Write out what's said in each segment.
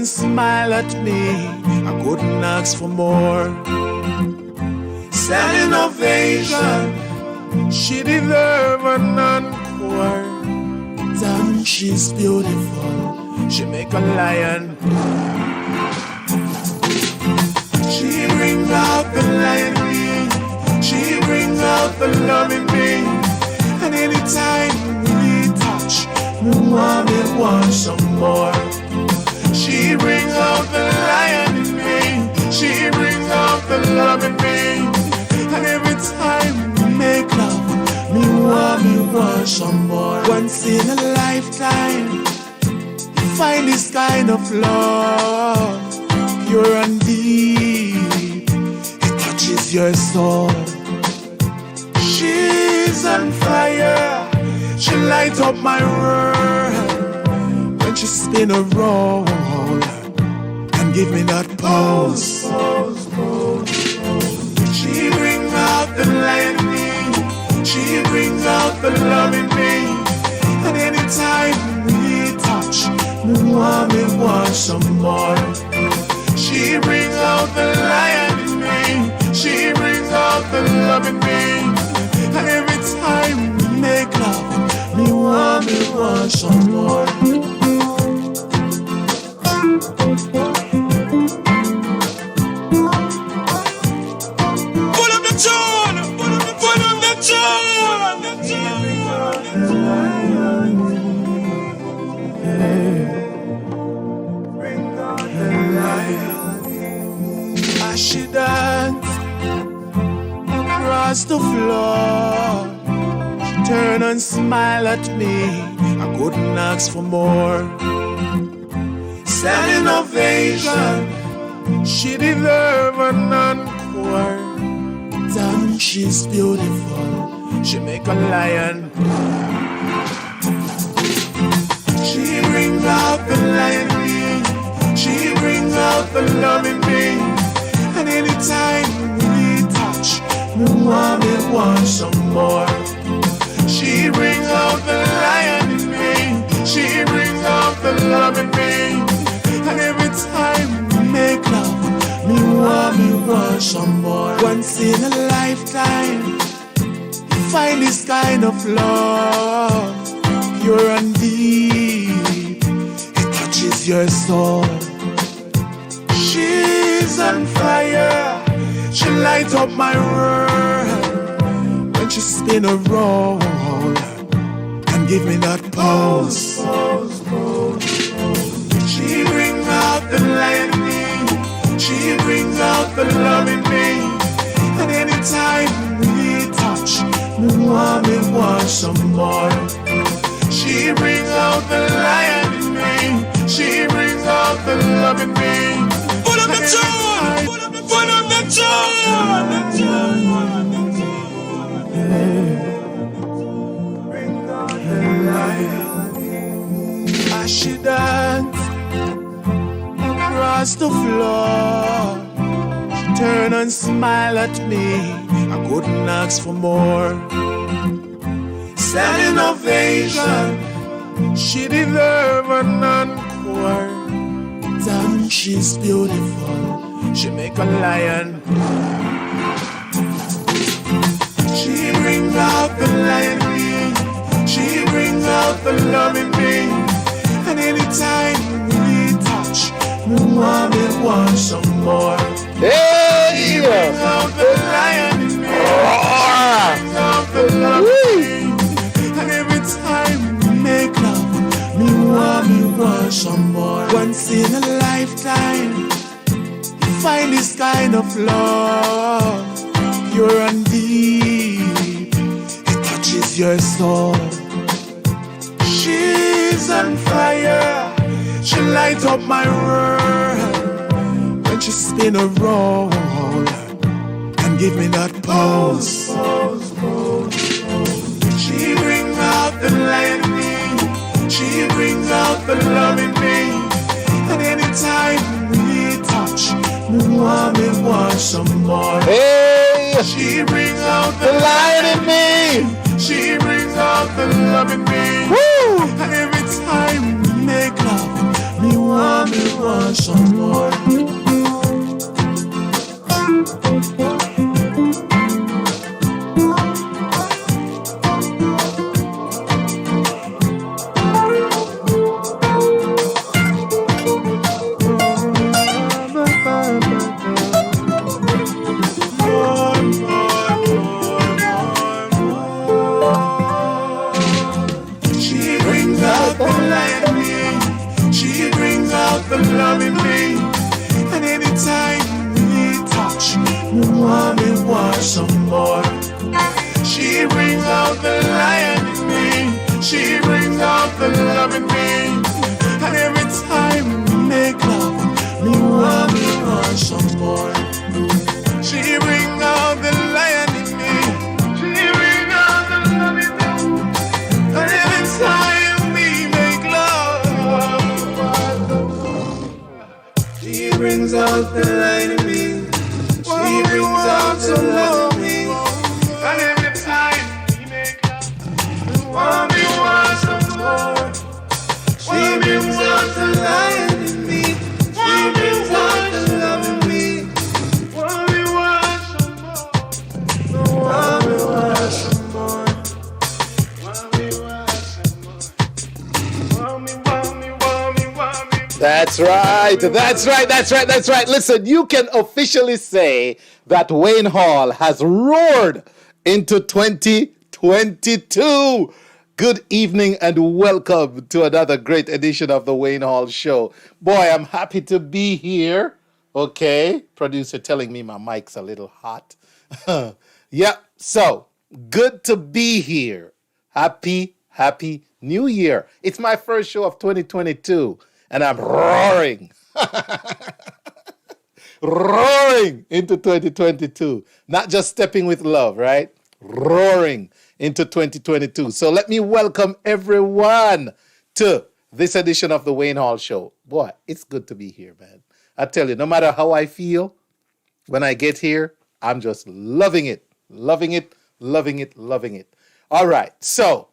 and smile at me. I couldn't ask for more. Standing ovation, she deserve an encore. Damn, she's beautiful. She make a lion. She brings out the lion in me. She brings out the love in me. And anytime we touch, me want some more. She brings out the lion in me. She brings out the love in me. And every time we make love, me want some more. Once in a lifetime, you find this kind of love, pure and deep. It touches your soul. She's on fire. She lights up my world when she spin a roll and give me that pose. She brings out the light in me. She brings out the love in me. And anytime we touch, me want some more. She brings out the lion in me. She brings out the love in me. And every time we make love, me want some more. Put up the tune! Put up the tune! Bring out the lion. As she dance across the floor, she turn and smile at me. I couldn't ask for more. Standing ovation, she deserve an encore. Damn, she's beautiful. She make a lion. She brings out the lion in me. She brings out the love in me. And anytime we touch, me want some more. She brings out the lion in me. She brings out the love in me. And every time we make love, me want some more. Once in a lifetime, you find this kind of love, pure and deep. It touches your soul. She's on fire. She lights up my world when she spin a roll and give me that pose. She brings out the light in me. She brings out the love in me. And anytime we touch, me want some more. She brings out the lion in me. She brings out the love in me. Put up the tune! Put up the tune! Bring out the lion. As she dance across the floor, she turn and smile at me. I couldn't ask for more. Standing ovation, she deserve an encore. Damn, she's beautiful. She make a lion. She brings out the lion in me. She brings out the love in me. And anytime we touch, me want some more. Hey! She brings out the lion in me. She brings out the love in me. And every time we make love, me want some more. Once in a lifetime, you find this kind of love, pure and deep. It touches your soul. She's on fire. She lights up my world when she spin a roll and give me that pose. She brings out the light in me. She brings out the love in me. And anytime we touch, me want some more. Hey! She brings out The light in me! She brings out the love in me. Woo! And every time we make love, me want some more. The love in me, and anytime we touch, we want some more. She brings out the lion in me, she brings out the love in me, and every time we make love, we want some more. She brings out the lion in me, she brings out the love in me, and every time we make love, she brings out the light in me. She brings out the love in me. And every time we make love, we want some more. She brings out the light in me. She brings out the love in me. We want some more. We want some more. We want some more. That's right. Listen, you can officially say that Wayne Hall has roared into 2022. Good evening and welcome to another great edition of the Wayne Hall Show. Boy, I'm happy to be here. Okay, producer telling me my mic's a little hot. Yep, so good to be here. Happy New Year. It's my first show of 2022. And I'm roaring into 2022. Not just stepping with love, right? Roaring into 2022. So let me welcome everyone to this edition of the Wayne Hall Show. Boy, it's good to be here, man. I tell you, no matter how I feel when I get here, I'm just loving it. All right, so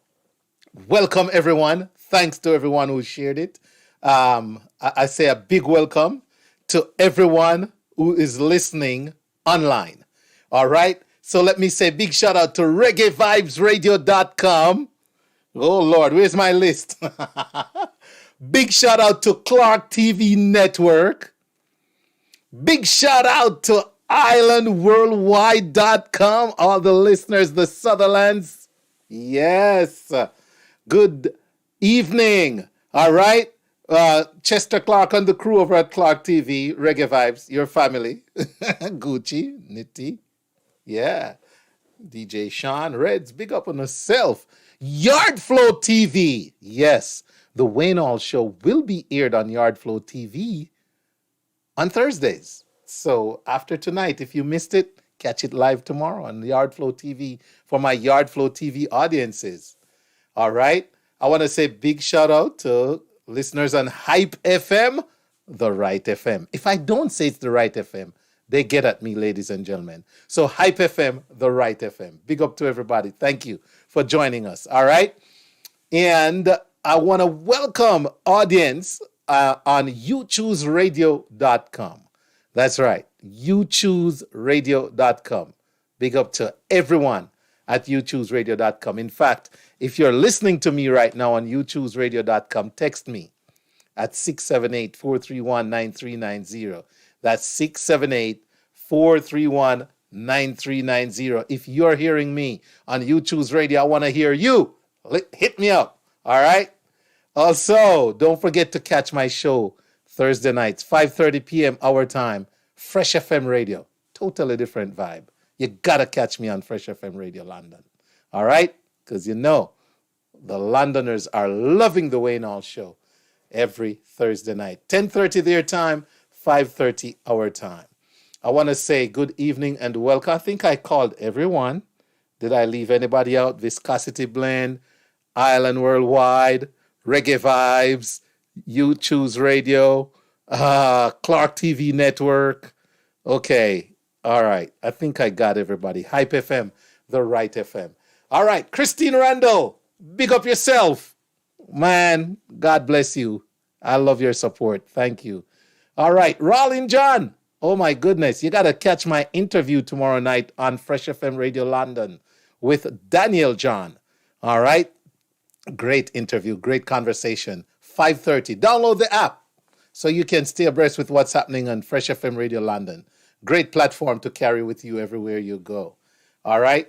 welcome everyone. Thanks to everyone who shared it. I say a big welcome to everyone who is listening online. All right. So let me say big shout out to reggaevibesradio.com. Oh, Lord, where's my list? Big shout out to Clarke TV Network. Big shout out to islandworldwide.com. All the listeners, the Sutherlands. Yes. Good evening. All right. Chester Clarke and the crew over at Clarke TV, Reggae Vibes, your family. Gucci, Nitty, yeah. DJ Sean, Reds, big up on yourself. Yard Flow TV, yes. The Wayne Hall Show will be aired on Yard Flow TV on Thursdays. So after tonight, if you missed it, catch it live tomorrow on Yard Flow TV for my Yard Flow TV audiences. All right. I want to say big shout out to listeners on HypeFM, the right FM. If I don't say it's the right FM, they get at me, ladies and gentlemen. So HypeFM, the right FM. Big up to everybody. Thank you for joining us. All right. And I want to welcome audience on youchooseradio.com. That's right. youchooseradio.com. Big up to everyone at youchooseradio.com. In fact, if you're listening to me right now on youchooseradio.com, text me at 678-431-9390. That's 678-431-9390. If you're hearing me on You Choose Radio, I want to hear you. Hit me up. All right? Also, don't forget to catch my show Thursday nights, 5:30 p.m. our time, Fresh FM Radio. Totally different vibe. You got to catch me on Fresh FM Radio London. All right? Because you know, the Londoners are loving the Wayne Hall Show every Thursday night. 10:30 their time, 5:30 our time. I want to say good evening and welcome. I think I called everyone. Did I leave anybody out? Viscosity Blend, Island Worldwide, Reggae Vibes, You Choose Radio, Clarke TV Network. Okay. All right. I think I got everybody. HypeFM, the right FM. All right. Christine Randall, big up yourself. Man, God bless you. I love your support. Thank you. All right, Rollin John. Oh my goodness, you got to catch my interview tomorrow night on Fresh FM Radio London with Daniel John. All right, great interview, great conversation. 5:30. Download the app so you can stay abreast with what's happening on Fresh FM Radio London. Great platform to carry with you everywhere you go. All right,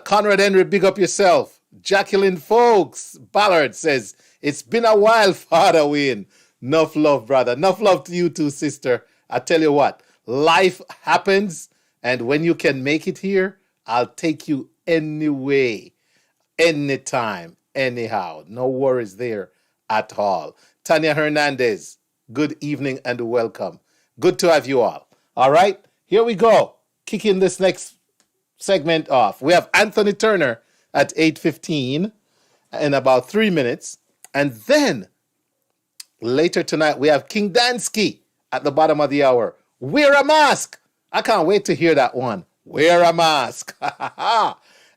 Conrad Henry, big up yourself. Jacqueline Folks Ballard says, it's been a while, Father Wayne. Enough love, brother. Enough love to you too, sister. I tell you what, life happens, and when you can make it here, I'll take you anyway, anytime, anyhow. No worries there at all. Tanya Hernandez, good evening and welcome. Good to have you all. All right, here we go. Kicking this next segment off. We have Anthony Turner at 8:15 in about 3 minutes. And then later tonight, we have King Danskie at the bottom of the hour. Wear a mask. I can't wait to hear that one. Wear a mask.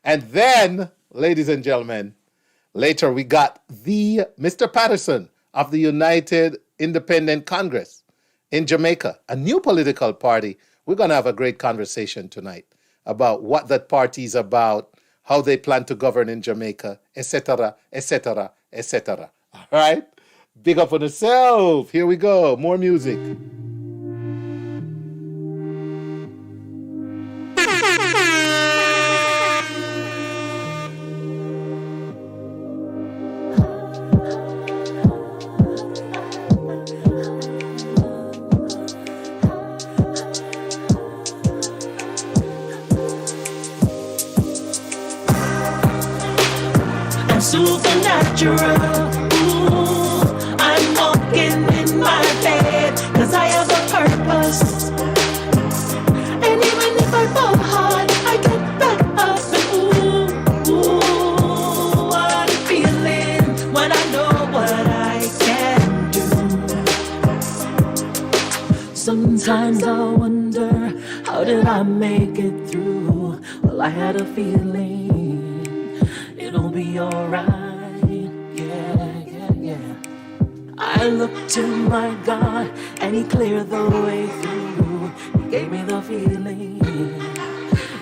And then, ladies and gentlemen, later we got the Mr. Patterson of the United Independent Congress in Jamaica, a new political party. We're going to have a great conversation tonight about what that party is about, how they plan to govern in Jamaica, etc., etc., etc. All right? Big up on yourself. Here we go. More music. Supernatural. Ooh, I'm walking in my bed, 'cause I have a purpose. And even if I fall hard, I get back up and ooh, what a feeling when I know what I can do. Sometimes I wonder, how did I make it through? Well, I had a feeling it'll be alright. I look to my God, and He cleared the way through. He gave me the feeling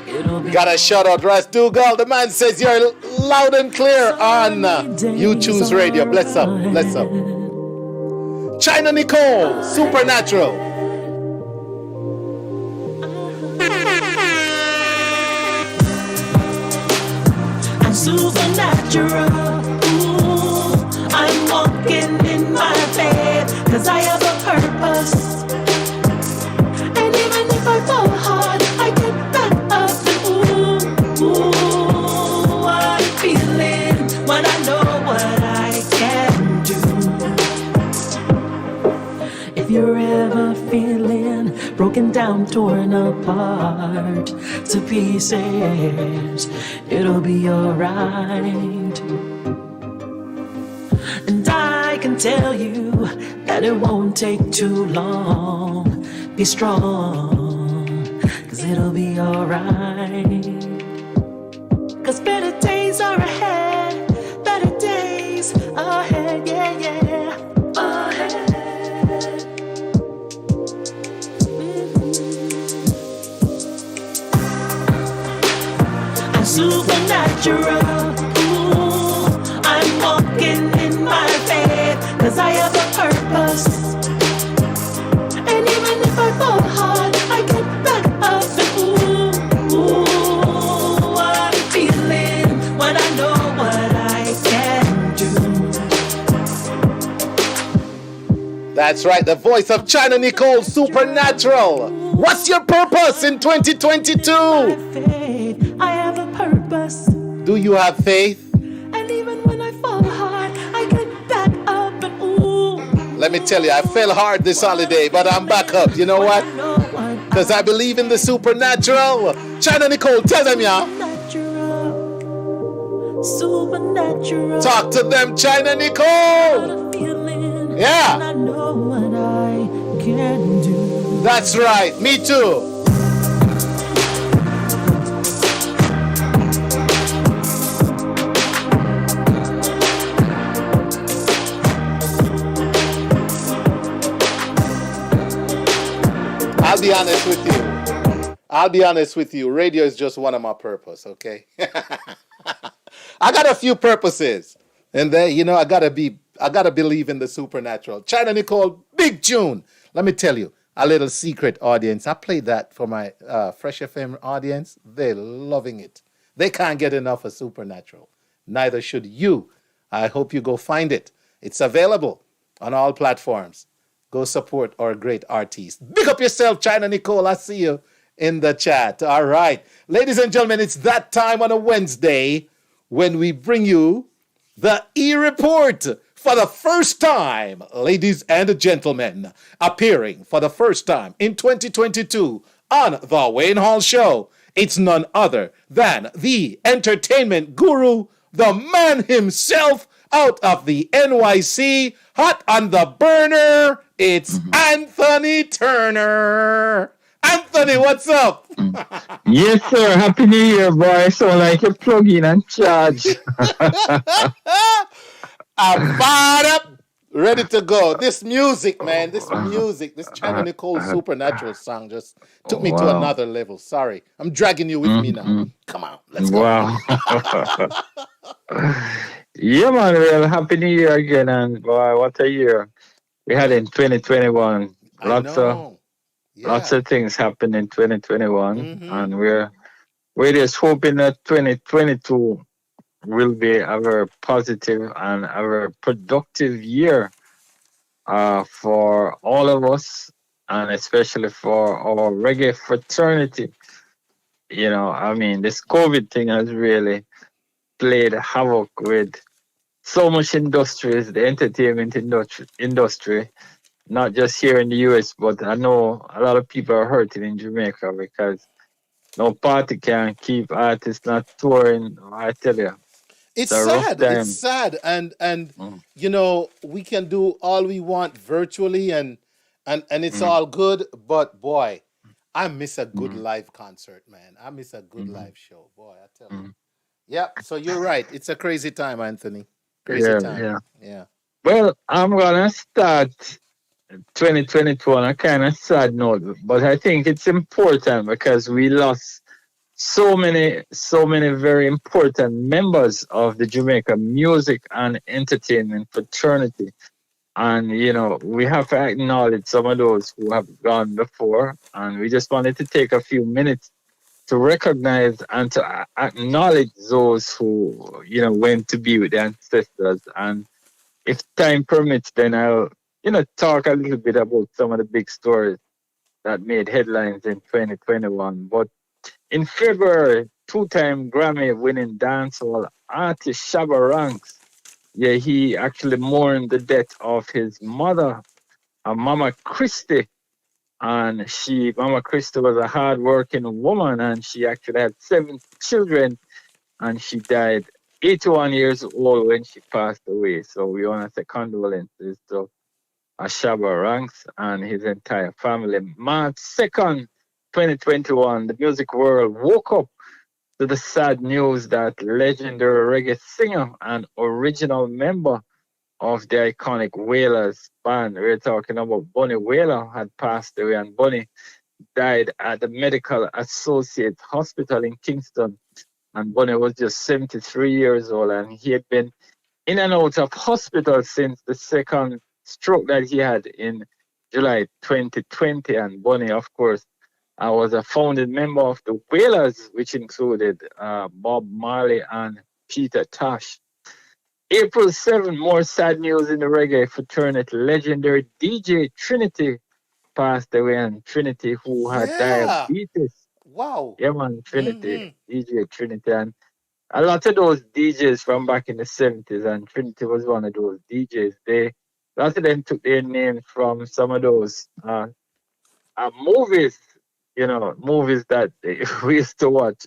it'll be. Got a shout out, Ras Dougal. The man says you're loud and clear on You Choose Radio. Bless up, bless up. China Nicole, Supernatural. I'm supernatural. Ooh, I'm walking in my bed, 'cause I have a purpose. And even if I fall hard, I get back up and ooh, what a feeling when I know what I can do. If you're ever feeling broken down, torn apart to pieces, it'll be alright. And I can tell you that it won't take too long. Be strong, 'cause it'll be alright. 'Cause better days are ahead, better days ahead, yeah, yeah, ahead. I'm supernatural. Ooh, I'm walking in my bed, 'cause I have a purpose. And even if I fall hard, I get back up and ooh, what a feeling when I know what I can do. That's right, the voice of China Nicole, Supernatural. What's your purpose in 2022? I have a purpose. Do you have faith? And even when I fall hard, I get back up and ooh. Let me tell you, I fell hard this holiday, but I'm back up. You know what? Because I believe in the supernatural. China Nicole, tell them, y'all. Supernatural. Talk to them, China Nicole. Yeah. I know what I can do. That's right. Me too. I'll be honest with you. I'll be honest with you. Radio is just one of my purpose, okay? I got a few purposes. And then, I gotta believe in the supernatural. China Nicole, big tune. Let me tell you, a little secret audience. I played that for my Fresh FM audience. They're loving it. They can't get enough of supernatural. Neither should you. I hope you go find it. It's available on all platforms. Go support our great artist. Big up yourself, China Nicole. I see you in the chat. All right. Ladies and gentlemen, it's that time on a Wednesday when we bring you the eReport for the first time, ladies and gentlemen, appearing for the first time in 2022 on The Wayne Hall Show. It's none other than the entertainment guru, the man himself out of the NYC, hot on the burner. It's Anthony Turner. Anthony, what's up? Yes, sir. Happy New Year, boy. So like you plug in and charge. I'm fired up, ready to go. This music, man, this China Nicole Supernatural song just took me to another level. Sorry, I'm dragging you with me now. Come on, let's go. Wow. Yeah, man. Well, Happy New Year again. And boy, what a year we had in 2021. Lots of things happened in 2021. And we're just hoping that 2022 will be a very positive and a very productive year for all of us, and especially for our reggae fraternity. I mean, this COVID thing has really played havoc with so much industries, the entertainment industry, not just here in the US, but I know a lot of people are hurting in Jamaica because no party can keep artists not touring. I tell you. It's sad. It's sad, and we can do all we want virtually, and it's all good. But boy, I miss a good live concert, man. I miss a good live show, boy. I tell you. Yeah. So you're right. It's a crazy time, Anthony. Crazy time. Yeah. Well, I'm gonna start 2022 on a kind of sad note, but I think it's important because we lost so many very important members of the Jamaica music and entertainment fraternity. And, we have to acknowledge some of those who have gone before. And we just wanted to take a few minutes to recognize and to acknowledge those who, went to be with their ancestors. And if time permits, then I'll, talk a little bit about some of the big stories that made headlines in 2021. But in February, two-time Grammy-winning dancehall artist Shabba Ranks, he actually mourned the death of his mother, Mama Christie. And Mama Christie was a hard-working woman, and she actually had 7 children, and she died 81 years old when she passed away. So we want to say condolences to Shabba Ranks and his entire family. March 2nd, 2021, the music world woke up to the sad news that legendary reggae singer and original member of the iconic Wailers band, we're talking about Bunny Wailer, had passed away, and Bunny died at the Medical Associate Hospital in Kingston. And Bunny was just 73 years old, and he had been in and out of hospital since the second stroke that he had in July 2020. And Bunny, of course, was a founding member of the Wailers, which included Bob Marley and Peter Tosh. April 7, more sad news in the reggae fraternity. Legendary DJ Trinity passed away, and Trinity, who had diabetes. Wow. Yeah, man, Trinity, DJ Trinity. And a lot of those DJs from back in the 70s, and Trinity was one of those DJs. A lot of them took their names from some of those movies, movies that we used to watch.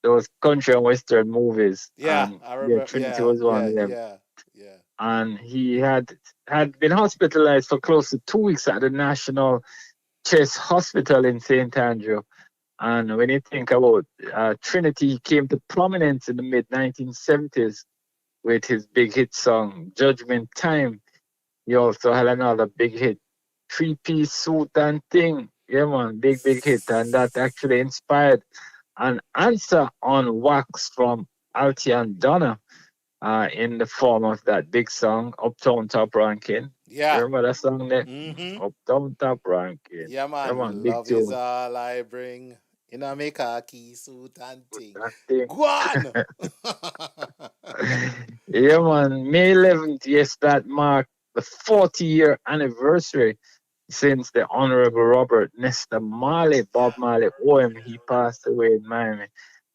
Those country and western movies. Yeah, I remember. Trinity was one of them. Yeah. And he had been hospitalized for close to 2 weeks at the National Chest Hospital in St. Andrew. And when you think about Trinity, he came to prominence in the mid-1970s with his big hit song, Judgment Time. He also had another big hit, Three-Piece Suit and Thing. Yeah, man, big hit. And that actually inspired an answer on Wax from Altie and Donna in the form of that big song, Uptown Top Ranking. You Yeah. remember that song there? Mm-hmm. Uptown Top Ranking. Yeah, Yeah, man. man, big Love is tune. all I bring. In a make a key suit and ting. That thing. Go on. Yeah, man. May 11th, yes, that marked the 40-year anniversary since the Honorable Robert Nesta Marley, Bob Marley, OM, he passed away in Miami.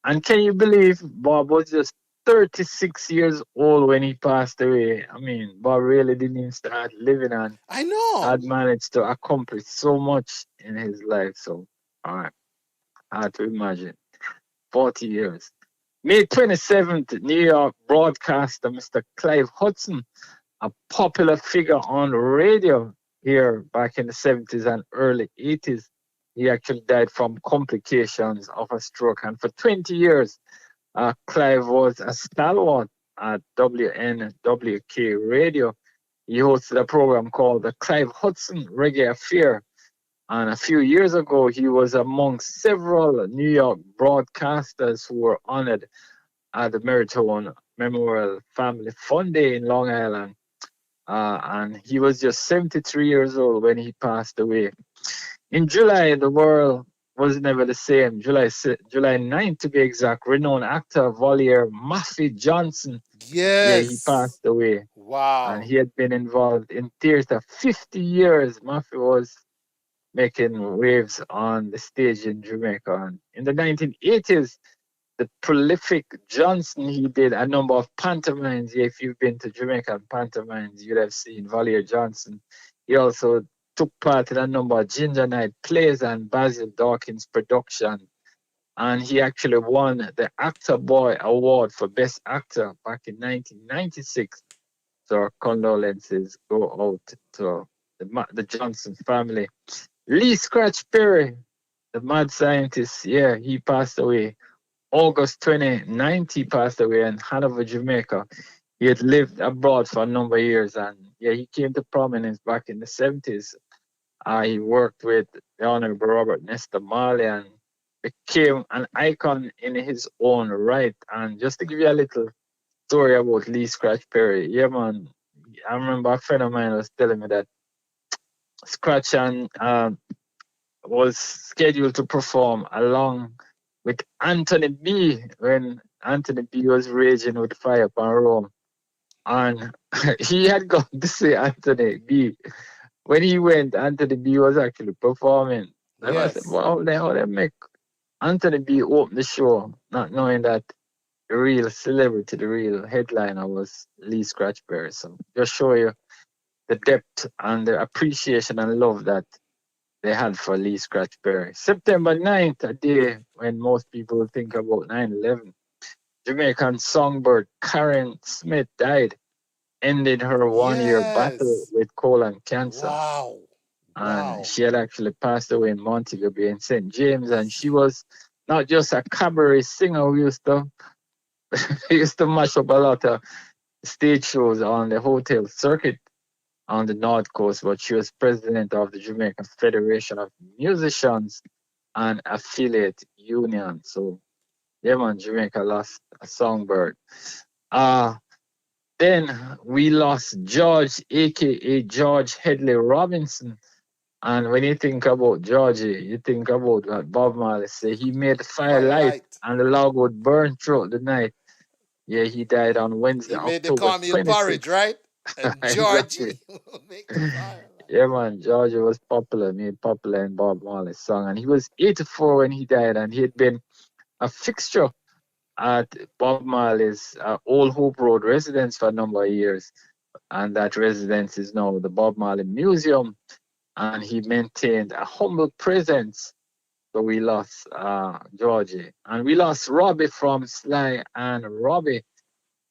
And can you believe Bob was just 36 years old when he passed away? I mean, Bob really didn't even start living and I know. had managed to accomplish so much in his life. So, all right, hard to imagine. 40 years. May 27th, New York broadcaster Mr. Clive Hudson, a popular figure on radio here back in the 70s and early 80s. He actually died from complications of a stroke. And for 20 years, Clive was a stalwart at WNWK Radio. He hosted a program called the Clive Hudson Reggae Affair. And a few years ago, he was among several New York broadcasters who were honored at the Meritone Memorial Family Fun Day in Long Island. And he was just 73 years old when he passed away. In July, the world was never the same. July 9th, to be exact, renowned actor Valier Maffei Johnson. Yeah, he Yes. passed away. And Wow. he had been involved in theater 50 years. Maffei was making waves on the stage in Jamaica. And in the 1980s, the prolific Johnson, he did a number of pantomimes. Yeah, if you've been to Jamaican pantomimes, you'd have seen Valier Johnson. He also took part in a number of Ginger Night plays and Basil Dawkins production. And he actually won the Actor Boy Award for Best Actor back in 1996. So our condolences go out to the Johnson family. Lee Scratch Perry, the mad scientist, yeah, he passed away. August 29th, he passed away in Hanover, Jamaica. He had lived abroad for a number of years, and yeah, he came to prominence back in the 70s. He worked with the Honorable Robert Nesta Marley and became an icon in his own right. And just to give you a little story about Lee Scratch Perry, yeah, man, I remember a friend of mine was telling me that Scratch and was scheduled to perform along with Anthony B when Anthony B was raging with fire upon Rome. And he had gone to see Anthony B. When he went, Anthony B was actually performing. I said, Yes. wow, how they make Anthony B open the show, not knowing that the real celebrity, the real headliner was Lee Scratch Perry. So just show you the depth and the appreciation and love that they had for Lee Scratch Perry. September 9th, a day when most people think about 9/11. Jamaican songbird Karen Smith died, ending her 1 year battle Yes. with colon cancer. Wow. And Wow. she had actually passed away in Montego Bay in St. James. And she was not just a cabaret singer who used to used to mash up a lot of stage shows on the hotel circuit on the North Coast, but she was president of the Jamaican Federation of Musicians and affiliate union. So, yeah, man, Jamaica lost a songbird. Uh, then we lost George, aka George Headley Robinson. And when you think about Georgie, you think about what Bob Marley said. He made the fire light Firelight. and the log would burn throughout the night. Yeah, he died on Wednesday, He made the October cornmeal porridge, 26th. right? And Exactly. Georgie will make the firelight. Yeah, man, Georgia was popular, made popular in Bob Marley's song. And he was 84 when he died, and he had been a fixture at Bob Marley's Old Hope Road residence for a number of years. And that residence is now the Bob Marley Museum. And he maintained a humble presence. So we lost Georgie. And we lost Robbie from Sly and Robbie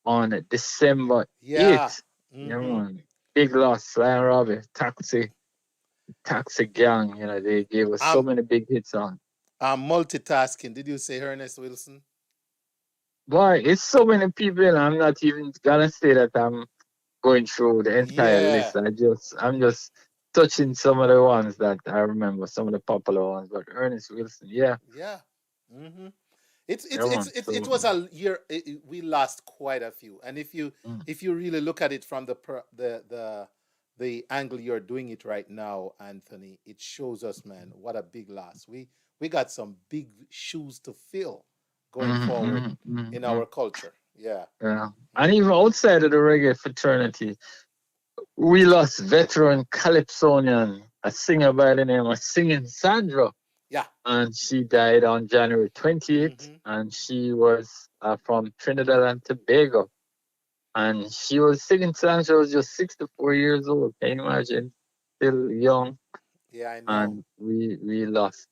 on December Yeah. 8th. Yeah, Mm-hmm. man. Big loss, Sly and Robbie, Taxi Gang, they gave us so I'm many big hits on. I'm multitasking. Did you say Ernest Wilson? Boy, it's so many people, and I'm not even gonna say that I'm going through the entire Yeah. list. I'm just touching some of the ones that I remember, some of the popular ones. But Ernest Wilson, yeah, Yeah. Hmm. It's yeah, man. it So, was a year. We lost quite a few, and mm, if you really look at it from the angle you're doing it right now, Anthony, it shows us, man, what a big loss. We got some big shoes to fill going forward in our culture. Yeah. yeah. And Hmm. even outside of the reggae fraternity, we lost veteran calypsonian, a singer by the name of Singing Sandra, Yeah. and she died on January 28th, Hmm. and she was from Trinidad and Tobago. And she was singing songs. She was just 64 years old. Can you imagine? Still young, Yeah, I know. and we lost.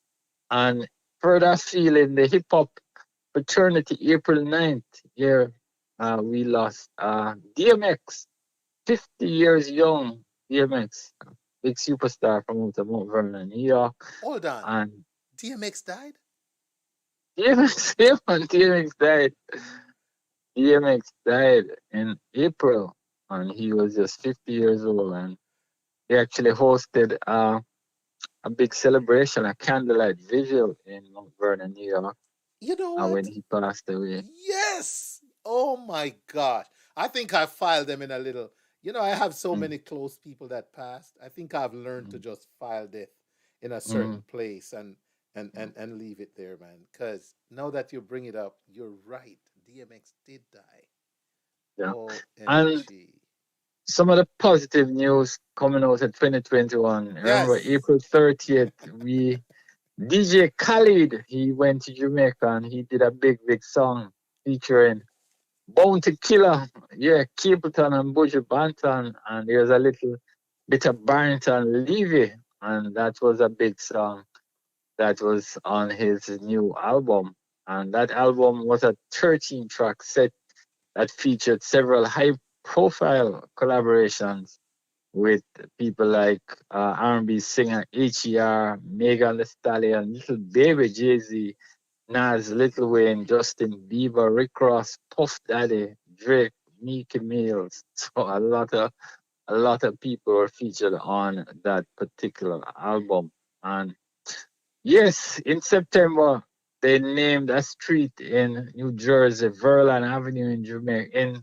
And further feeling the hip hop fraternity, April 9th, year, we lost DMX, 50 years young. DMX, big superstar from out of Mount Vernon, New York. Hold on. And DMX died? DMX, yeah, man, DMX died. DMX died in April, and he was just 50 years old. And he actually hosted a big celebration, a candlelight vigil in Mount Vernon, New York, You know when what? he passed away. Yes. Oh my gosh. I think I filed them in a little. I have so Mm, many close people that passed. I think I've learned to mm, just file death in a certain mm, place and leave it there, man. Because now that you bring it up, you're right. DMX did die. yeah. And OMG. some of the positive news coming out of 2021. Remember, Yes. April 30th, we DJ Khalid, he went to Jamaica and he did a big song featuring Bounty Killer, yeah, Capleton and Buju Banton, and there's a little bit of Barrington Levy, and that was a big song that was on his new album. And that album was a 13 track set that featured several high profile collaborations with people like R&B singer HER, Megan Thee Stallion, Little Baby Jay-Z, Nas, Lil Wayne, Justin Bieber, Rick Ross, Puff Daddy, Drake, Meek Mills. So a lot of people were featured on that particular album. And yes, in September they named a street in New Jersey, Verlan Avenue in Jamaica. In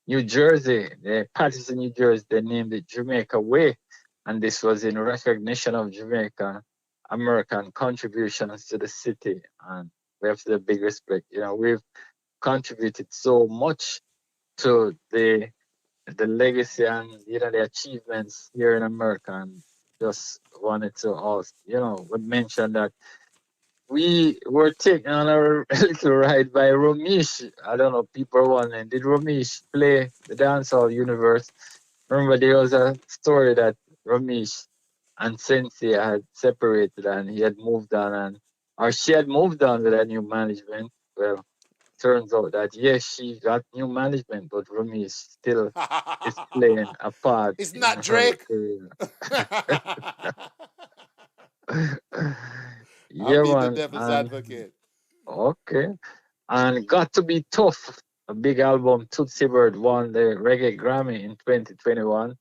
New Jersey, Patterson, New Jersey, they named it Jamaica Way, and this was in recognition of Jamaica American contributions to the city. And we have to big respect. We've contributed so much to the legacy and the achievements here in America. And just wanted to also, we mention that we were taken on a little ride by Ramesh. I don't know, people are wondering, did Ramesh play the dancehall universe? Remember, there was a story that Ramesh and Sensei had separated and he had moved on, or she had moved on with a new management. Well, turns out that yes, she got new management, but Ramesh still is playing a part It's in not her Drake. career. I'll Yeah, be the man. devil's And advocate. okay. And Got to Be Tough, a big album. Tootsie Bird won the Reggae Grammy in 2021.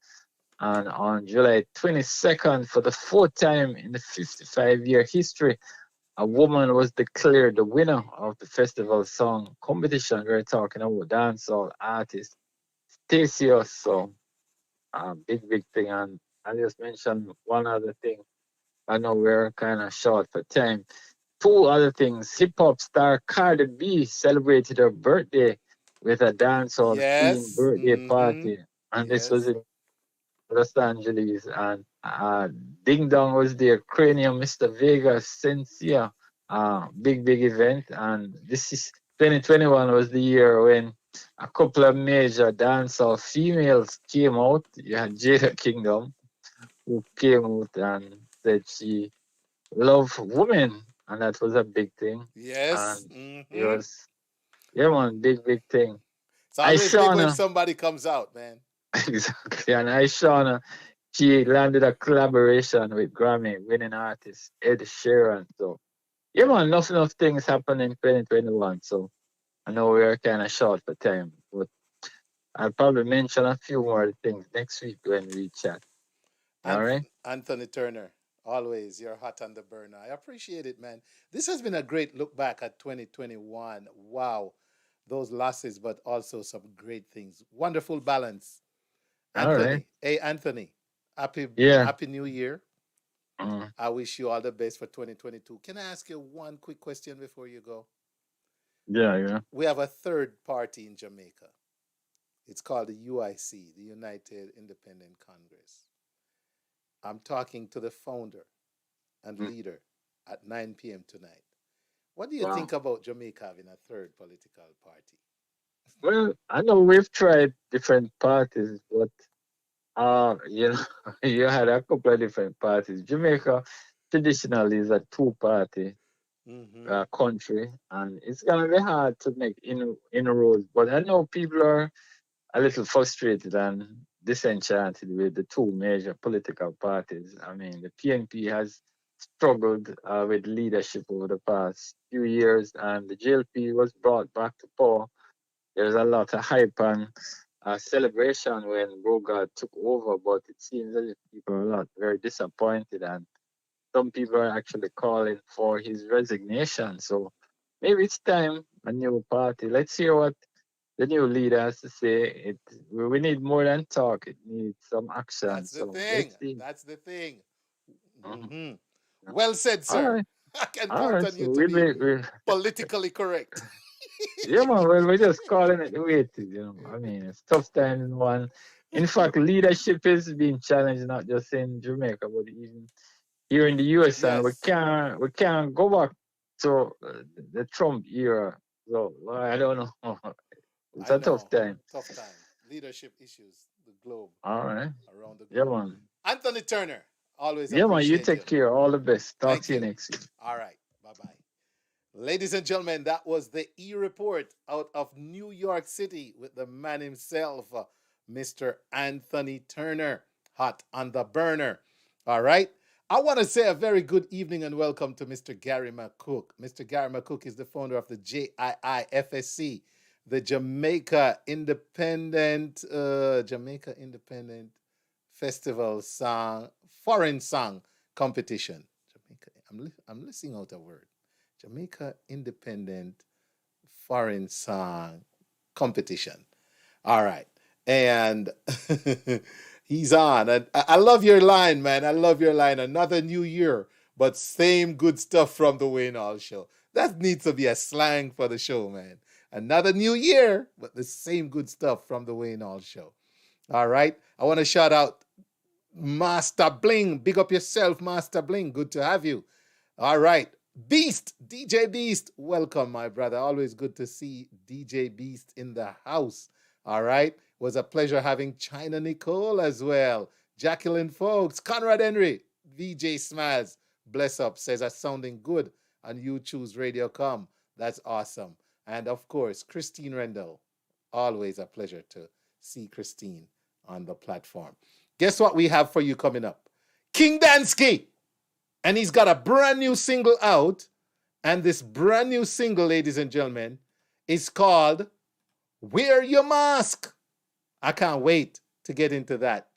And on July 22nd, for the fourth time in the 55-year history, a woman was declared the winner of the festival song competition. We're talking about dancehall artist Stacey. So, big thing. And I just mentioned one other thing. I know we're kind of short for time. Two other things. Hip hop star Cardi B celebrated her birthday with a dancehall themed Yes. birthday Mm-hmm. party. And this was Yes. in Los Angeles. And Ding Dong was there, Cranium, Mr. Vegas, Sincere. Big event. And this is 2021 was the year when a couple of major dancehall females came out. You had Jada Kingdom, who came out and said she loved women, and that was a big thing. Yes. And it Mm-hmm. was, yeah, man, big thing. It's always big when Ishana, somebody comes out, man. exactly. And Ishana, she landed a collaboration with Grammy winning artist Ed Sheeran. So, yeah, man, enough things happened in 2021. So, I know we are kind of short for time, but I'll probably mention a few more things next week when we chat. All right. Anthony Turner, always, you're hot on the burner. I appreciate it, man. This has been a great look back at 2021. Wow, those losses, but also some great things. Wonderful balance. All right. Anthony, hey, Anthony, Yeah. happy New Year. Mm. I wish you all the best for 2022. Can I ask you one quick question before you go? Yeah. Yeah. We have a third party in Jamaica. It's called the UIC, the United Independent Congress. I'm talking to the founder and Mm. leader at 9 p.m. tonight. What do you Wow. think about Jamaica having a third political party? Well, I know we've tried different parties, but you know, you had a couple of different parties. Jamaica traditionally is a two-party Mm-hmm. country, and it's gonna be hard to make inroads. But I know people are a little frustrated and disenchanted with the two major political parties. I mean, the PNP has struggled with leadership over the past few years, and the JLP was brought back to power. There's a lot of hype and celebration when Bogart took over, but it seems as if people are a lot very disappointed, and some people are actually calling for his resignation. So maybe it's time a new party. Let's hear what the new leader has to say. We need more than talk. It needs some action. That's the So thing. let's see. That's the thing. Mhm. Mm-hmm. Well said, All sir. right, I can all count right. on So you to be we'll politically correct. yeah, man. Well, we're just calling it the way it is. I mean, it's tough times in one. In fact, leadership is being challenged not just in Jamaica, but even here in the US, and we Yes, can't go back to the Trump era. So I don't know. It's I a tough know. time. Tough time. Leadership issues, the globe, All right. around the Yeah, globe. man. Anthony Turner, always Yeah, man. You appreciate you. take care. All the best. Talk Thank to you you. next week. All right. Bye bye. Ladies and gentlemen, that was the eReport out of New York City with the man himself, Mr. Anthony Turner, hot on the burner. All right. I want to say a very good evening and welcome to Mr. Gary McCook. Mr. Gary McCook is the founder of the JIIFSC, the Jamaica Independent Festival Song, Foreign Song Competition. Jamaica, I'm listing out a word. Jamaica Independent Foreign Song Competition. All right. And he's on. And I love your line, man. I love your line. Another new year, but same good stuff from the Wayne Hall Show. That needs to be a slang for the show, man. Another new year, but the same good stuff from the Wayne Hall Show. All right. I want to shout out Master Bling. Big up yourself, Master Bling. Good to have you. All right. Beast, DJ Beast, welcome, my brother. Always good to see DJ Beast in the house. All right. Was a pleasure having China Nicole as well. Jacqueline Folks, Conrad Henry, VJ Smiles, bless up, says that's sounding good on You Choose Radio.com. That's awesome. And of course, Christine Rendell. Always a pleasure to see Christine on the platform. Guess what we have for you coming up? King Danskie. And he's got a brand new single out. And this brand new single, ladies and gentlemen, is called Wear Your Mask. I can't wait to get into that.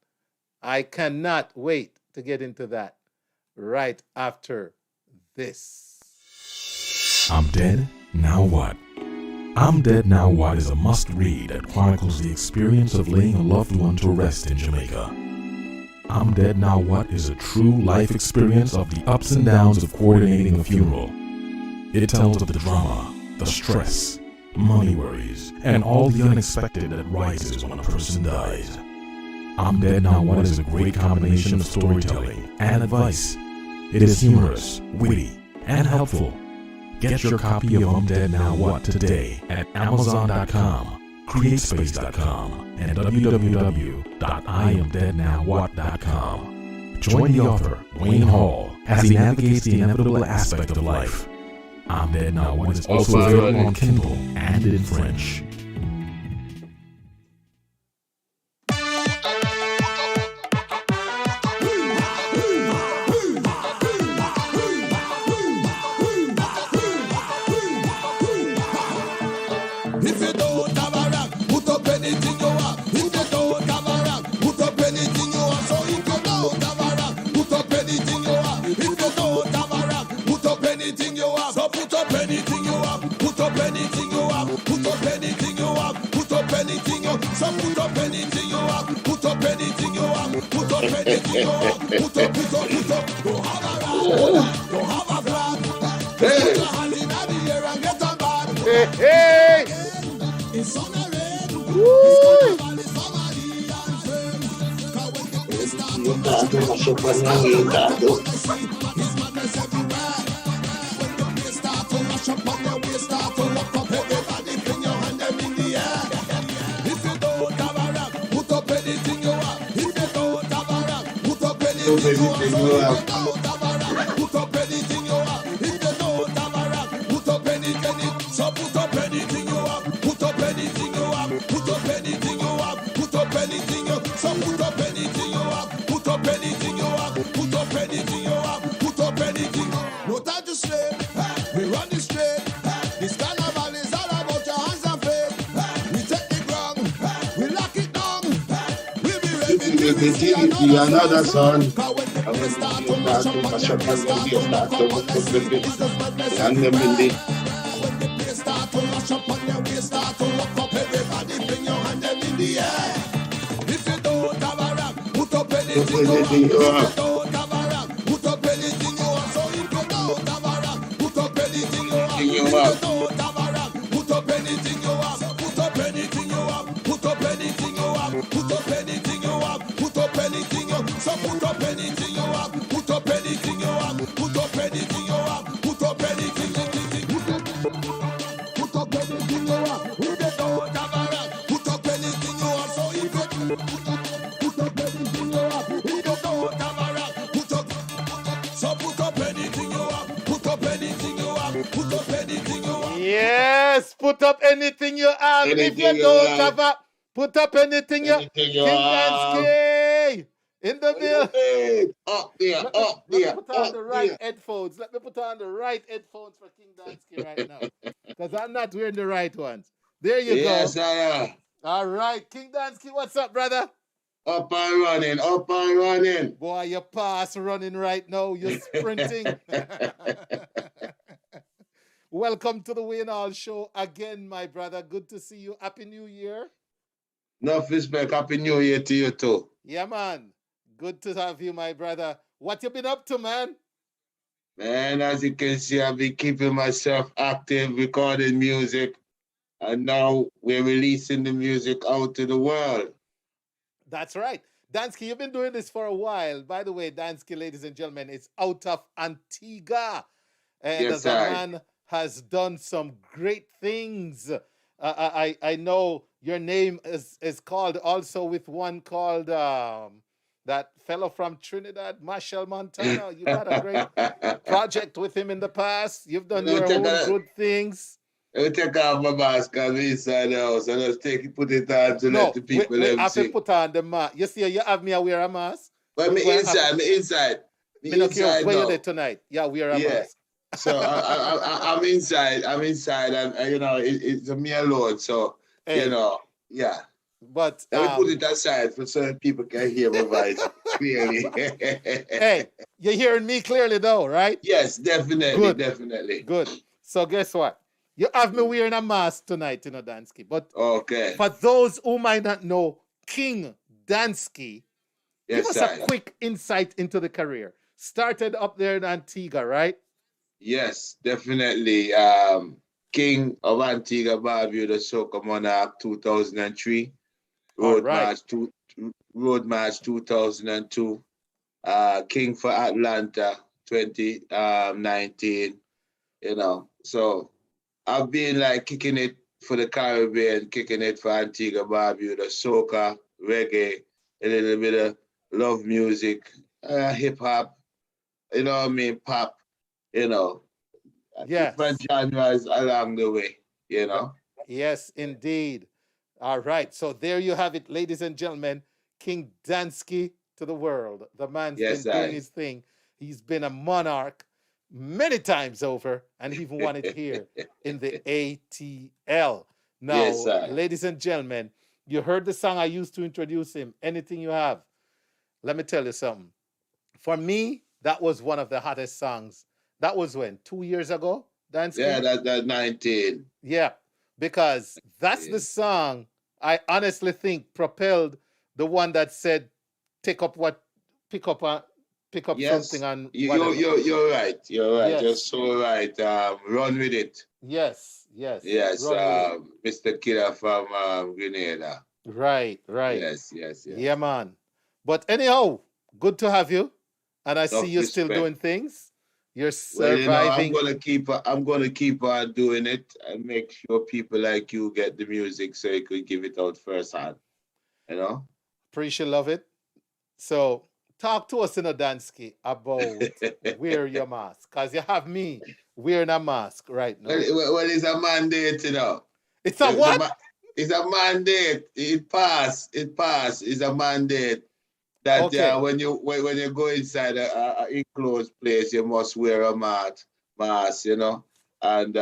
I cannot wait to get into that right after this. I'm Dead, Now What? I'm Dead, Now What is a must-read that chronicles the experience of laying a loved one to rest in Jamaica. I'm Dead, Now What is a true life experience of the ups and downs of coordinating a funeral. It tells of the drama, the stress, money worries, and all the unexpected that rises when a person dies. I'm Dead, Now What is a great combination of storytelling and advice. It is humorous, witty, and helpful. Get your copy of I'm Dead, Now What today at Amazon.com, CreateSpace.com, and www.IamDeadNowWhat.com. Join the author, Wayne Hall, as he navigates the inevitable aspect of life. I'm Dead, Now What is also available on Kindle and in French. If you don't have a rap, put up anything you want. If you don't have a rap, put up anything you want. So if you don't have a Put up anything you have. Put up anything you have. Put up anything you have. Put up anything you. So put up anything you have. Put up anything you have. Put up anything you have. Put up. Go have a rap. Go have a flag. Just put your hand in the air and get a bad. Hey! It's summer rain. Woo! It's carnival. It's somebody and friends. 'Cause when the place start to mash up on the street, it's madness everywhere. When the place start to mash up on the way, start to walk up, everybody bring your hand them in the air. If you don't have a rap, put up anything you have. If you don't have a rap, put up anything you have. So if you don't have a rap, put up anything you have. If you don't have a rap, put up anything. So put up anything you have. Put up anything you have. Put up anything you have. Put up anything you. So put up anything you have. Put up anything you have. Put up anything you have. Put up anything. No time to slay. We run the straight. This carnival is all about your hands and faith. We take the ground. We lock it down. We'll be ready to see another sun. Cause when the place start to mash up on the place, start to lock up on the street, it's just madness everywhere. When the place start to mash up on the way, start to lock up, everybody bring your hand them in the air. If you don't have a rap, put up anything you have. If you don't have a rap, put up anything you have. So if you don't have a rap, put up anything you have. If you don't have a rap, put up anything you have. Put up anything you have. Put up anything you have. Put up anything you have. Put up anything you have. So put up anything you have. Put up anything you have. Put up anything you have. Put up anything. Put up anything you have. If you don't have a rap, put up anything you have. So if you put up anything you have. If you don't have a rap, put up. So put up anything you have. Put up anything you have. Put up anything you have. Yes, put up anything you have. If Anything you you don't have. have a, put up anything you. Anything you King have. Danskie in the bill. Up there, Let me up there, put on up the right there. headphones. Let me put on the right headphones for King Danskie right now. Because I'm not wearing the right ones. There you Yes, go. I am. All right. King Danskie, what's up, brother? Up and running, up and running. Boy, you're past running right now. You're sprinting. Welcome to the Win All Show again, my brother. Good to see you. Happy New Year. Enough respect. Happy New Year to you too. Yeah, man. Good to have you, my brother. What you been up to, man? Man, as you can see, I've been keeping myself active, recording music, and now we're releasing the music out to the world. That's right. Danskie, you've been doing this for a while. By the way, Danskie, ladies and gentlemen, is out of Antigua. And Yes, the sir. man has done some great things. I know your name is called also with one called that fellow from Trinidad, Marshall Montana. You got a great project with him in the past. You've done your own good things. Let me take off my mask because I'm inside the house and just put it on to No, let the people we them have to see. put on the mask. You see, you have me wear a mask. But me inside. Me no care Inside where you now. there tonight. Yeah, wear a Yeah. mask. So I'm inside. I'm inside, and you know it's me alone. So Hey. you know, yeah. But Let me put it aside so that people can hear my voice clearly. hey, you're hearing me clearly though, right? Yes, definitely, Good. definitely. Good. So guess what? You have me wearing a mask tonight, Danskie. But Okay. for those who might not know, King Danskie, give Yes, us sir. a quick insight into the career. Started up there in Antigua, right? Yes, definitely. King of Antigua Barbuda Soca Monarch 2003. All right. Road March 2002. King for Atlanta 2019. You know, so I've been like kicking it for the Caribbean, kicking it for Antigua Barbuda, soca, reggae, a little bit of love music, hip hop, you know what I mean, pop, you know, Yes. different genres along the way, you know. Yes, indeed. All right. So there you have it, ladies and gentlemen. King Danskie to the world. The man's Yes, been doing I. his thing. He's been a monarch many times over and even won it here in the ATL. Now, Yes, sir. ladies and gentlemen, you heard the song I used to introduce him, Anything You Have. Let me tell you something. For me, that was one of the hottest songs. That was when? 2 years ago, Dansky? Yeah, that 19. Yeah, because that's Yeah. the song I honestly think propelled the one that said, "Take up what, pick up something Yes, on you, whatever." you're right. You're right. You're Yes, so right. Run with it. yes, yes. Yes, Run with it. Mr. Killer from Grenada. Right, right. Yes, yes, Yeah, yes. man. But anyhow, good to have you, and I see Enough you still respect. doing things. You're Well, surviving. I'm gonna keep on doing it and make sure people like you get the music so you could give it out firsthand. You know. Appreciate love it. So talk to us in a Dansky about wear your mask, cause you have me wearing a mask right now. Well, it's a mandate, you know. It's a what? It's a mandate. It passed. It passed. It's a mandate that Okay. when you go inside a enclosed place, you must wear a mask, you know. And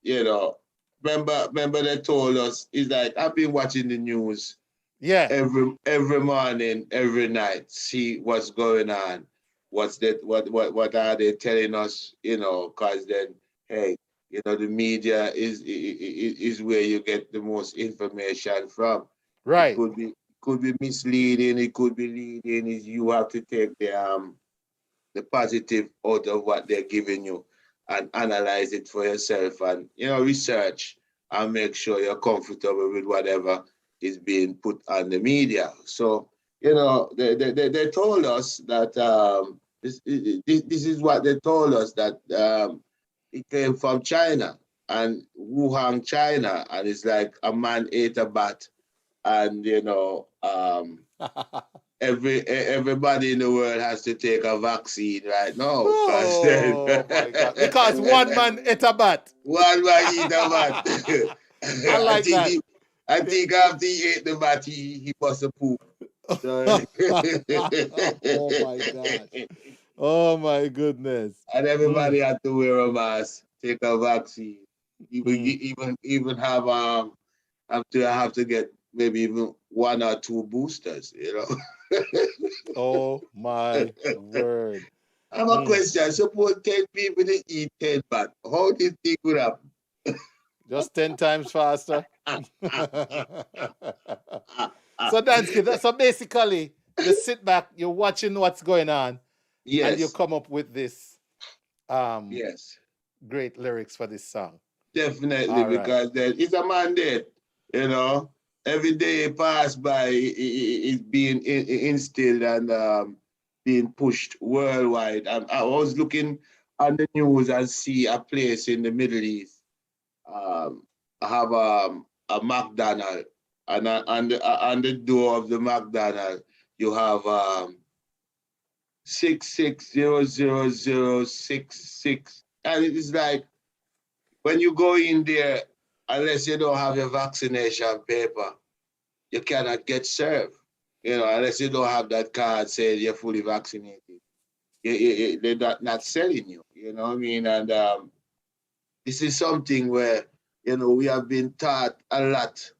you know, remember they told us, it's like I've been watching the news Yeah. every morning, every night, see what's going on. What's that? What are they telling us? You know, because then, hey, you know, the media is where you get the most information from. It Right. could be misleading. It could be leading. You have to take the positive out of what they're giving you and analyze it for yourself, and research and make sure you're comfortable with whatever is being put on the media. So they told us that this is what they told us, that it came from China and Wuhan, China, and it's like a man ate a bat, and everybody in the world has to take a vaccine right now. Oh my God! Because one man ate a bat. One man eat a bat. I like that. I think after he ate the bat, he must have poop. So, Oh my God! Oh my goodness! And everybody had to wear a mask, take a vaccine, even have to get maybe even 1 or 2 boosters. Oh my word! I have a question. Suppose 10 people they eat 10 bat. How this thing would happen? Just 10 times faster. So Dansky, so basically, you sit back, you're watching what's going on, Yes. and you come up with this Yes. great lyrics for this song. Definitely, All right. because it's a mandate. Every day passed by, it's being instilled and being pushed worldwide. And I was looking on the news and see a place in the Middle East have a McDonald's, and on the door of the McDonald's you have 66000066, and it is like when you go in there, unless you don't have your vaccination paper, you cannot get served. Unless you don't have that card saying you're fully vaccinated, they're not selling you. You know what I mean? And this is something where we have been taught a lot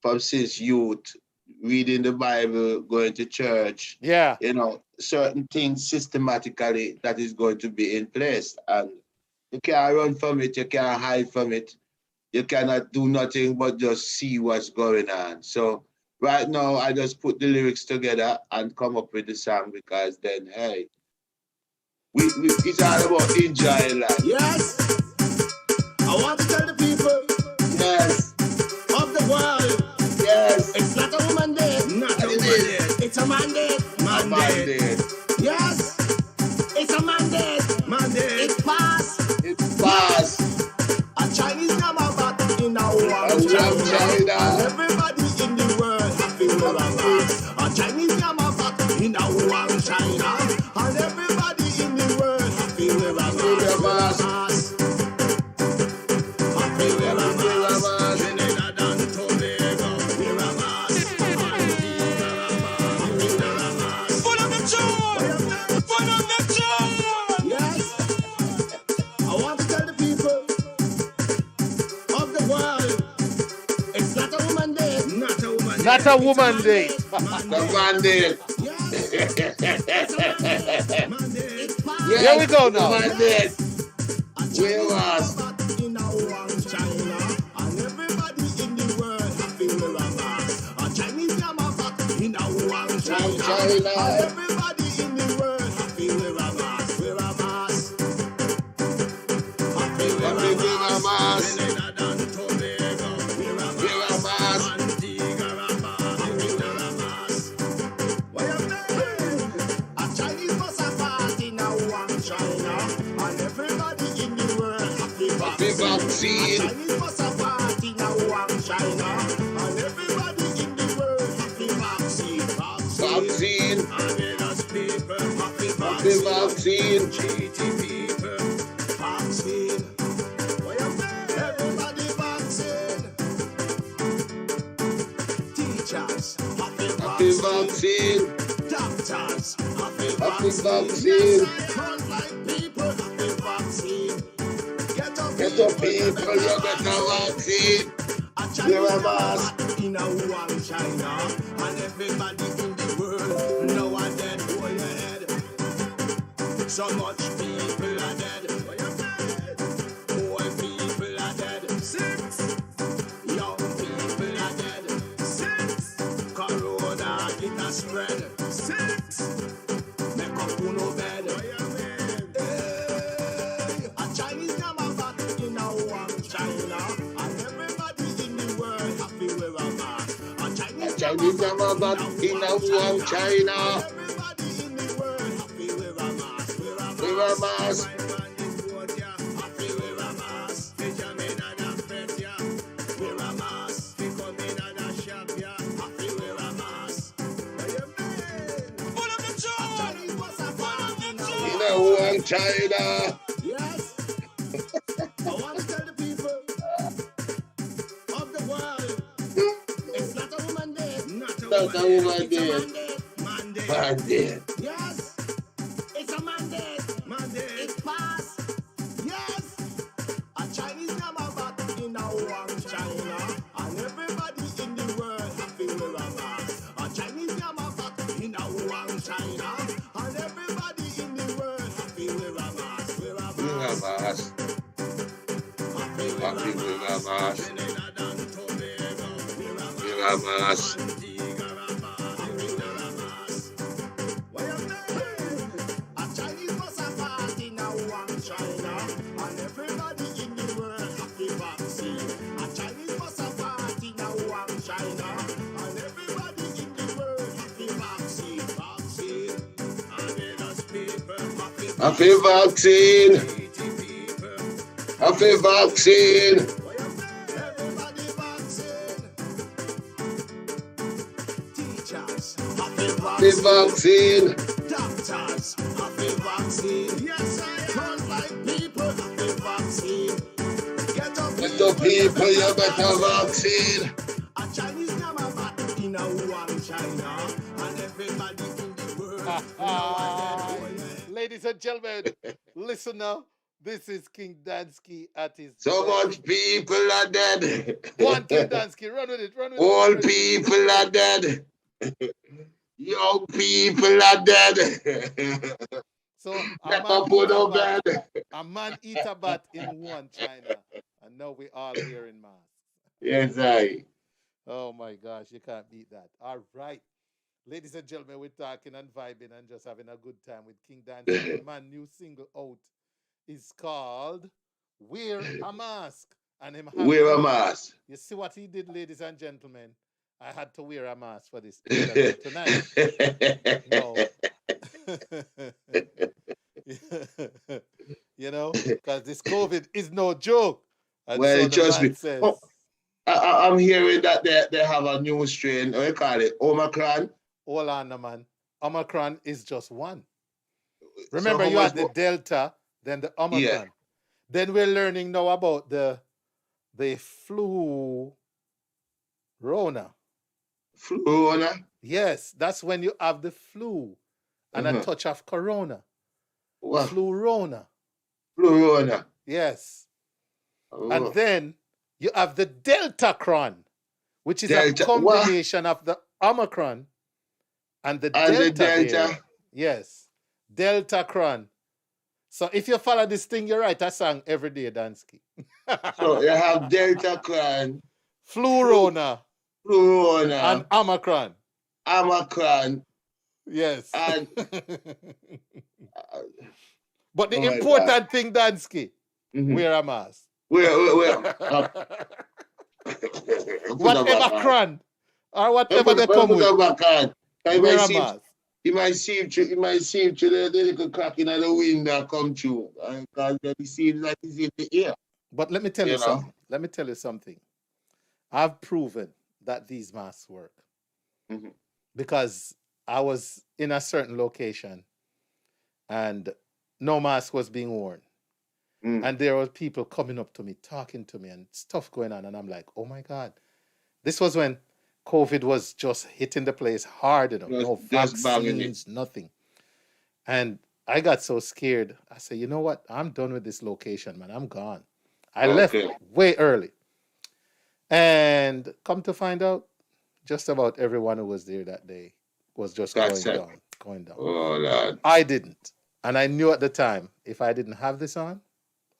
from since youth, reading the Bible, going to church. Yeah. Certain things systematically that is going to be in place, and you can't run from it. You can't hide from it. You cannot do nothing but just see what's going on. So right now, I just put the lyrics together and come up with the song, because then, hey, it's all about enjoying life. Yes, I want to tell the people, Yes, of the world, yes. it's not a woman day, Not a woman day. it's a mandate. Mandate. Yes, it's a mandate. It passed. It's fast. A Chinese number back in our China. And everybody in the world happy wear a mask. A Chinese number back in our China. And everybody in the world happy wear a mask. Happy wear a mask. Trinidad and Tobago wear a mask. Antigua wear a mask. Full of the joy! Full of the joy! Yes, I want to tell the people of the world, it's not a woman day. Not a woman. Not a woman day. The mandate. Yes, it's a mandate. It passed. Here we go now. Mandate. A Wear mask. In a Wuhan, China, and everybody in the world happy wear a mask. A Chinese yam a back in a Wuhan, China, and everybody in the world happy wear a mask. Wear a mask. Happy wear a mask. Trinidad and Tobago, wear a mask. Antigua and Barbuda, wear a mask. What you mean? A Chinese must have party in a Wuhan, China, and everybody in the world happy vaccine. Chinese must have party in a Wuhan, China, and everybody in the world happy vaccine. Vaccine. And let us people happy Happy vaccine. Cheaty people vaccine. What you mean? Everybody vaccine. Teachers happy vaccine. Doctors happy vaccine. Yes, frontline people happy vaccine. Get up people, you better vaccine. Wear a mask in a Wuhan, China, and everybody in the world know a dead boy ahead. So much people are dead. Poor people are dead. 6 young people are dead. 6 Corona it has spread. 6 make up no bed. A Chinese number back in a Wuhan, China, and everybody in the world happy wear a mask. A Chinese number back in a Wuhan, China. Everybody in the world happy wear a mask. Wear a mask. Happy wear a mask. Benjamin and a friend, yeah. Wear a mask. They come in and a shop, yeah. Happy wear a mask. Full of the joy. Chinese must have party in a In a Wuhan, China. Yes. I want to tell the people of the world, it's not a woman day. Not a woman day. It's a mandate. Mandate. Yes. It's a mandate. It's passed. Yes. A Chinese number back in a Wuhan, China, and everybody in the world happy wear a mask. A Chinese number back in a Wuhan, China, and everybody in the world happy wear a mask. Wear a Wear a mask. mask. Happy wear a mask. Trinidad and Tobago, wear a Wear a mask. Antigua and Barbuda, wear a mask. What you mean? A Chinese must have party in a Wuhan, China, and everybody in the world happy vaccine. A Chinese must have party in a Wuhan, China, and everybody in the world happy vaccine. Vaccine. And let us people Happy vaccine. Happy vaccine. Everybody vaccine. Teachers, happy Happy vaccine. Doctors, happy vaccine. Yes, frontline people, happy vaccine. Get up, Get the people, you better vaccine. A Chinese number back in a Wuhan, China, and everybody in the world. Ladies and gentlemen, listen now. This is King Danskie at his So best. much people are dead. One King Danskie, run with it, run with All it. people are dead. Young people are dead. So Get up on the bed. a man eat a bat in Wuhan, China, and now we all here in mass. Yes, I. Oh my gosh, you can't beat that. All right. Ladies and gentlemen, we're talking and vibing and just having a good time with King Danskie. The man new single out is called Wear a Mask. And him Wear a mask. You see what he did, ladies and gentlemen? I had to wear a mask for this interview tonight. No. You know, because this COVID is no joke. And Well, so the trust man me. says, Oh, I'm hearing that they have a new strain. What do you call it? Omicron. hold on, man. Omicron is just one. Remember, So you how had the much Delta, then the Omicron. Yeah. Then we're learning now about the flu Rona. Florona. Yes, that's when you have the flu and a touch of corona. What? Flu Rona. Florona. Yes. Oh. And then you have the Deltacron, which is Delta- a combination of the Omicron and the And Delta. the Delta. variant. Yes. Deltacron. So if you follow this thing, you write a song every day, Danskie. So you have Delta Clan, Flurona and Flurona, Omicron. Amacron, Yes. and But the oh my God. important thing, Danskie, Mhm. wear a mask. Where? Whatever cran or whatever they come Put with, a back on. wear a mask. You might see the little crack in the window come through. Because it seems like it's in the air. But let me tell you You know? something. Let me tell you something. I've proven that these masks work Mhm. because I was in a certain location and no mask was being worn. Mm. And there were people coming up to me, talking to me, and stuff going on. And I'm like, oh my God. This was when COVID was just hitting the place hard, you know, no Just banging it. vaccines, nothing. And I got so scared. I said, you know what? I'm done with this location, man. I'm gone. I left Okay. way early. And come to find out, just about everyone who was there that day was just That's going it. down, going down. Oh, Lord. I didn't. And I knew at the time, if I didn't have this on,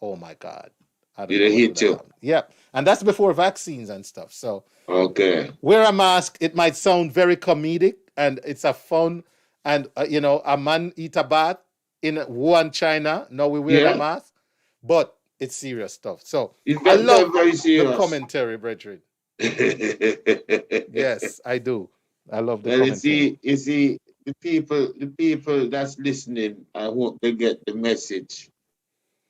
oh my God. I don't It'll know what hit would you. have happened. Yeah. And that's before vaccines and stuff. So Okay. wear a mask. It might sound very comedic and it's a fun. And, you know, a man eat a bath in Wuhan, China. Now we wear a Yeah. mask. But it's serious stuff. So It's I very, love very the serious. commentary, brethren. Yes, I do. I love the Well, commentary. you see, the people that's listening, I hope they get the message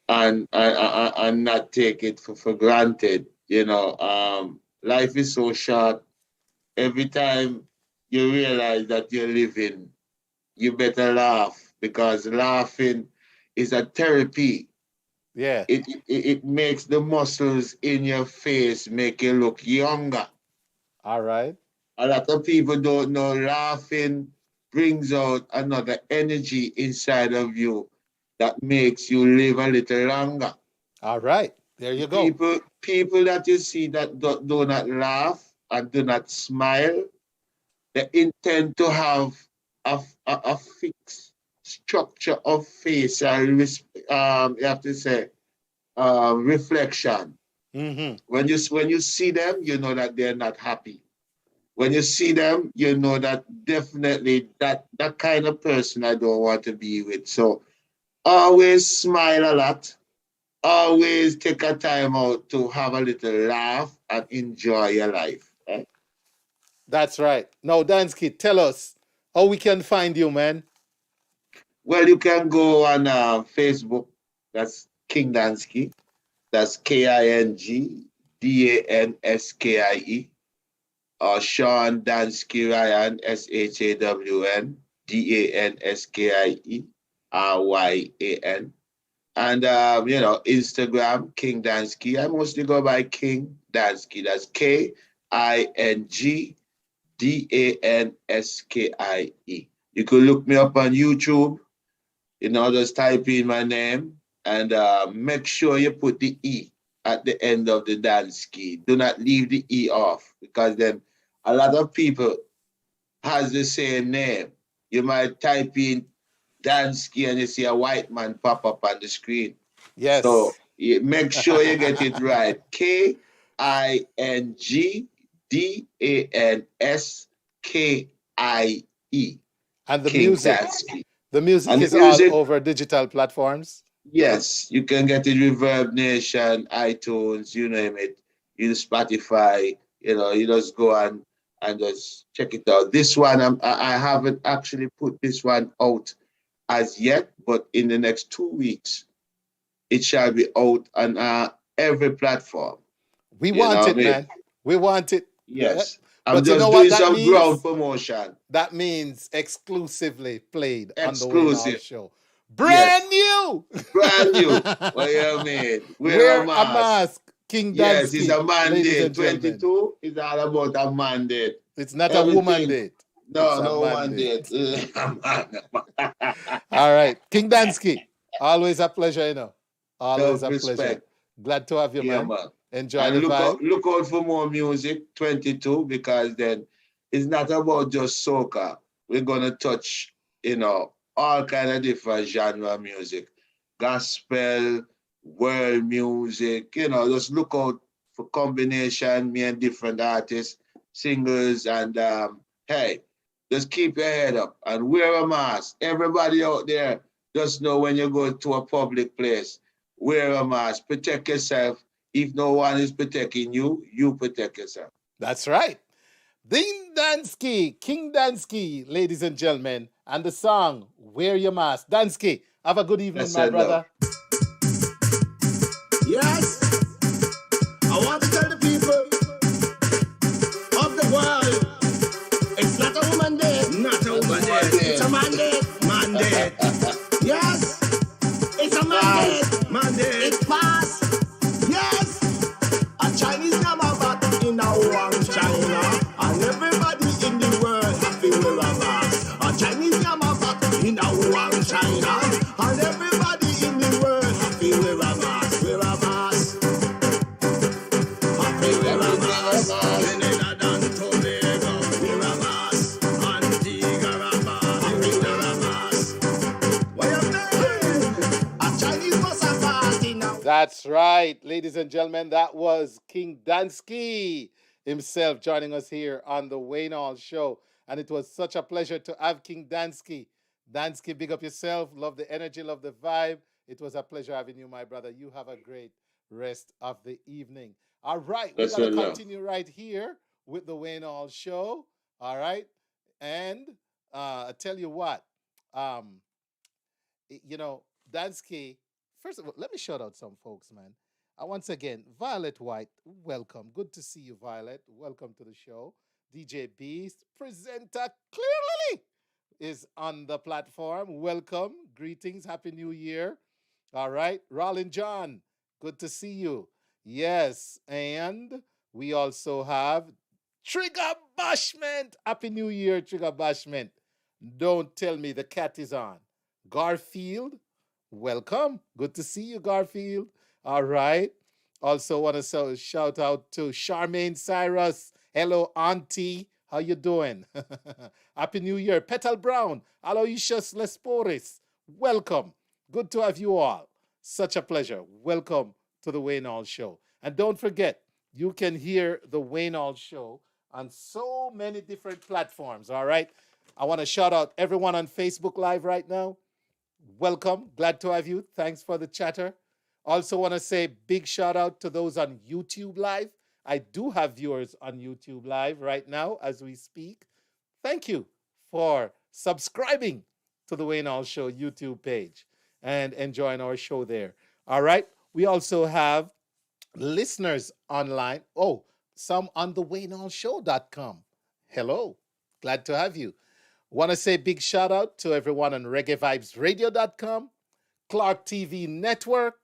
and not take it for granted. You know, life is so short. Every time you realize that you're living, you better laugh because laughing is a therapy. Yeah. It makes the muscles in your face make you look younger. All right. A lot of people don't know laughing brings out another energy inside of you that makes you live a little longer. All right. There you go. People that you see that do not laugh and do not smile, they intend to have a fixed structure of face and you have to say reflection. Mm-hmm. When you see them, you know that they're not happy. When you see them, you know that definitely that kind of person I don't want to be with. So always smile a lot. Always take a time out to have a little laugh and enjoy your life. Eh? That's right. Now, Danskie, tell us how we can find you, man. Well, you can go on Facebook. That's King Danskie. That's KingDanskie. Or Sean Danskie Ryan, SHAWNDANSKIE RYAN. And you know, Instagram, King Danskie. I mostly go by King Danskie. That's KingDanskie. You could look me up on YouTube. You know, just type in my name and make sure you put the E at the end of the Danskie. Do not leave the E off because then a lot of people has the same name. You might type in Danskie and you see a white man pop up on the screen. Yes. So make sure you get it right. KingDanskie. And the King music. Danskie. The music And the is music- all over digital platforms. Yes, you can get it Reverb Nation, iTunes, you name it. You Spotify, you know, you just go and just check it out. This one, I haven't actually put this one out as yet, but in the next 2 weeks, it shall be out on every platform. We You want know it, what I mean? man. We want it. Yes. But I'm you just know what doing that some means? ground promotion. That means exclusively played on the Way Now Exclusive. show. Brand new. Brand new. What you mean? Wear a mask. King Yes, Danskie. it's a Ladies mandate. and gentlemen. 22 is all about a mandate. It's not a Everything. woman date. No, It's a no mandate. mandate. All right. King Danskie. Always a pleasure, you know. Always Love, a pleasure. respect. Glad to have you, Yeah, man. man. Enjoy And the vibe. look out for more music, 22, because then it's not about just soca. We're gonna touch, you know, all kind of different genre of music. gospel, world music. You know, just look out for combination, me and different artists, singers, and hey, just keep your head up and wear a mask. Everybody out there, just know when you go to a public place, wear a mask, protect yourself. If no one is protecting you, you protect yourself. That's right. Danskie, King Danskie, ladies and gentlemen, and the song Wear Your Mask. Danskie, have a good evening, Yes, my I brother. Yes, I want to tell the people of the world, it's not a woman dead, not a woman dead, it's a man dead, man dead. Yes, it's a man dead, man dead. It passed. Yes, a Chinese number back in a war China, and everybody in the world happy wear a mask. A Chinese number back in a war China, and everybody in the world happy wear a mask. Wear a mask. Happy wear a mask. Trinidad and Tobago, wear a mask. Antigua, happy wear a mask. What you mean? A Chinese must have party now. That's right, ladies and gentlemen. That was King Danskie himself joining us here on the Wayne Hall Show. And it was such a pleasure to have King Danskie. Danskie, big up yourself. Love the energy, love the vibe. It was a pleasure having you, my brother. You have a great rest of the evening. All right, we're That's going to right, continue right here with the Wayne Hall Show. All right. And I tell you what, you know, Danskie, first of all, let me shout out some folks, man. Once again, Violet White, welcome. Good to see you, Violet. Welcome to the show. DJ Beast, presenter Clearly is on the platform. Welcome. Greetings. Happy New Year. All right. Rollin John, good to see you. Yes. And we also have Trigger Bashment. Happy New Year, Trigger Bashment. Don't tell me the cat is on. Garfield, welcome. Good to see you, Garfield. All right. Also want to shout out to Charmaine Cyrus. Hello, Auntie. How you doing? Happy New Year. Petal Brown. Aloysius Lesporis. Welcome. Good to have you all. Such a pleasure. Welcome to the Wayne Hall Show. And don't forget, you can hear the Wayne Hall Show on so many different platforms, all right? I want to shout out everyone on Facebook Live right now. Welcome. Glad to have you. Thanks for the chatter. Also want to say big shout out to those on YouTube Live. I do have viewers on YouTube Live right now as we speak. Thank you for subscribing to the Wayne Hall Show YouTube page and enjoying our show there. All right. We also have listeners online. Oh, some on the WayneHallShow.com. Hello. Glad to have you. Want to say big shout out to everyone on ReggaeVibesRadio.com, Clarke TV Network,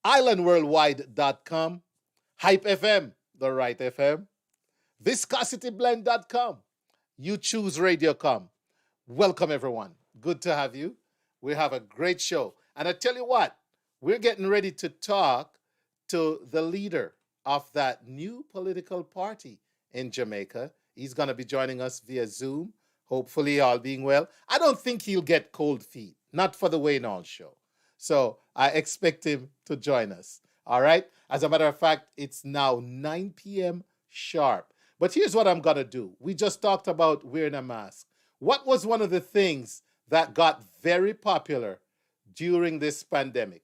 IslandWorldwide.com, HypeFM, the right FM, ViscosityBlend.com, YouChooseRadio.com. Welcome, everyone. Good to have you. We have a great show. And I tell you what, we're getting ready to talk to the leader of that new political party in Jamaica. He's going to be joining us via Zoom, hopefully all being well. I don't think he'll get cold feet, not for the Wayne Hall Show. So I expect him to join us. All right? As a matter of fact, it's now 9 p.m. sharp. But here's what I'm going to do. We just talked about wearing a mask. What was one of the things that got very popular during this pandemic?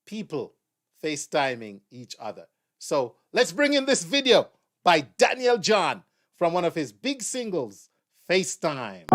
People FaceTiming each other. So let's bring in this video by Daniel John from one of his big singles, FaceTime.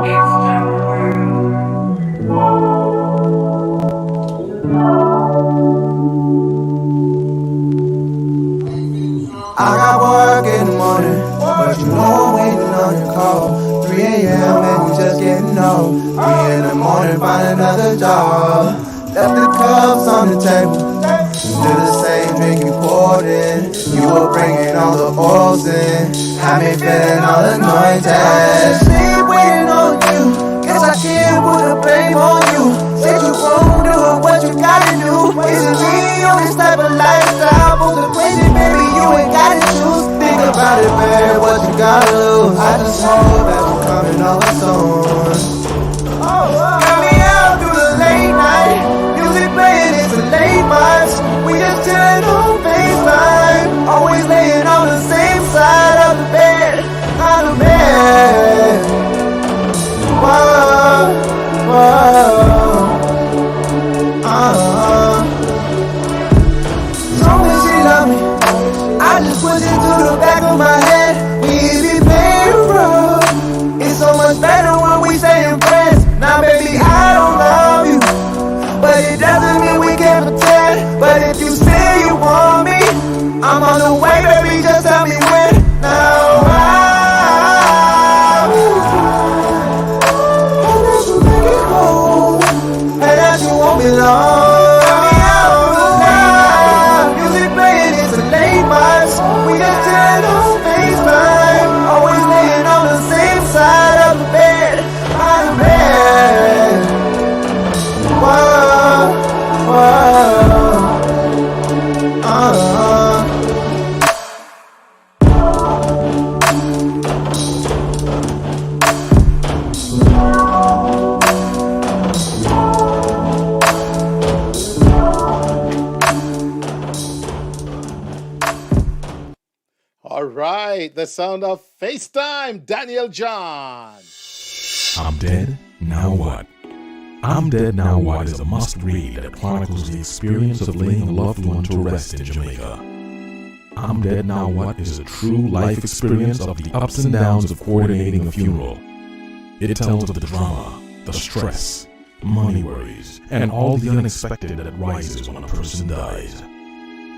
I got work in the morning, but you know I'm waiting on your call. 3 a.m. and you just getting old. 3 in the morning, find another job. Left the cups on the table. Do the same drink you poured in. You were bringing all the oils in. Had me feeling all anointed. She waiting on you. Guess I can't put the blame on you. Said you won't do it, what you gotta do. Is it me on this type of lifestyle? Book a crazy, baby, you ain't gotta choose. Think about it, babe, what you gotta lose. I just hope that we're coming over soon. Got me out through the late night. Music push it to the back of my head. We be paying rough. It's so much better when we stay in friends. Now, baby, I don't love you, but it doesn't mean we can't pretend. But if you say you want me, I'm on the way, baby, just tell me when. Now I hope that you make it home, and that you won't be long. Tell me how now. Music playing is a late march. We just turn on FaceTime. Always laying on the same side of the bed. By the bed. Whoa, whoa. All right, the sound of FaceTime, Daniel John. I'm Dead, Now What? I'm Dead, Now What is a must-read that chronicles the experience of laying a loved one to rest in Jamaica. I'm Dead, Now What is a true life experience of the ups and downs of coordinating a funeral. It tells of the drama, the stress, money worries, and all the unexpected that rises when a person dies.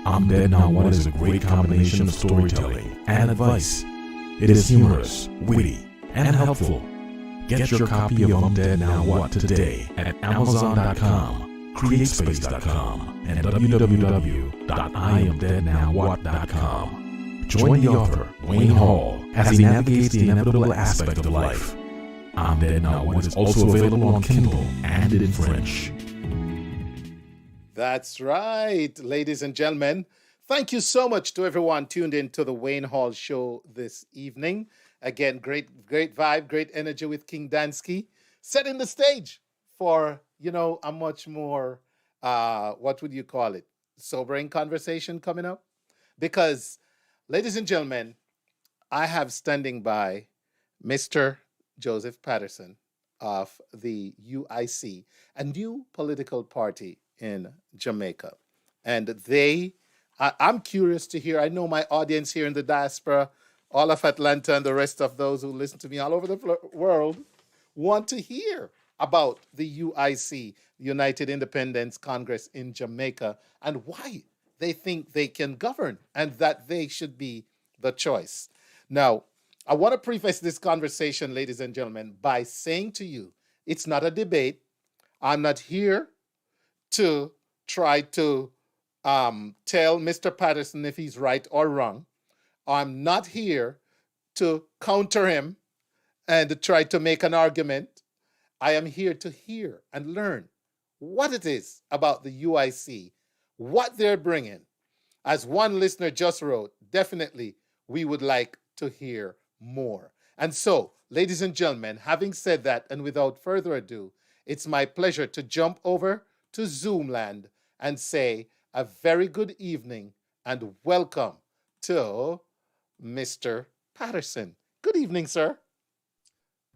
I'm Dead, Now What is a great combination of storytelling and advice. It is humorous, witty, and helpful. Get your copy of I'm Dead, Now What today at Amazon.com, CreateSpace.com, and www.IamDeadNowWhat.com. Join the author, Wayne Hall, as he navigates the inevitable aspect of life. I'm Dead, Now What is also available on Kindle and in French. That's right, ladies and gentlemen. Thank you so much to everyone tuned in to the Wayne Hall Show this evening. Again, great vibe, great energy with King Danskie, setting the stage for, a much more, what would you call it, sobering conversation coming up. Because, ladies and gentlemen, I have standing by Mr. Joseph Patterson of the UIC, a new political party in Jamaica. And I'm curious to hear, I know my audience here in the diaspora, all of Atlanta and the rest of those who listen to me all over the world want to hear about the UIC, United Independence Congress in Jamaica, and why they think they can govern and that they should be the choice. Now, I want to preface this conversation, ladies and gentlemen, by saying to you, it's not a debate. I'm not here to try to tell Mr. Patterson if he's right or wrong. I'm not here to counter him and to try to make an argument. I am here to hear and learn what it is about the UIC, what they're bringing. As one listener just wrote, definitely we would like to hear more. And so, ladies and gentlemen, having said that, and without further ado, it's my pleasure to jump over to Zoomland and say a very good evening and welcome to Mr. Patterson. Good evening, sir.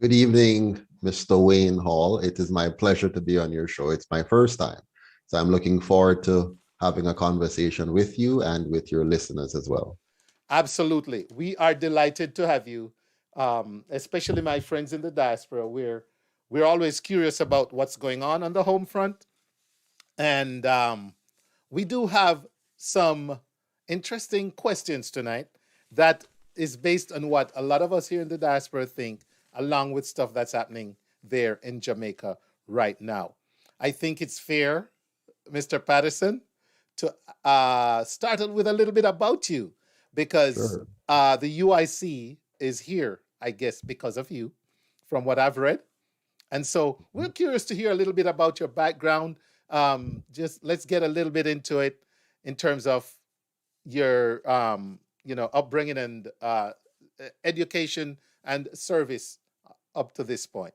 Good evening, Mr. Wayne Hall. It is my pleasure to be on your show. It's my first time. So I'm looking forward to having a conversation with you and with your listeners as well. Absolutely. We are delighted to have you, especially my friends in the diaspora. We're always curious about what's going on the home front. And we do have some interesting questions tonight that is based on what a lot of us here in the diaspora think, along with stuff that's happening there in Jamaica right now. I think it's fair, Mr. Patterson, to start with a little bit about you, because Sure. The UIC is here, I guess, because of you, from what I've read. And so we're curious to hear a little bit about your background. Just let's get a little bit into it in terms of your upbringing and education and service up to this point.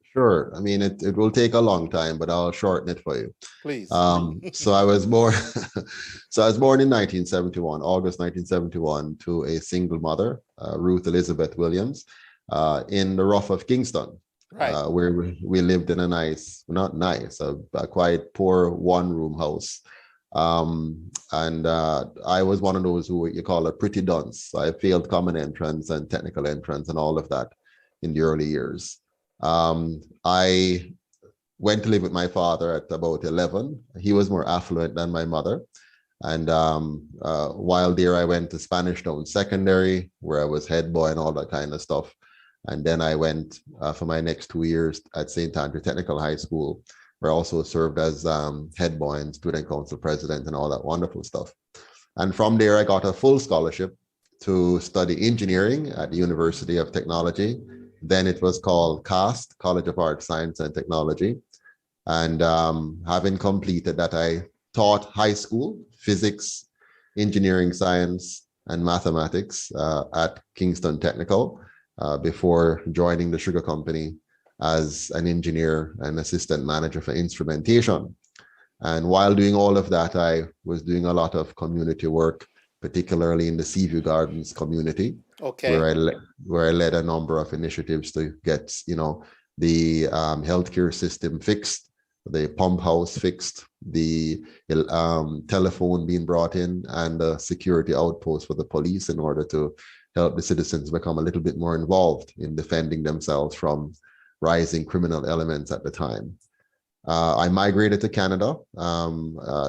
Sure. I mean, it will take a long time, but I'll shorten it for you. Please. So I was born, in 1971, August 1971, to a single mother, Ruth Elizabeth Williams, in the rough of Kingston, Right. where we lived in a quite poor one-room house. And I was one of those who you call a pretty dunce. I failed common entrance and technical entrance and all of that in the early years. I went to live with my father at about 11. He was more affluent than my mother. And while there, I went to Spanish Town Secondary, where I was head boy and all that kind of stuff. And then I went for my next 2 years at St. Andrew Technical High School, where I also served as head boy and student council president and all that wonderful stuff. And from there, I got a full scholarship to study engineering at the University of Technology. Then it was called CAST, College of Arts, Science and Technology. And having completed that, I taught high school physics, engineering, science, and mathematics at Kingston Technical before joining the sugar company as an engineer and assistant manager for instrumentation. And while doing all of that, I was doing a lot of community work, particularly in the Seaview Gardens community, where I led a number of initiatives to get, the healthcare system fixed, the pump house fixed, the telephone being brought in, and a security outpost for the police in order to help the citizens become a little bit more involved in defending themselves from rising criminal elements at the time. I migrated to Canada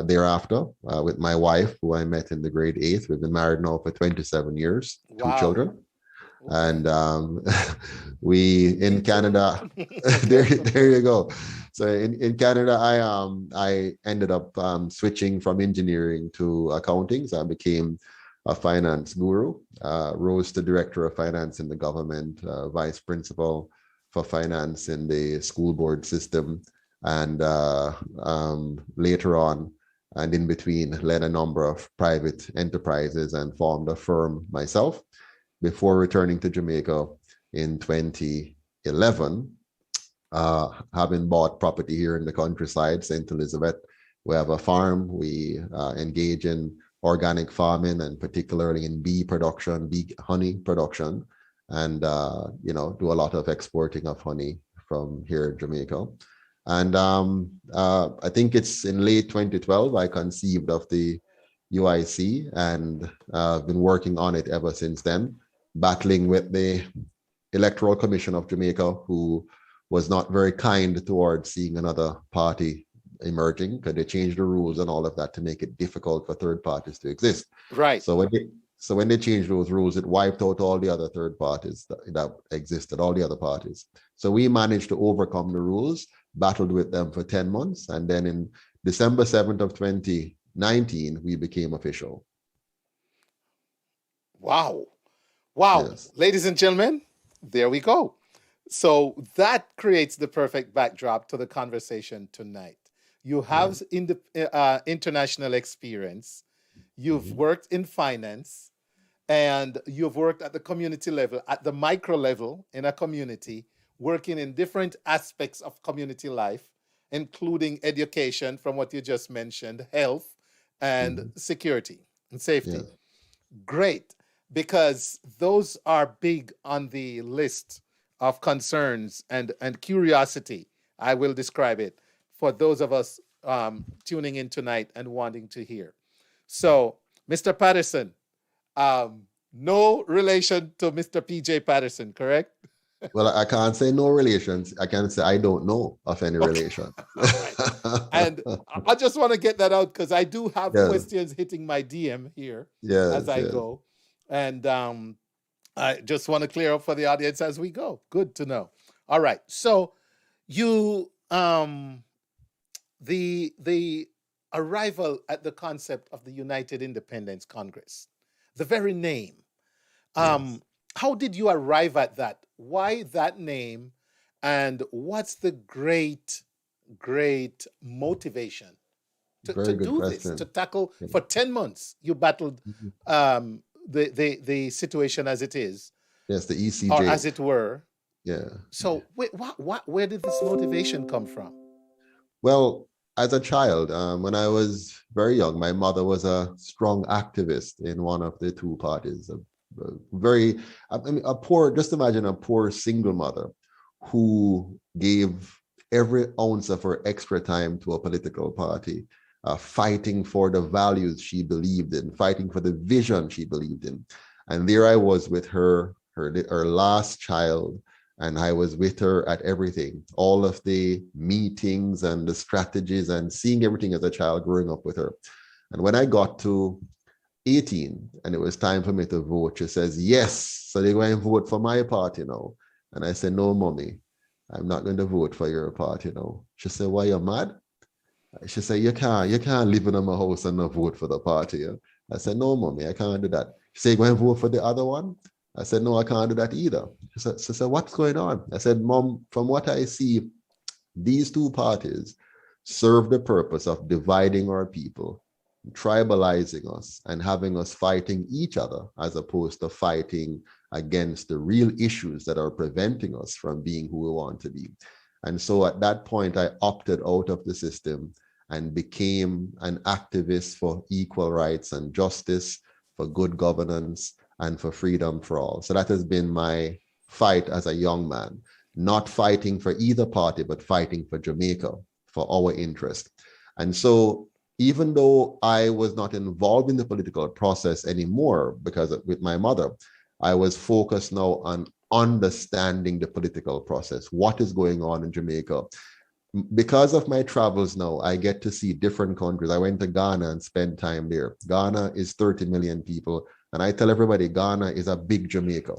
thereafter with my wife, who I met in the grade 8th. We've been married now for 27 years, wow. 2 children. And we in Canada, there you go. So in Canada, I ended up switching from engineering to accounting. So I became a finance guru, rose to director of finance in the government, vice principal for finance in the school board system. And later on, and in between, led a number of private enterprises and formed a firm myself before returning to Jamaica in 2011, having bought property here in the countryside, St. Elizabeth. We have a farm. We engage in organic farming and particularly in bee production, bee honey production, and do a lot of exporting of honey from here in Jamaica. And I think it's in late 2012, I conceived of the UIC, and I've been working on it ever since then, battling with the Electoral Commission of Jamaica, who was not very kind towards seeing another party emerging, because they changed the rules and all of that to make it difficult for third parties to exist. Right. So when they changed those rules, it wiped out all the other third parties that existed, all the other parties. So we managed to overcome the rules, battled with them for 10 months. And then in December 7th of 2019, we became official. Wow. Wow. Yes. Ladies and gentlemen, there we go. So that creates the perfect backdrop to the conversation tonight. You have international experience. You've worked in finance, and you've worked at the community level, at the micro level in a community, working in different aspects of community life, including education, from what you just mentioned, health, and security and safety. Yeah. Great, because those are big on the list of concerns and curiosity, I will describe it, for those of us tuning in tonight and wanting to hear. So, Mr. Patterson, no relation to Mr. PJ Patterson, correct? Well, I can't say no relations. I can say I don't know of any relation. Right. And I just want to get that out, because I do have questions hitting my DM here as I go. And I just want to clear up for the audience as we go. Good to know. All right. So you, the arrival at the concept of the United Independence Congress, the very name, how did you arrive at that? Why that name? And what's the great motivation to do question. This, to tackle for 10 months? You battled the situation as it is. Yes, the ECJ. Or as it were. Yeah. So where did this motivation come from? Well, as a child, when I was very young, my mother was a strong activist in one of the two parties. Just imagine a poor single mother who gave every ounce of her extra time to a political party fighting for the values she believed in, fighting for the vision she believed in. And there I was with her last child, and I was with her at everything, all of the meetings and the strategies and seeing everything as a child growing up with her. And when I got to 18 and it was time for me to vote, she says, yes, so they're going to vote for my party now. And I said, no, mommy, I'm not going to vote for your party now. She said, why, you mad? She said, you can't live in my house and not vote for the party. Yeah? I said, no, mommy, I can't do that. She said, you going to vote for the other one? I said, no, I can't do that either. She said, what's going on? I said, Mom, from what I see, these two parties serve the purpose of dividing our people, tribalizing us, and having us fighting each other as opposed to fighting against the real issues that are preventing us from being who we want to be. And so at that point, I opted out of the system and became an activist for equal rights and justice, for good governance, and for freedom for all. So that has been my fight as a young man, not fighting for either party, but fighting for Jamaica, for our interest. And so even though I was not involved in the political process anymore, because with my mother, I was focused now on understanding the political process, what is going on in Jamaica. Because of my travels now, I get to see different countries. I went to Ghana and spent time there. Ghana is 30 million people. And I tell everybody, Ghana is a big Jamaica.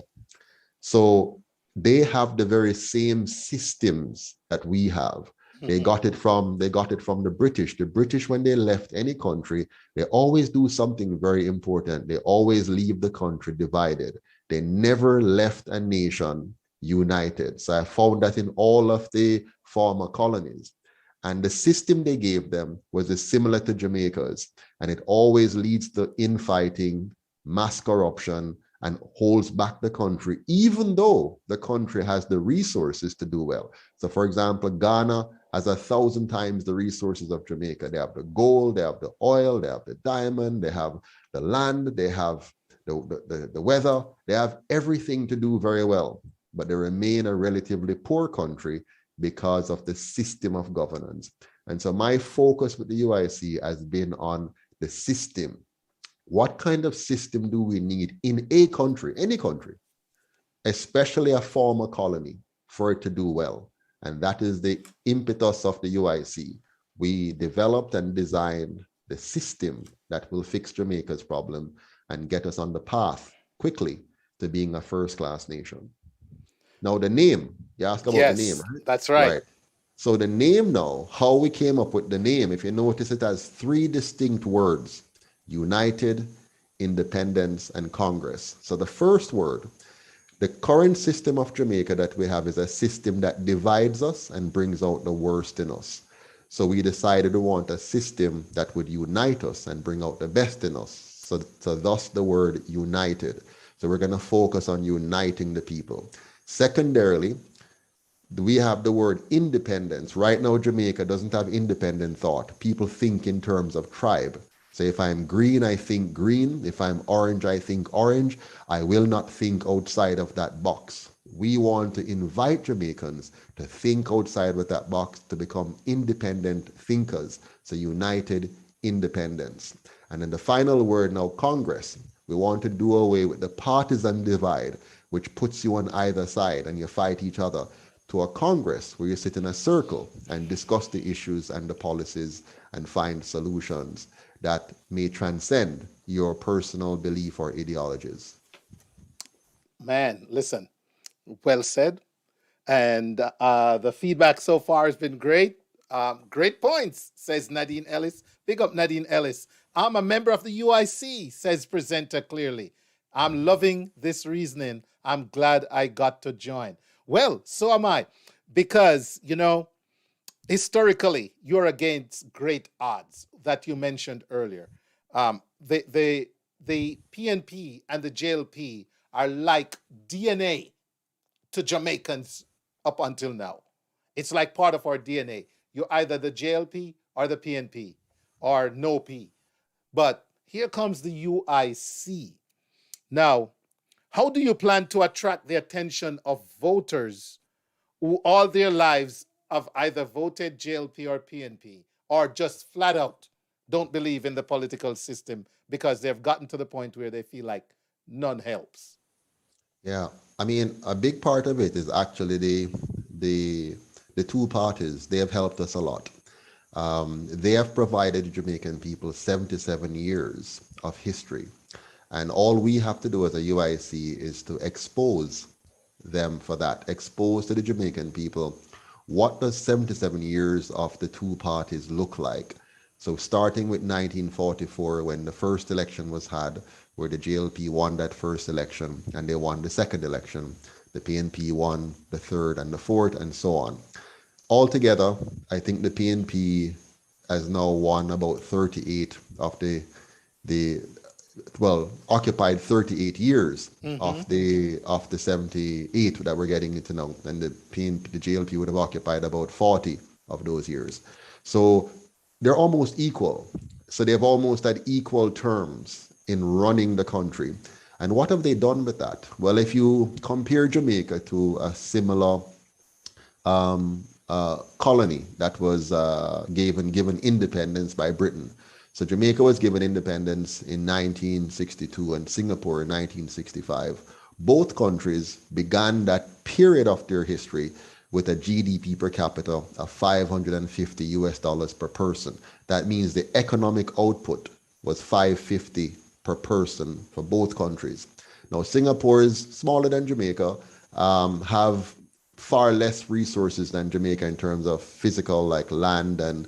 So they have the very same systems that we have. They got it from the British. The British, when they left any country, they always do something very important. They always leave the country divided. They never left a nation united. So I found that in all of the former colonies. And the system they gave them was similar to Jamaica's. And it always leads to infighting, mass corruption, and holds back the country, even though the country has the resources to do well. So for example, Ghana has 1,000 times the resources of Jamaica. They have the gold, they have the oil, they have the diamond, they have the land, they have the weather, they have everything to do very well, but they remain a relatively poor country because of the system of governance. And so my focus with the UIC has been on the system. What kind of system do we need in a country, any country, especially a former colony, for it to do well? And that is the impetus of the UIC. We developed and designed the system that will fix Jamaica's problem and get us on the path quickly to being a first-class nation. Now, the name, you asked about the name, right? That's right. So the name now, how we came up with the name, if you notice, it has 3 distinct words: United, Independence, and Congress. So the first word, the current system of Jamaica that we have is a system that divides us and brings out the worst in us. So we decided we want a system that would unite us and bring out the best in us. So thus the word united. So we're going to focus on uniting the people. Secondarily, we have the word independence. Right now, Jamaica doesn't have independent thought. People think in terms of tribe. So if I'm green, I think green. If I'm orange, I think orange. I will not think outside of that box. We want to invite Jamaicans to think outside of that box, to become independent thinkers. So united independence. And then the final word now, Congress. We want to do away with the partisan divide, which puts you on either side and you fight each other, to a Congress where you sit in a circle and discuss the issues and the policies and find solutions that may transcend your personal belief or ideologies. Man, listen, well said. And the feedback so far has been great. Great points, says Nadine Ellis. Big up Nadine Ellis. I'm a member of the UIC, says presenter clearly. I'm loving this reasoning. I'm glad I got to join. Well, so am I, because, historically, you're against great odds that you mentioned earlier. The PNP and the JLP are like DNA to Jamaicans up until now. It's like part of our DNA. You're either the JLP or the PNP or no P. But here comes the UIC. Now, how do you plan to attract the attention of voters who all their lives have either voted JLP or PNP, or just flat out don't believe in the political system because they've gotten to the point where they feel like none helps. Yeah, I mean, a big part of it is actually the the two parties. They have helped us a lot. They have provided Jamaican people 77 years of history, and all we have to do as a UIC is to expose them for that, expose to the Jamaican people what does 77 years of the two parties look like. So starting with 1944, when the first election was had, where the JLP won that first election and they won the second election, the PNP won the third and the fourth, and so on. Altogether, I think the PNP has now won about 38 of the occupied 38 years of the 78 that we're getting into now, and the JLP would have occupied about 40 of those years. So they're almost equal. So they've almost had equal terms in running the country. And what have they done with that? Well, if you compare Jamaica to a similar colony that was given independence by Britain. So Jamaica was given independence in 1962 and Singapore in 1965. Both countries began that period of their history with a GDP per capita of 550 US dollars per person. That means the economic output was 550 per person for both countries. Now, Singapore is smaller than Jamaica, have far less resources than Jamaica in terms of physical, like land and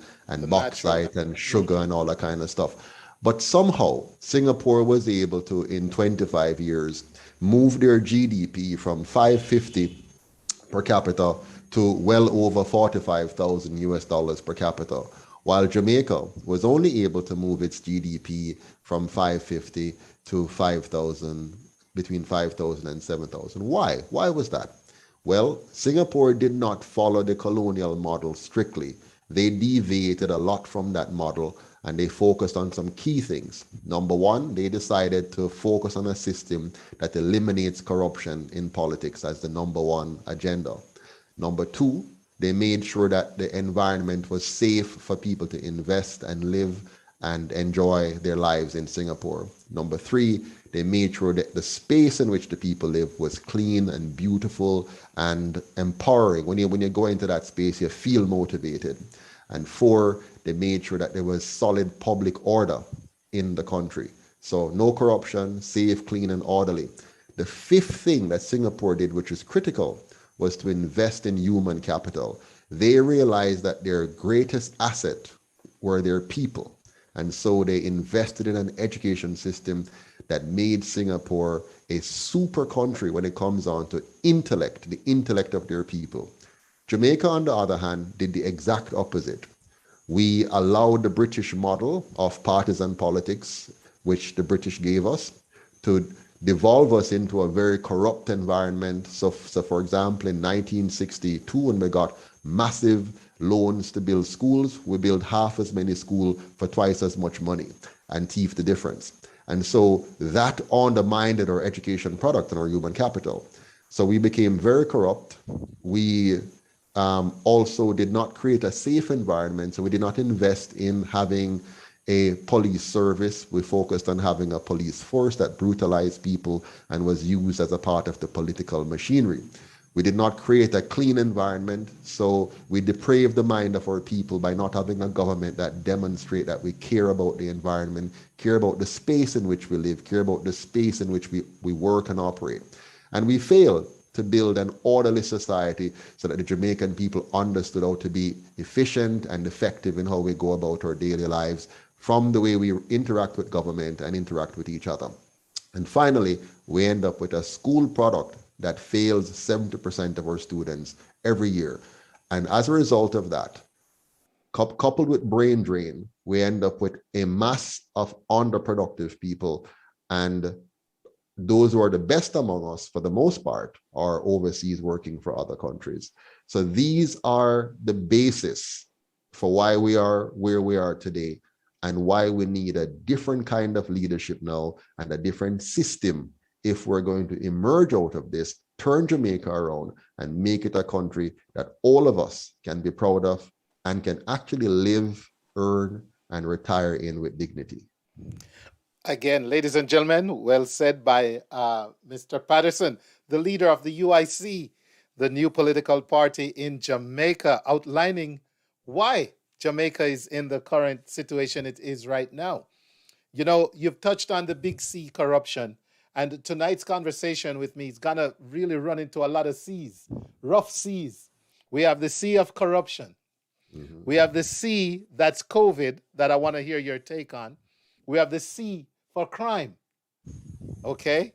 bauxite and sugar and all that kind of stuff. But somehow Singapore was able to, in 25 years, move their GDP from 550 per capita to well over 45,000 US dollars per capita, while Jamaica was only able to move its GDP from 550 to 5,000, between 5,000 and 7,000. Why? Why was that? Well, Singapore did not follow the colonial model strictly. They deviated a lot from that model and they focused on some key things. Number one, they decided to focus on a system that eliminates corruption in politics as the number one agenda. Number two, they made sure that the environment was safe for people to invest and live and enjoy their lives in Singapore. Number three, they made sure that the space in which the people live was clean and beautiful and empowering. When you go into that space, you feel motivated. And four, they made sure that there was solid public order in the country. So no corruption, safe, clean, and orderly. The fifth thing that Singapore did, which is critical, was to invest in human capital. They realized that their greatest asset were their people. And so they invested in an education system that made Singapore a super country when it comes on to intellect, the intellect of their people. Jamaica, on the other hand, did the exact opposite. We allowed the British model of partisan politics, which the British gave us, to devolve us into a very corrupt environment. So for example, in 1962, when we got massive loans to build schools, we built half as many schools for twice as much money and thief the difference. And so that undermined our education product and our human capital. So we became very corrupt. We also did not create a safe environment. So we did not invest in having a police service. We focused on having a police force that brutalized people and was used as a part of the political machinery. We did not create a clean environment, so we depraved the mind of our people by not having a government that demonstrate that we care about the environment, care about the space in which we live, care about the space in which we work and operate. And we failed to build an orderly society so that the Jamaican people understood how to be efficient and effective in how we go about our daily lives, from the way we interact with government and interact with each other. And finally, we end up with a school product that fails 70% of our students every year. And as a result of that, coupled with brain drain, we end up with a mass of underproductive people. And those who are the best among us, for the most part, are overseas working for other countries. So these are the basis for why we are where we are today and why we need a different kind of leadership now and a different system if we're going to emerge out of this, turn Jamaica around and make it a country that all of us can be proud of and can actually live, earn, and retire in with dignity. Again, ladies and gentlemen, well said by Mr. Patterson, the leader of the UIC, the new political party in Jamaica, outlining why Jamaica is in the current situation it is right now. You know, you've touched on the big C, corruption, and tonight's conversation with me is gonna really run into a lot of C's, rough C's. We have the C of corruption. We have the C that's COVID that I want to hear your take on. We have the C for crime, okay?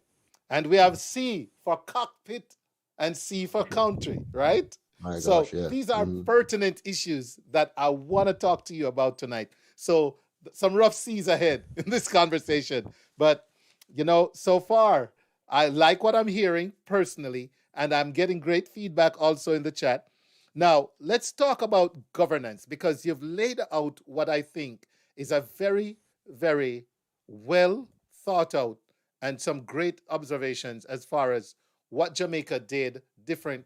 And we have C for cockpit and C for country, right? My So gosh, yeah. these are pertinent issues that I want to talk to you about tonight. So some rough seas ahead in this conversation. But, you know, so far, I like what I'm hearing personally, and I'm getting great feedback also in the chat. Now, let's talk about governance because you've laid out what I think is a very, very well thought out and some great observations as far as what Jamaica did different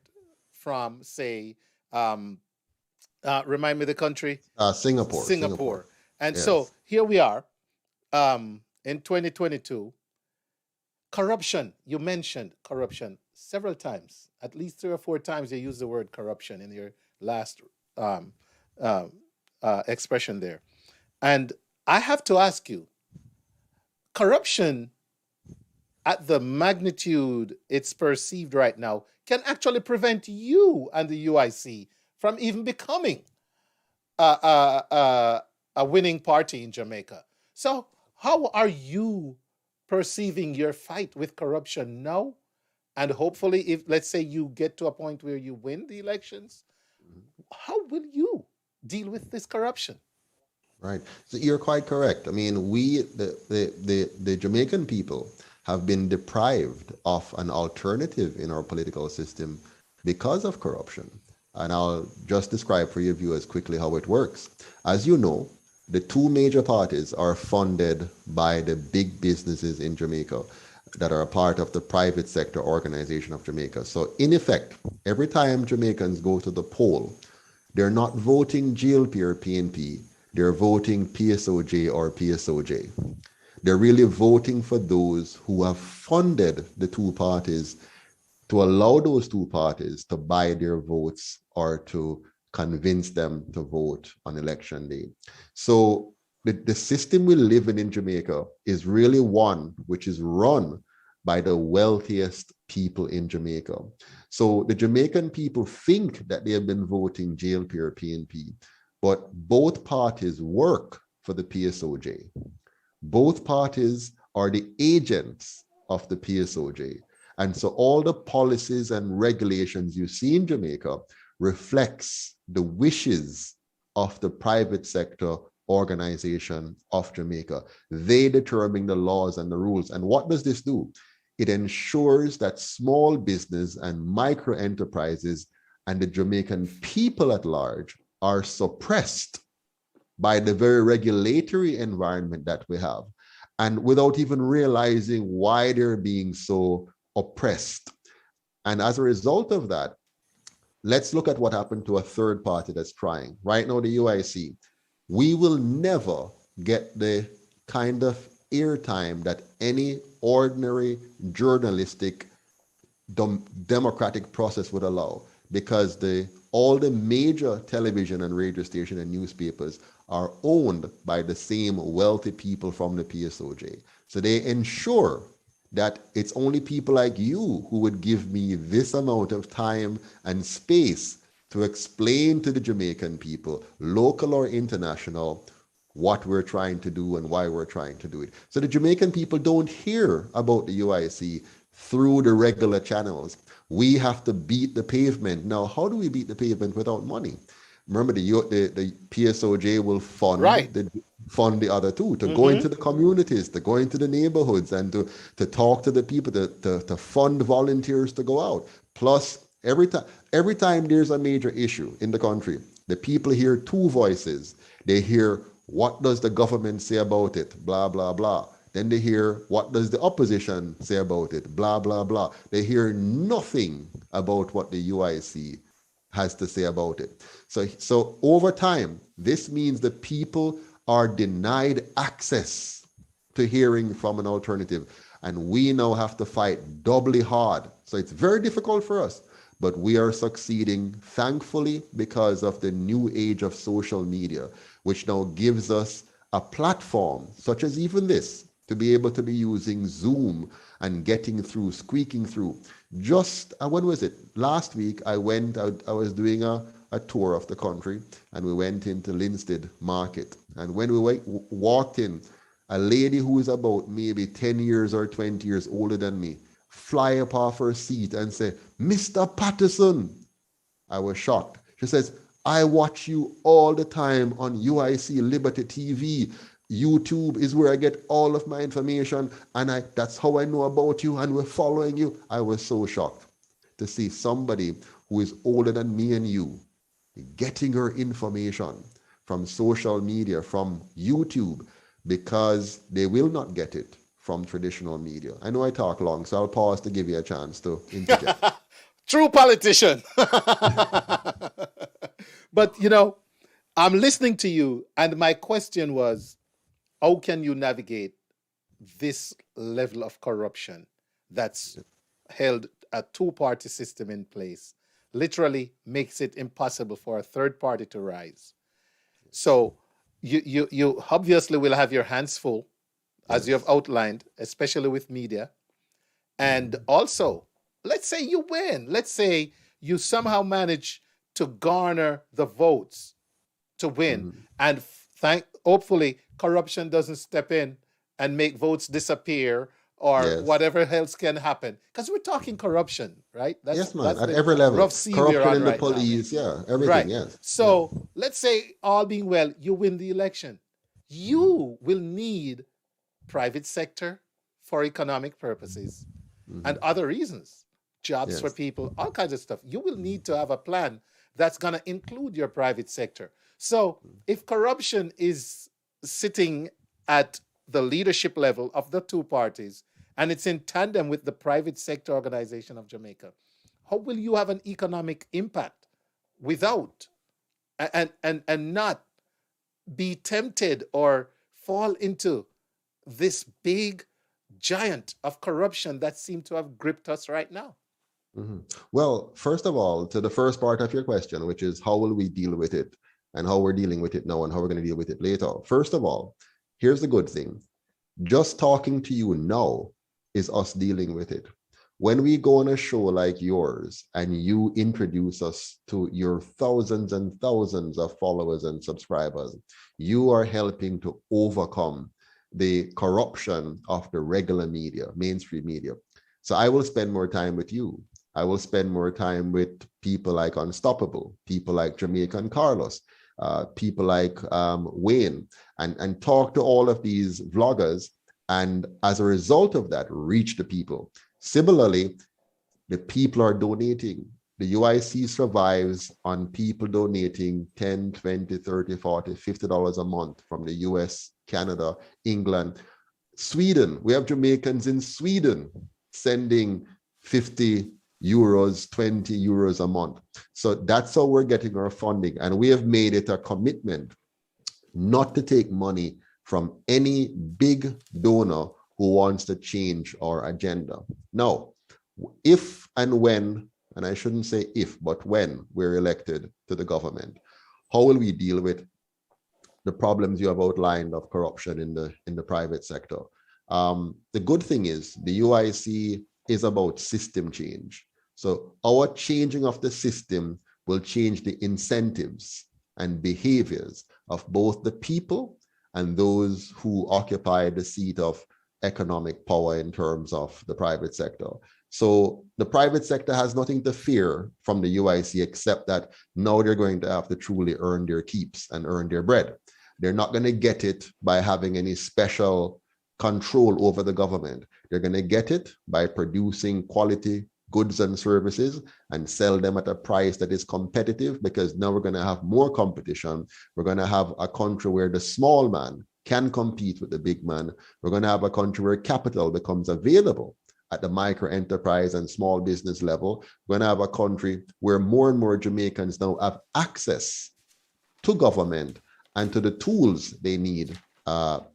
from, say, remind me the country? Singapore. Singapore. And Yes. so here we are in 2022. Corruption, you mentioned corruption several times, at least 3 or 4 times you used the word corruption in your last expression there. And I have to ask you, corruption at the magnitude it's perceived right now can actually prevent you and the UIC from even becoming a winning party in Jamaica. So how are you perceiving your fight with corruption now? And hopefully, if let's say you get to a point where you win the elections, how will you deal with this corruption? Right. So you're quite correct. I mean, the Jamaican people have been deprived of an alternative in our political system because of corruption. And I'll just describe for your viewers quickly how it works. As you know, the 2 major parties are funded by the big businesses in Jamaica that are a part of the private sector organization of Jamaica. So in effect, every time Jamaicans go to the poll, they're not voting GLP or PNP, they're voting PSOJ or PSOJ. They're really voting for those who have funded the 2 parties to allow those 2 parties to buy their votes or to convince them to vote on election day. So the system we live in Jamaica is really one which is run by the wealthiest people in Jamaica. So the Jamaican people think that they have been voting JLP or PNP, but both parties work for the PSOJ. Both parties are the agents of the PSOJ. And so all the policies and regulations you see in Jamaica reflects the wishes of the private sector organization of Jamaica. They determine the laws and the rules. And what does this do? It ensures that small business and micro enterprises and the Jamaican people at large are suppressed by the very regulatory environment that we have, and without even realizing why they're being so oppressed. And as a result of that, let's look at what happened to a third party that's trying. Right now, the UIC, we will never get the kind of airtime that any ordinary journalistic democratic process would allow, because all the major television and radio station and newspapers are owned by the same wealthy people from the PSOJ. So they ensure that it's only people like you who would give me this amount of time and space to explain to the Jamaican people, local or international, what we're trying to do and why we're trying to do it. So the Jamaican people don't hear about the UIC through the regular channels. We have to beat the pavement. Now, how do we beat the pavement without money? Remember, the PSOJ will fund the other two, to go into the communities, to go into the neighborhoods, and to talk to the people, to fund volunteers to go out. Plus, every time there's a major issue in the country, the people hear 2 voices. They hear, what does the government say about it? Blah, blah, blah. Then they hear, what does the opposition say about it? Blah, blah, blah. They hear nothing about what the UIC has to say about it. So over time, this means the people are denied access to hearing from an alternative. And we now have to fight doubly hard. So it's very difficult for us, but we are succeeding, thankfully, because of the new age of social media, which now gives us a platform, such as even this, to be able to be using Zoom and getting through, squeaking through. Just, when was it? Last week, I was doing a tour of the country, and we went into Linstead Market. And when we walked in, a lady who is about maybe 10 years or 20 years older than me fly up off her seat and say, "Mr. Patterson." I was shocked. She says, "I watch you all the time on UIC Liberty TV. YouTube is where I get all of my information, and that's how I know about you, and we're following you." I was so shocked to see somebody who is older than me and you getting her information from social media, from YouTube, because they will not get it from traditional media. I know I talk long, so I'll pause to give you a chance to interject. True politician. But, I'm listening to you, and my question was, how can you navigate this level of corruption that's held a two-party system in place? Literally makes it impossible for a third party to rise. So you obviously will have your hands full, as you have outlined, especially with media. And also, let's say you win. Let's say you somehow manage to garner the votes to win. And hopefully corruption doesn't step in and make votes disappear or whatever else can happen. Because we're talking corruption, right? Yes, man, at every level. Rough sea Corruption we're on in the right police, now. everything, Right. yes. So let's say all being well, you win the election. You will need private sector for economic purposes and other reasons, jobs for people, all kinds of stuff. You will need to have a plan that's going to include your private sector. So if corruption is sitting at the leadership level of the two parties, and it's in tandem with the private sector organization of Jamaica, how will you have an economic impact without and not be tempted or fall into this big giant of corruption that seems to have gripped us right now? Well, first of all, to the first part of your question, which is how will we deal with it, and how we're dealing with it now and how we're going to deal with it later. First of all, here's the good thing. Just talking to you now is us dealing with it. When we go on a show like yours and you introduce us to your thousands and thousands of followers and subscribers, you are helping to overcome the corruption of the regular media, mainstream media. So I will spend more time with you. I will spend more time with people like Unstoppable, people like Jamaican Carlos, people like Wayne, and talk to all of these vloggers. And as a result of that, reach the people. Similarly, the people are donating. The UIC survives on people donating $10, $20, $30, $40, $50 a month from the US, Canada, England, Sweden. We have Jamaicans in Sweden sending 50 euros, 20 euros a month. So that's how we're getting our funding. And we have made it a commitment not to take money from any big donor who wants to change our agenda. Now, if and when, and I shouldn't say if, but when we're elected to the government, how will we deal with the problems you have outlined of corruption in the private sector? The good thing is the UIC is about system change. So our changing of the system will change the incentives and behaviors of both the people and those who occupy the seat of economic power in terms of the private sector. So the private sector has nothing to fear from the UIC except that now they're going to have to truly earn their keeps and earn their bread. They're not going to get it by having any special control over the government. They're going to get it by producing quality goods and services and sell them at a price that is competitive, because now we're going to have more competition. We're going to have a country where the small man can compete with the big man. We're going to have a country where capital becomes available at the micro enterprise and small business level. We're going to have a country where more and more Jamaicans now have access to government and to the tools they need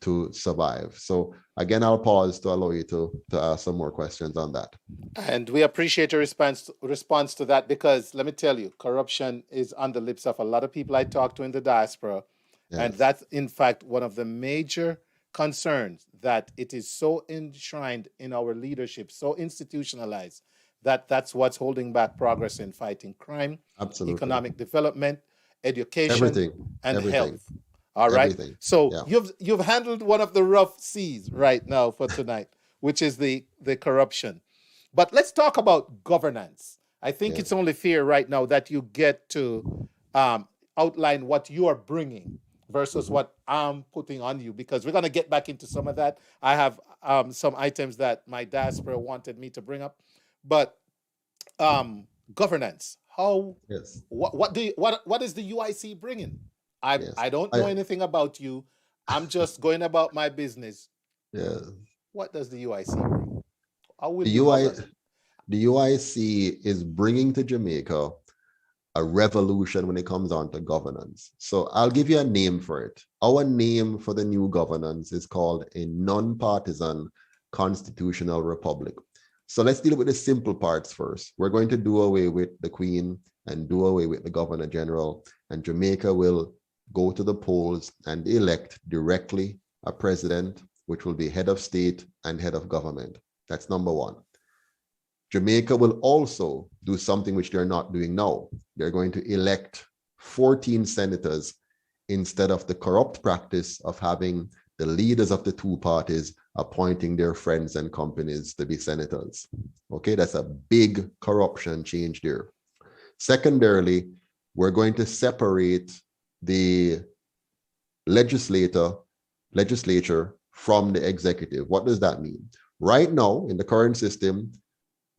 to survive. So again, I'll pause to allow you to ask some more questions on that. And we appreciate your response to that, because let me tell you, corruption is on the lips of a lot of people I talk to in the diaspora. And Yes. that's, in fact, one of the major concerns, that it is so enshrined in our leadership, so institutionalized, that that's what's holding back progress in fighting crime, Absolutely. economic development, education, Everything. and Everything. health. All right. Everything. So Yeah. you've handled one of the rough seas right now for tonight, which is the corruption. But let's talk about governance. I think Yes. it's only fair right now that you get to outline what you are bringing versus what I'm putting on you, because we're going to get back into some of that. I have some items that my diaspora wanted me to bring up, but governance. How? Yes. What is the UIC bringing? Yes. I don't know anything about you. I'm just going about my business. Yeah. What does the UIC bring? How will The you govern? The UIC is bringing to Jamaica a revolution when it comes on to governance. So I'll give you a name for it. Our name for the new governance is called a non-partisan constitutional republic. So let's deal with the simple parts first. We're going to do away with the Queen and do away with the Governor General, and Jamaica will go to the polls and elect directly a president, which will be head of state and head of government. That's number one. Jamaica will also do something which they're not doing now. They're going to elect 14 senators instead of the corrupt practice of having the leaders of the two parties appointing their friends and companies to be senators. Okay, that's a big corruption change there. Secondarily, we're going to separate the legislature from the executive. What does that mean? Right now, in the current system,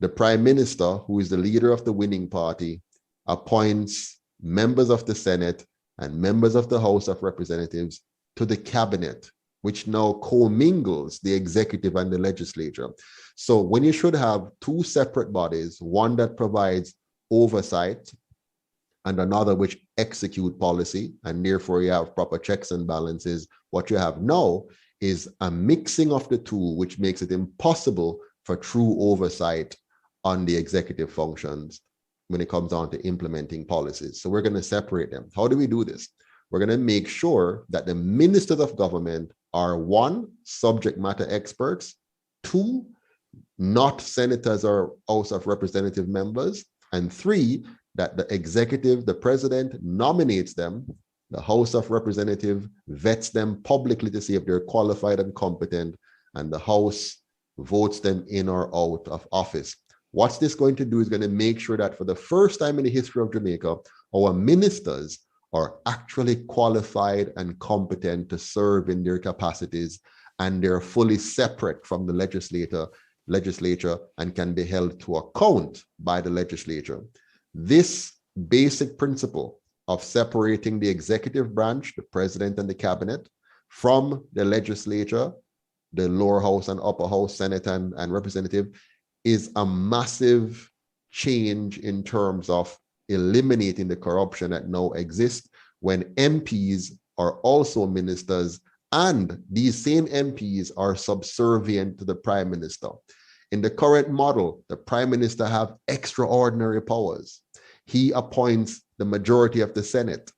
the prime minister, who is the leader of the winning party, appoints members of the Senate and members of the House of Representatives to the cabinet, which now commingles the executive and the legislature. So when you should have two separate bodies, one that provides oversight and another which execute policy, and therefore you have proper checks and balances, what you have now is a mixing of the two, which makes it impossible for true oversight on the executive functions when it comes on to implementing policies. So we're going to separate them. How do we do this? We're going to make sure that the ministers of government are, one, subject matter experts, two, not senators or House of Representative members, and three, that the executive, the president, nominates them, the House of Representative vets them publicly to see if they're qualified and competent, and the House votes them in or out of office. What's this going to do is going to make sure that for the first time in the history of Jamaica, our ministers are actually qualified and competent to serve in their capacities, and they're fully separate from the legislature and can be held to account by the legislature. This basic principle of separating the executive branch, the president and the cabinet, from the legislature, the lower house and upper house, Senate and representative, is a massive change in terms of eliminating the corruption that now exists when MPs are also ministers, and these same MPs are subservient to the prime minister. In the current model, the prime minister have extraordinary powers. He appoints the majority of the Senate.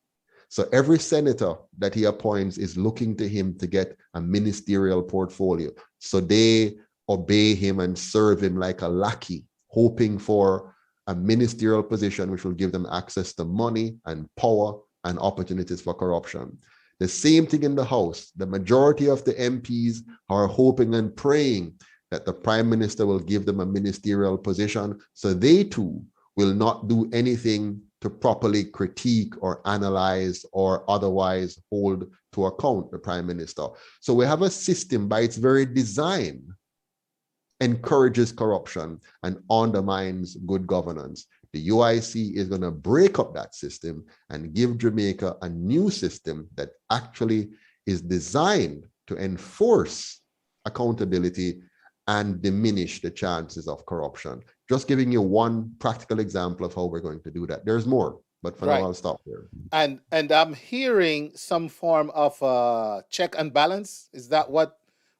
So every senator that he appoints is looking to him to get a ministerial portfolio. So they obey him and serve him like a lackey, hoping for a ministerial position which will give them access to money and power and opportunities for corruption. The same thing in the House. The majority of the MPs are hoping and praying that the prime minister will give them a ministerial position, so they too will not do anything to properly critique or analyze or otherwise hold to account the prime minister. So we have a system by its very design encourages corruption and undermines good governance. The UIC is going to break up that system and give Jamaica a new system that actually is designed to enforce accountability and diminish the chances of corruption. Just giving you one practical example of how we're going to do that. There's more, But for now, Right. I'll stop there. And I'm hearing some form of check and balance. Is that what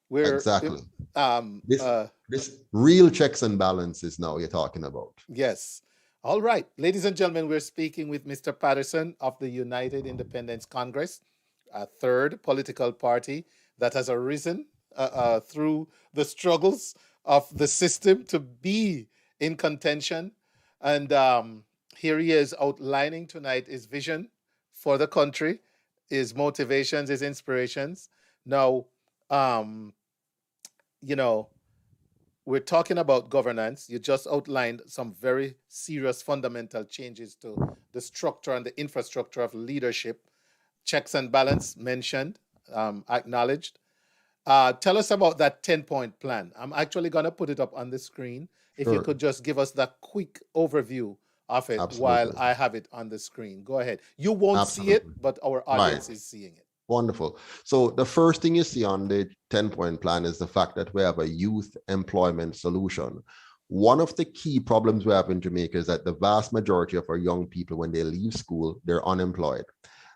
we're Exactly. um This uh this real checks and balances now you're talking about. yes. All right. Ladies and gentlemen, we're speaking with Mr. Patterson of the United Independence Congress, a third political party that has arisen through the struggles of the system to be in contention. And here he is outlining tonight his vision for the country, his motivations, his inspirations. Now, um, you know, we're talking about governance. You just outlined some very serious fundamental changes to the structure and the infrastructure of leadership. Checks and balance mentioned, acknowledged. Tell us about that 10-point plan. I'm actually going to put it up on the screen. If you Sure. could just give us that quick overview of it while Absolutely. I have it on the screen. Go ahead. You won't see Absolutely. it, but our Right. audience is seeing it. Wonderful. So the first thing you see on the 10-point plan is the fact that we have a youth employment solution. One of the key problems we have in Jamaica is that the vast majority of our young people, when they leave school, they're unemployed,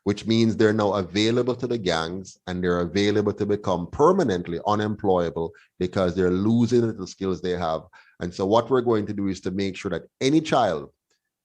which means they're now available to the gangs and they're available to become permanently unemployable because they're losing the skills they have. And so what we're going to do is to make sure that any child,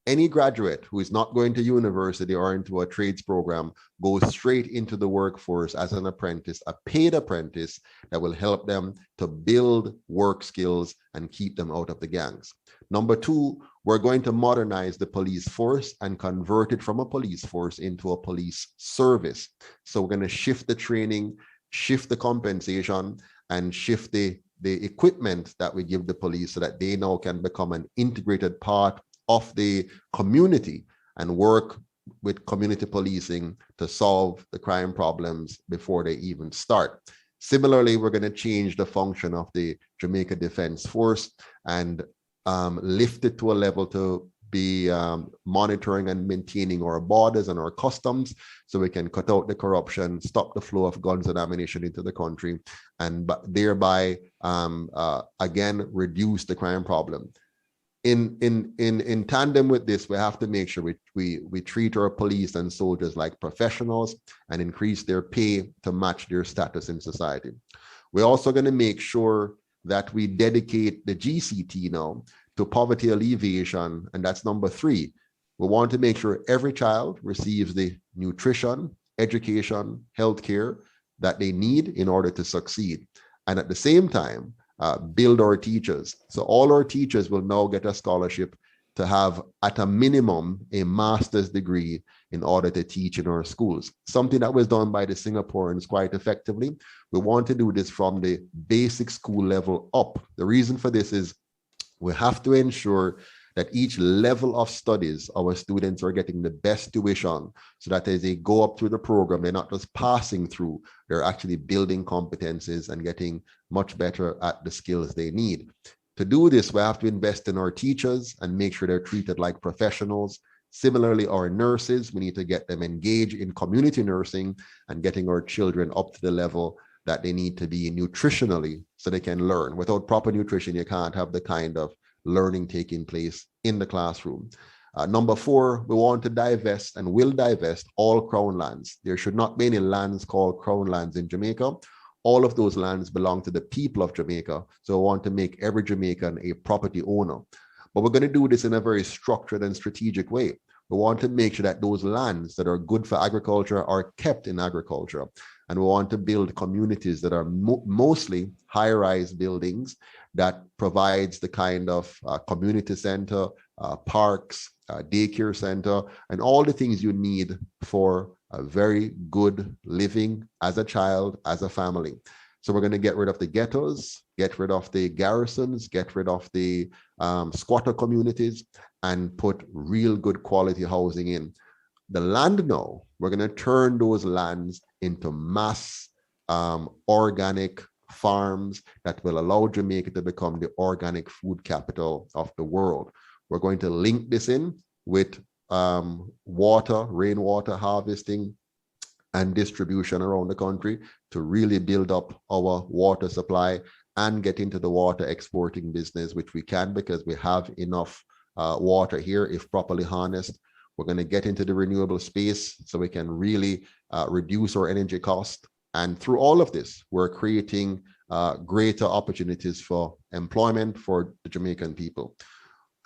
any graduate who is not going to university or into a trades program goes straight into the workforce as an apprentice, a paid apprentice that will help them to build work skills and keep them out of the gangs. Number two, we're going to modernize the police force and convert it from a police force into a police service. So we're going to shift the training, shift the compensation, and shift the equipment that we give the police so that they now can become an integrated part of the community and work with community policing to solve the crime problems before they even start. Similarly, we're going to change the function of the Jamaica Defense Force and lift it to a level to be monitoring and maintaining our borders and our customs so we can cut out the corruption, stop the flow of guns and ammunition into the country, and thereby, again, reduce the crime problem. In tandem with this, we have to make sure we treat our police and soldiers like professionals and increase their pay to match their status in society. We're also going to make sure that we dedicate the GCT now to poverty alleviation, and that's number three. We want to make sure every child receives the nutrition, education, healthcare that they need in order to succeed. And at the same time, build our teachers. So all our teachers will now get a scholarship to have, at a minimum, a master's degree in order to teach in our schools. Something that was done by the Singaporeans quite effectively. We want to do this from the basic school level up. The reason for this is we have to ensure that each level of studies, our students are getting the best tuition so that as they go up through the program, they're not just passing through, they're actually building competencies and getting much better at the skills they need. To do this, we have to invest in our teachers and make sure they're treated like professionals. Similarly, our nurses, we need to get them engaged in community nursing and getting our children up to the level that they need to be nutritionally so they can learn. Without proper nutrition, you can't have the kind of learning taking place in the classroom. Number four, we want to divest and will divest all crown lands. There should not be any lands called crown lands in Jamaica. All of those lands belong to the people of Jamaica. So we want to make every Jamaican a property owner. But we're going to do this in a very structured and strategic way. We want to make sure that those lands that are good for agriculture are kept in agriculture. And we want to build communities that are mostly high-rise buildings that provides the kind of community center, parks, daycare center, and all the things you need for a very good living as a child, as a family. So we're going to get rid of the ghettos, get rid of the garrisons, get rid of the squatter communities, and put real good quality housing in. The land now, we're going to turn those lands into mass organic farms that will allow Jamaica to become the organic food capital of the world. We're going to link this in with water, rainwater harvesting and distribution around the country to really build up our water supply and get into the water exporting business, which we can because we have enough water here if properly harnessed. We're going to get into the renewable space so we can really reduce our energy cost. And through all of this, we're creating greater opportunities for employment for the Jamaican people.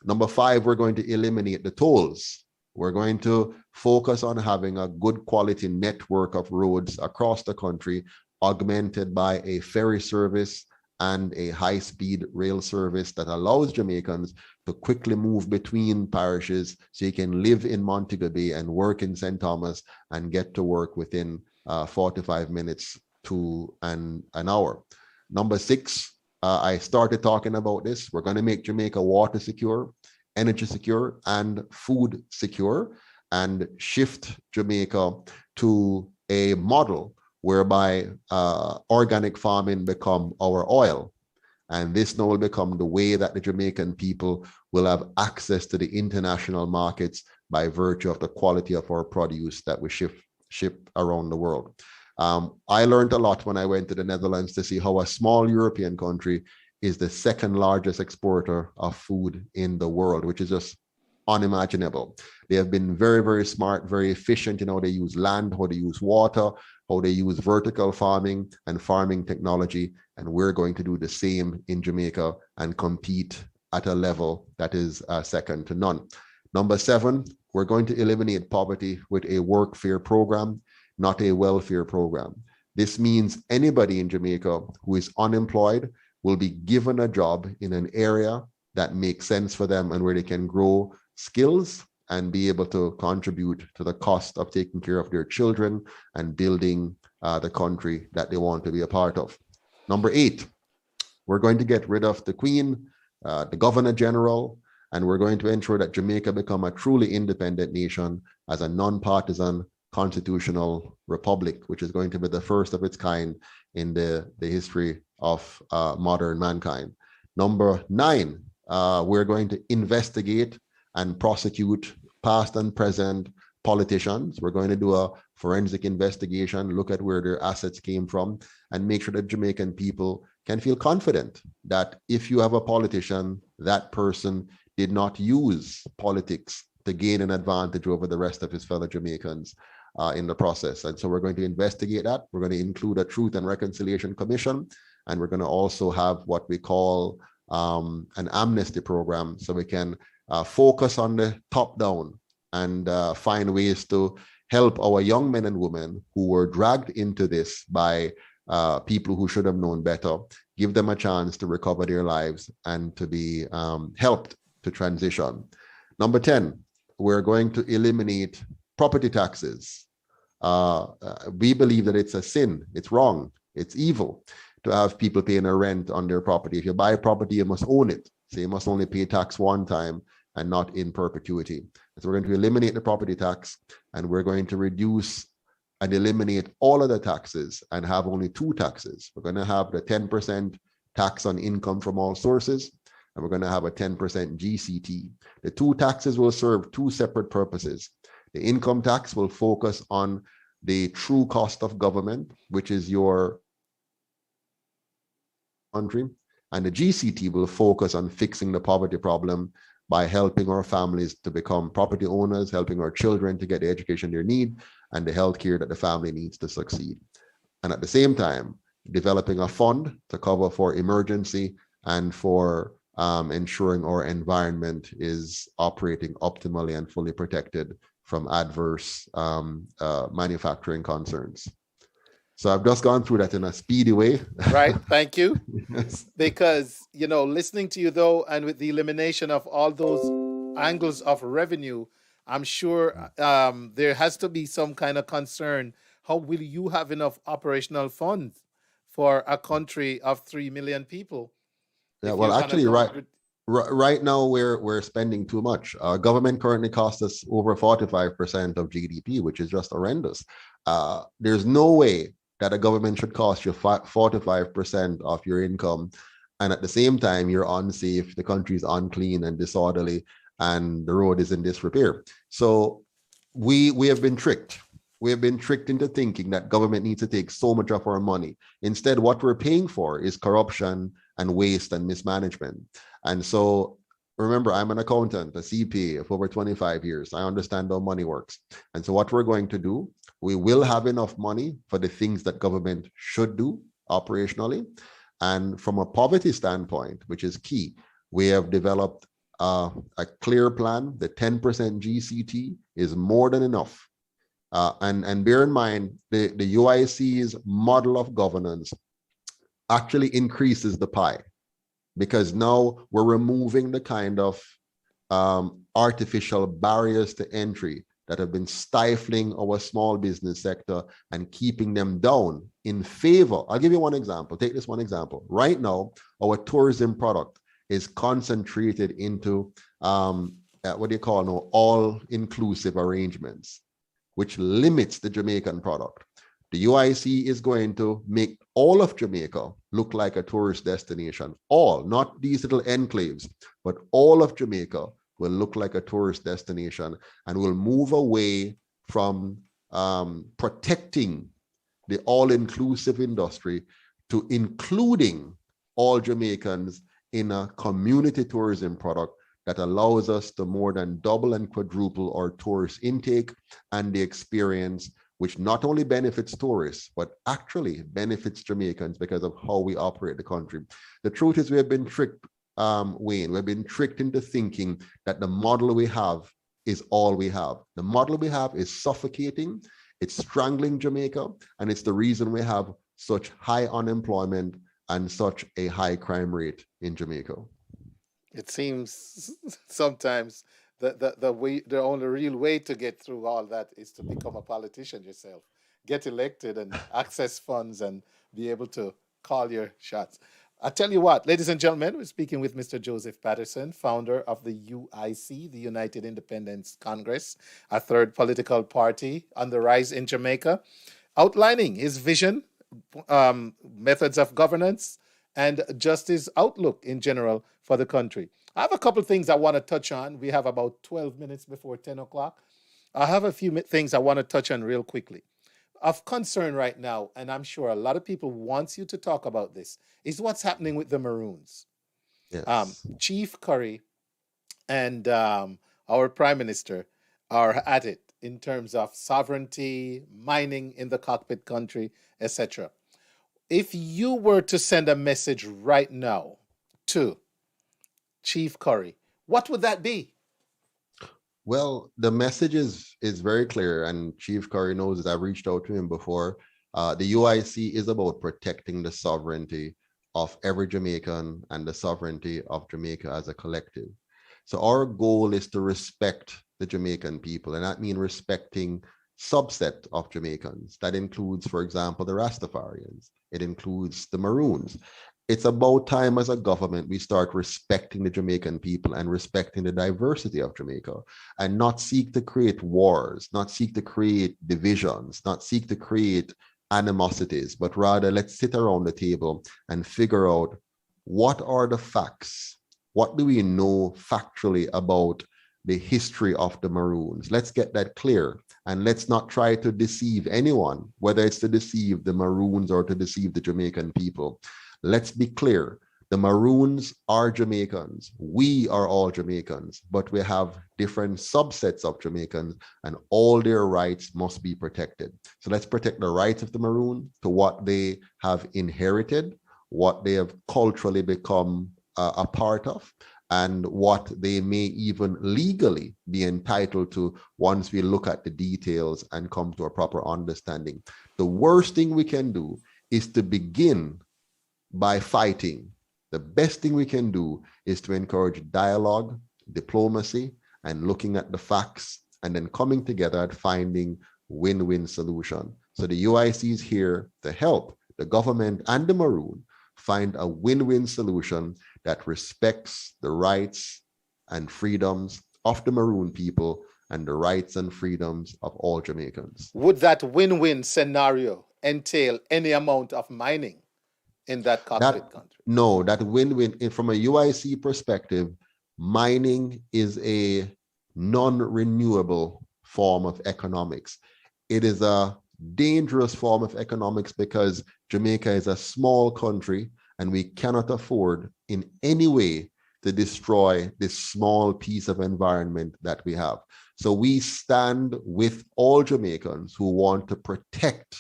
Number 5, we're going to eliminate the tolls. We're going to focus on having a good quality network of roads across the country, augmented by a ferry service and a high-speed rail service that allows Jamaicans to quickly move between parishes, so you can live in Montego Bay and work in St. Thomas and get to work within 45 minutes to an hour. Number 6, I started talking about this. We're going to make Jamaica water secure, energy secure, and food secure, and shift Jamaica to a model whereby organic farming become our oil. And this now will become the way that the Jamaican people will have access to the international markets by virtue of the quality of our produce that we ship around the world. I learned a lot when I went to the Netherlands to see how a small European country is the second largest exporter of food in the world, which is just unimaginable. They have been very, very smart, very efficient in how they use land, how they use water, how they use vertical farming and farming technology. And we're going to do the same in Jamaica and compete at a level that is second to none. Number 7, we're going to eliminate poverty with a workfare program, not a welfare program. This means anybody in Jamaica who is unemployed will be given a job in an area that makes sense for them and where they can grow skills and be able to contribute to the cost of taking care of their children and building the country that they want to be a part of. Number 8, we're going to get rid of the Queen, the Governor General, and we're going to ensure that Jamaica become a truly independent nation as a non-partisan constitutional republic, which is going to be the first of its kind in the history of modern mankind. Number 9, we're going to investigate and prosecute past and present politicians. We're going to do a forensic investigation, look at where their assets came from, and make sure that Jamaican people can feel confident that if you have a politician, that person did not use politics to gain an advantage over the rest of his fellow Jamaicans in the process. And so we're going to investigate that. We're going to include a Truth and Reconciliation Commission, and we're going to also have what we call an amnesty program, so we can focus on the top down and find ways to help our young men and women who were dragged into this by people who should have known better, give them a chance to recover their lives and to be helped to transition. Number 10, we're going to eliminate property taxes. We believe that it's a sin, it's wrong, it's evil to have people paying a rent on their property. If you buy a property, you must own it. So you must only pay tax one time and not in perpetuity. So we're going to eliminate the property tax, and we're going to reduce and eliminate all of the taxes and have only 2 taxes. We're going to have the 10% tax on income from all sources, and we're going to have a 10% GCT. The 2 taxes will serve 2 separate purposes. The income tax will focus on the true cost of government, which is your country, and the GCT will focus on fixing the poverty problem by helping our families to become property owners, helping our children to get the education they need, and the healthcare that the family needs to succeed. And at the same time, developing a fund to cover for emergency and for ensuring our environment is operating optimally and fully protected from adverse manufacturing concerns. So I've just gone through that in a speedy way. Right, thank you. Yes. Because, you know, listening to you though, and with the elimination of all those angles of revenue, I'm sure there has to be some kind of concern. How will you have enough operational funds for a country of 3 million people? Yeah, well, actually, right now we're spending too much. Our government currently costs us over 45% of GDP, which is just horrendous. There's no way that a government should cost you 45% of your income, and at the same time you're unsafe, the country is unclean and disorderly, and the road is in disrepair. So we have been tricked. We have been tricked into thinking that government needs to take so much of our money. Instead, what we're paying for is corruption and waste and mismanagement. And so remember, I'm an accountant, a CPA of over 25 years. I understand how money works. And so what we're going to do, we will have enough money for the things that government should do operationally. And from a poverty standpoint, which is key, we have developed a clear plan. The 10% GCT is more than enough. And bear in mind, the UIC's model of governance actually increases the pie, because now we're removing the kind of artificial barriers to entry that have been stifling our small business sector and keeping them down in favor. I'll give you one example. Take this one example. Right now, our tourism product is concentrated into what do you call now, all-inclusive arrangements, which limits the Jamaican product. The UIC is going to make all of Jamaica look like a tourist destination. All, not these little enclaves, but all of Jamaica will look like a tourist destination, and will move away from protecting the all-inclusive industry to including all Jamaicans in a community tourism product that allows us to more than double and quadruple our tourist intake and the experience, which not only benefits tourists, but actually benefits Jamaicans because of how we operate the country. The truth is, we have been tricked, Wayne. We've been tricked into thinking that the model we have is all we have. The model we have is suffocating, it's strangling Jamaica, and it's the reason we have such high unemployment and such a high crime rate in Jamaica. It seems sometimes the only real way to get through all that is to become a politician yourself, get elected and access funds and be able to call your shots. I tell you what, ladies and gentlemen, we're speaking with Mr. Joseph Patterson, founder of the UIC, the United Independence Congress, a third political party on the rise in Jamaica, outlining his vision, methods of governance, and just his outlook in general for the country. I have a couple of things I want to touch on. We have about 12 minutes before 10 o'clock. I have a few things I want to touch on real quickly. Of concern right now, and I'm sure a lot of people want you to talk about this, is what's happening with the Maroons. Yes. Chief Curry and our Prime Minister are at it in terms of sovereignty, mining in the cockpit country, etc. If you were to send a message right now to Chief Curry, what would that be? Well, the message is very clear, and Chief Curry knows that I've reached out to him before. The UIC is about protecting the sovereignty of every Jamaican and the sovereignty of Jamaica as a collective. So our goal is to respect the Jamaican people, and that means respecting subset of Jamaicans. That includes, for example, the Rastafarians. It includes the Maroons. It's about time as a government we start respecting the Jamaican people and respecting the diversity of Jamaica, and not seek to create wars, not seek to create divisions, not seek to create animosities, but rather let's sit around the table and figure out what are the facts. What do we know factually about the history of the Maroons? Let's get that clear, and let's not try to deceive anyone, whether it's to deceive the Maroons or to deceive the Jamaican people. Let's be clear. The Maroons are Jamaicans. We are all Jamaicans, but we have different subsets of Jamaicans, and all their rights must be protected. So let's protect the rights of the Maroon to what they have inherited, what they have culturally become a part of, and what they may even legally be entitled to once we look at the details and come to a proper understanding. The worst thing we can do is to begin by fighting. The best thing we can do is to encourage dialogue, diplomacy, and looking at the facts, and then coming together and finding win-win solution. So the UIC is here to help the government and the Maroon find a win-win solution that respects the rights and freedoms of the Maroon people and the rights and freedoms of all Jamaicans. Would that win-win scenario entail any amount of mining in that cockpit country? No, that win-win, from a UIC perspective, mining is a non-renewable form of economics. It is a dangerous form of economics because Jamaica is a small country and we cannot afford in any way to destroy this small piece of environment that we have. So we stand with all Jamaicans who want to protect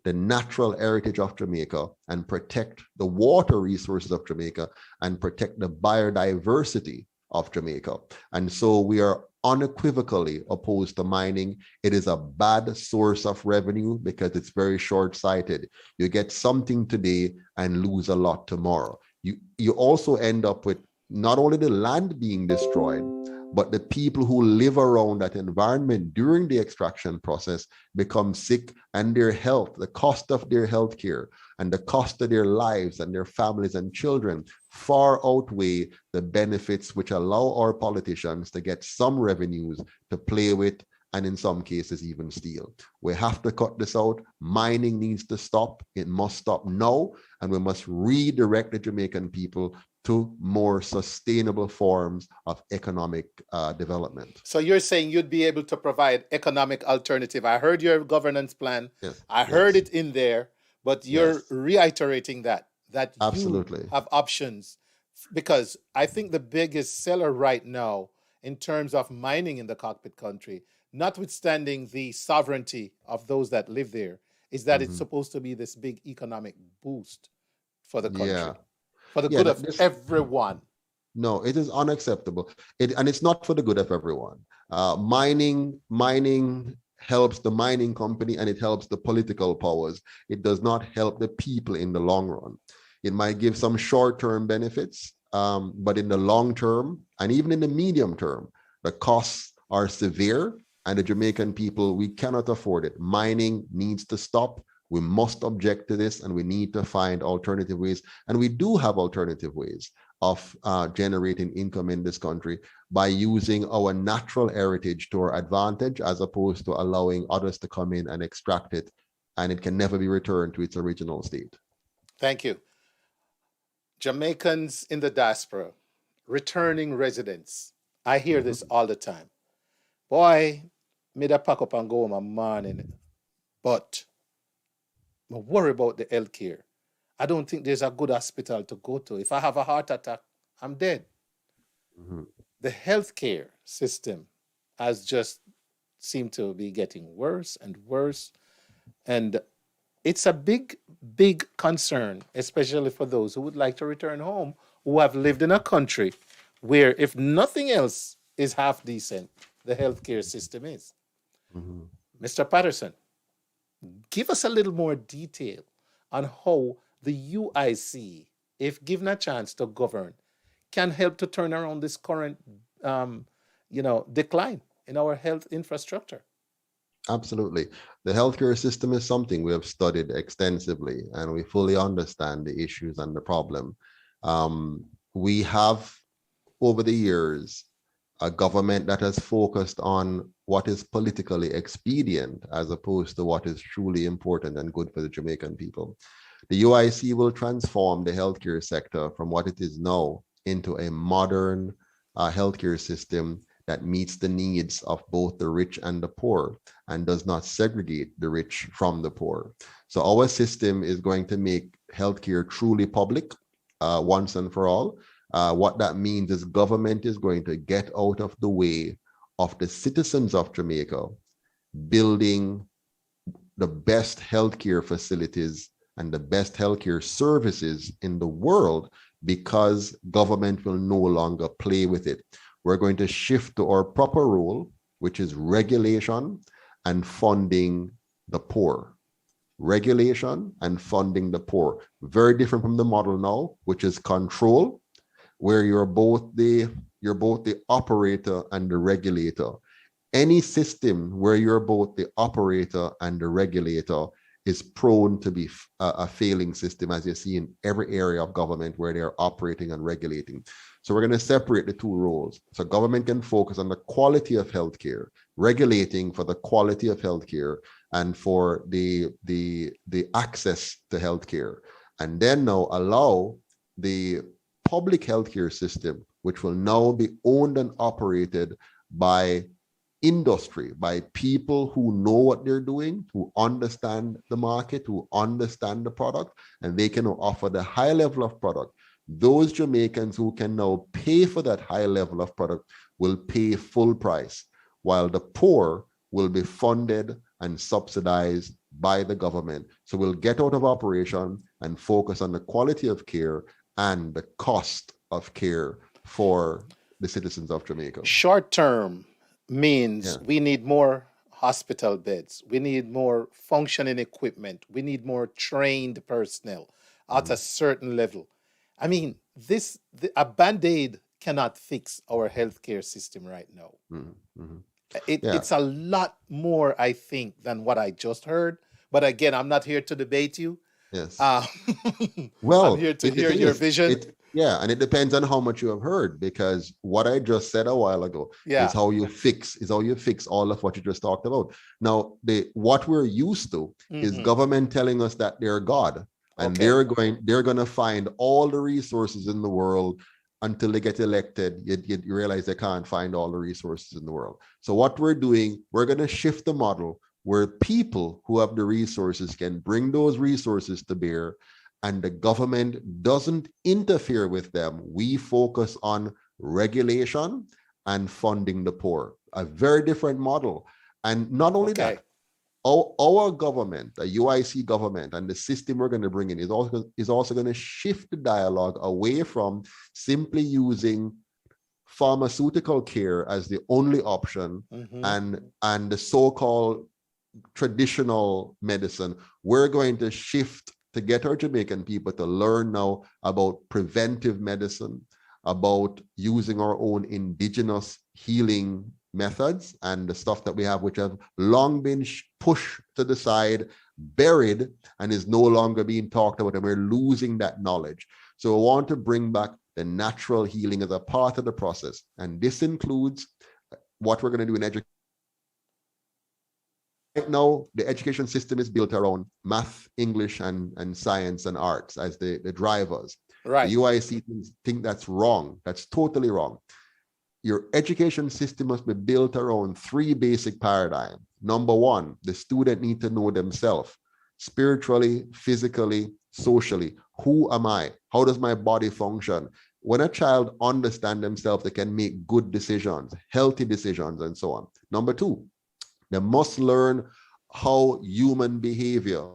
the natural heritage of Jamaica and protect the water resources of Jamaica and protect the biodiversity of Jamaica. And so we are unequivocally opposed to mining. It is a bad source of revenue because it's very short-sighted. You get something today and lose a lot tomorrow. You also end up with not only the land being destroyed, but the people who live around that environment during the extraction process become sick, and their health, the cost of their health care and the cost of their lives and their families and children far outweigh the benefits which allow our politicians to get some revenues to play with, and in some cases even steal. We have to cut this out. Mining needs to stop. It must stop now, and we must redirect the Jamaican people to more sustainable forms of economic development. So you're saying you'd be able to provide economic alternative. I heard your governance plan. Yes. I heard it in there, but you're reiterating that Absolutely. you have options, because I think the biggest seller right now in terms of mining in the cockpit country, notwithstanding the sovereignty of those that live there, is that it's supposed to be this big economic boost for the country, for the good of everyone. No, it is unacceptable. And it's not for the good of everyone. Mining helps the mining company and it helps the political powers. It does not help the people in the long run. It might give some short-term benefits, but in the long term and even in the medium term, the costs are severe, and the Jamaican people, we cannot afford it. Mining needs to stop. We must object to this, and we need to find alternative ways. And we do have alternative ways of generating income in this country by using our natural heritage to our advantage, as opposed to allowing others to come in and extract it, and it can never be returned to its original state. Thank you. Jamaicans in the diaspora, returning residents. I hear this all the time. Boy, me da pack up and go home a morning, but I worry about the health care. I don't think there's a good hospital to go to. If I have a heart attack, I'm dead. The healthcare system has just seemed to be getting worse and worse. And it's a big, big concern, especially for those who would like to return home, who have lived in a country where, if nothing else is half decent, the healthcare system is. Mr. Patterson, give us a little more detail on how the UIC, if given a chance to govern, can help to turn around this current, decline in our health infrastructure. Absolutely. The healthcare system is something we have studied extensively, and we fully understand the issues and the problem. We have, over the years, a government that has focused on what is politically expedient as opposed to what is truly important and good for the Jamaican people. The UIC will transform the healthcare sector from what it is now into a modern healthcare system that meets the needs of both the rich and the poor and does not segregate the rich from the poor. So our system is going to make healthcare truly public once and for all. What that means is government is going to get out of the way of the citizens of Jamaica building the best healthcare facilities and the best healthcare services in the world, because government will no longer play with it. We're going to shift to our proper role, which is regulation and funding the poor. Regulation and funding the poor. Very different from the model now, which is control, where you're both the operator and the regulator. Any system where you're both the operator and the regulator is prone to be a failing system, as you see in every area of government where they're operating and regulating. So we're going to separate the two roles. So government can focus on the quality of healthcare, regulating for the quality of healthcare and for the access to healthcare, and then now allow the public healthcare system, which will now be owned and operated by industry, by people who know what they're doing, who understand the market, who understand the product, and they can offer the high level of product those Jamaicans who can now pay for that high level of product will pay full price, while the poor will be funded and subsidized by the government. So we'll get out of operation and focus on the quality of care and the cost of care for the citizens of Jamaica. Short term means we need more hospital beds. We need more functioning equipment. We need more trained personnel at a certain level. I mean, a band-aid cannot fix our healthcare system right now. It's a lot more, I think, than what I just heard. But again, I'm not here to debate you. Yes. I'm here to hear your vision. And it depends on how much you have heard, because what I just said a while ago is how you fix all of what you just talked about. Now, what we're used to is government telling us that they're God, and they're going to find all the resources in the world until they get elected. You realize they can't find all the resources in the world. So what we're doing, we're going to shift the model where people who have the resources can bring those resources to bear, and the government doesn't interfere with them. We focus on regulation and funding the poor. A very different model. And not only that, our government, the UIC government, and the system we're going to bring in is also going to shift the dialogue away from simply using pharmaceutical care as the only option and the so-called traditional medicine. We're going to shift to get our Jamaican people to learn now about preventive medicine, about using our own indigenous healing methods and the stuff that we have, which have long been pushed to the side, buried, and is no longer being talked about, and we're losing that knowledge. So I want to bring back the natural healing as a part of the process. And this includes what we're going to do in education. Right now, the education system is built around math, English, and science and arts as the drivers. Right. The UIC think that's wrong. That's totally wrong. Your education system must be built around three basic paradigms. Number one, the student needs to know themselves, spiritually, physically, socially. Who am I? How does my body function? When a child understands themselves, they can make good decisions, healthy decisions, and so on. Number two, they must learn how human behavior,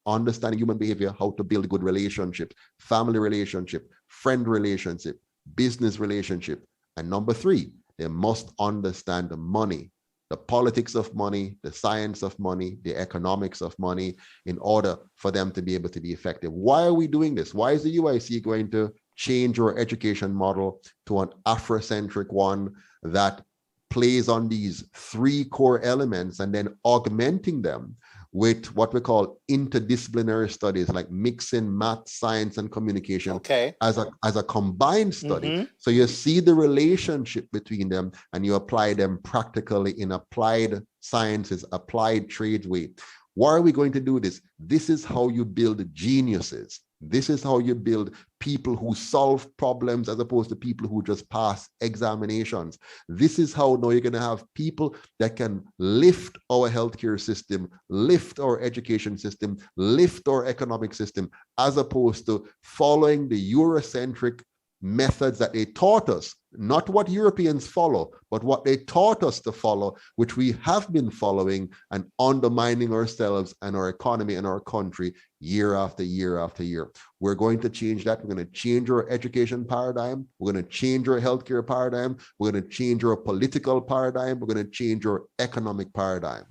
understanding human behavior, how to build good relationships, family relationship, friend relationship, business relationship. And number three, they must understand the money, the politics of money, the science of money, the economics of money, in order for them to be able to be effective. Why are we doing this? Why is the UIC going to change our education model to an Afrocentric one that plays on these three core elements and then augmenting them with what we call interdisciplinary studies, like mixing math, science, and communication as a combined study. So you see the relationship between them and you apply them practically in applied sciences, applied trades way. Why are we going to do this? This is how you build geniuses. This is how you build people who solve problems as opposed to people who just pass examinations. This is how now you're going to have people that can lift our healthcare system, lift our education system, lift our economic system, as opposed to following the Eurocentric methods that they taught us, not what Europeans follow, but what they taught us to follow, which we have been following and undermining ourselves and our economy and our country year after year after year. We're going to change that. We're going to change our education paradigm. We're going to change our healthcare paradigm. We're going to change our political paradigm. We're going to change our economic paradigm.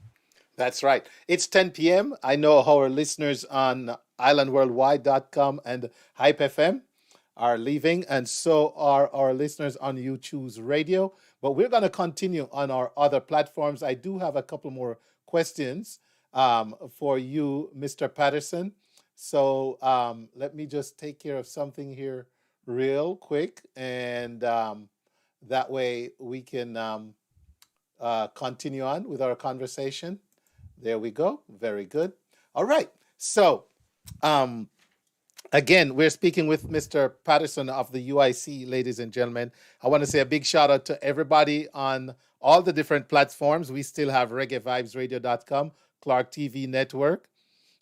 That's right. It's 10 p.m. I know our listeners on islandworldwide.com and HypeFM are leaving, and so are our listeners on You Choose Radio. But we're going to continue on our other platforms. I do have a couple more questions for you, Mr. Patterson. So let me just take care of something here real quick, and that way we can continue on with our conversation. There we go. Very good. All right. So again, we're speaking with Mr. Patterson of the UIC, ladies and gentlemen. I want to say a big shout out to everybody on all the different platforms. We still have reggaevibesradio.com, Clarke TV Network.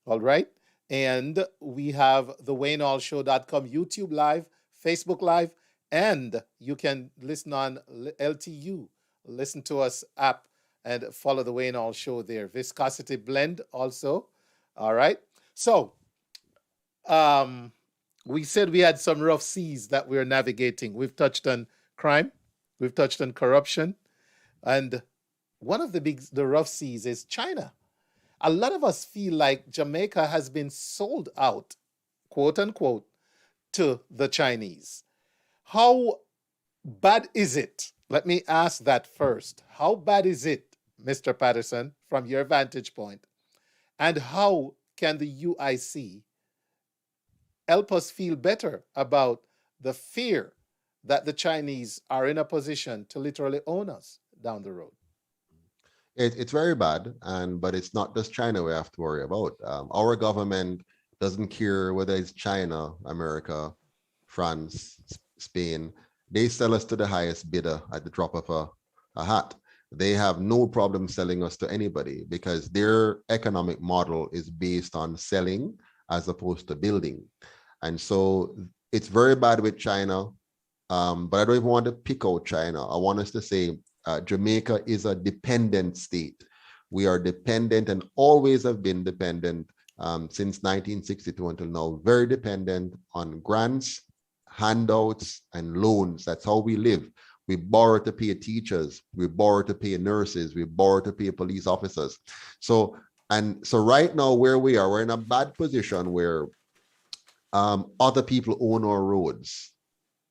All right. And we have the WayneHallShow.com YouTube Live, Facebook Live, and you can listen on LTU, listen to us app, and follow the Wayne Hall Show there. Viscosity Blend also. All right. So we said we had some rough seas that we're navigating. We've touched on crime, we've touched on corruption, and one of the rough seas is China. A lot of us feel like Jamaica has been sold out, quote unquote, to the Chinese. How bad is it? Let me ask that first. How bad is it, Mr. Patterson, from your vantage point? And how can the UIC help us feel better about the fear that the Chinese are in a position to literally own us down the road? It's very bad, but it's not just China we have to worry about. Our government doesn't care whether it's China, America, France, Spain. They sell us to the highest bidder at the drop of a hat. They have no problem selling us to anybody because their economic model is based on selling as opposed to building. And so it's very bad with China, but I don't even want to pick out China. I want us to say Jamaica is a dependent state. We are dependent and always have been dependent since 1962 until now, very dependent on grants, handouts, and loans. That's how we live. We borrow to pay teachers, we borrow to pay nurses, we borrow to pay police officers. So right now where we are, we're in a bad position where other people own our roads,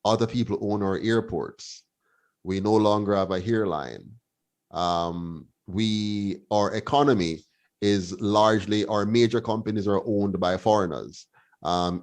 other people own our airports. We no longer have a hairline. Our economy is largely, our major companies are owned by foreigners.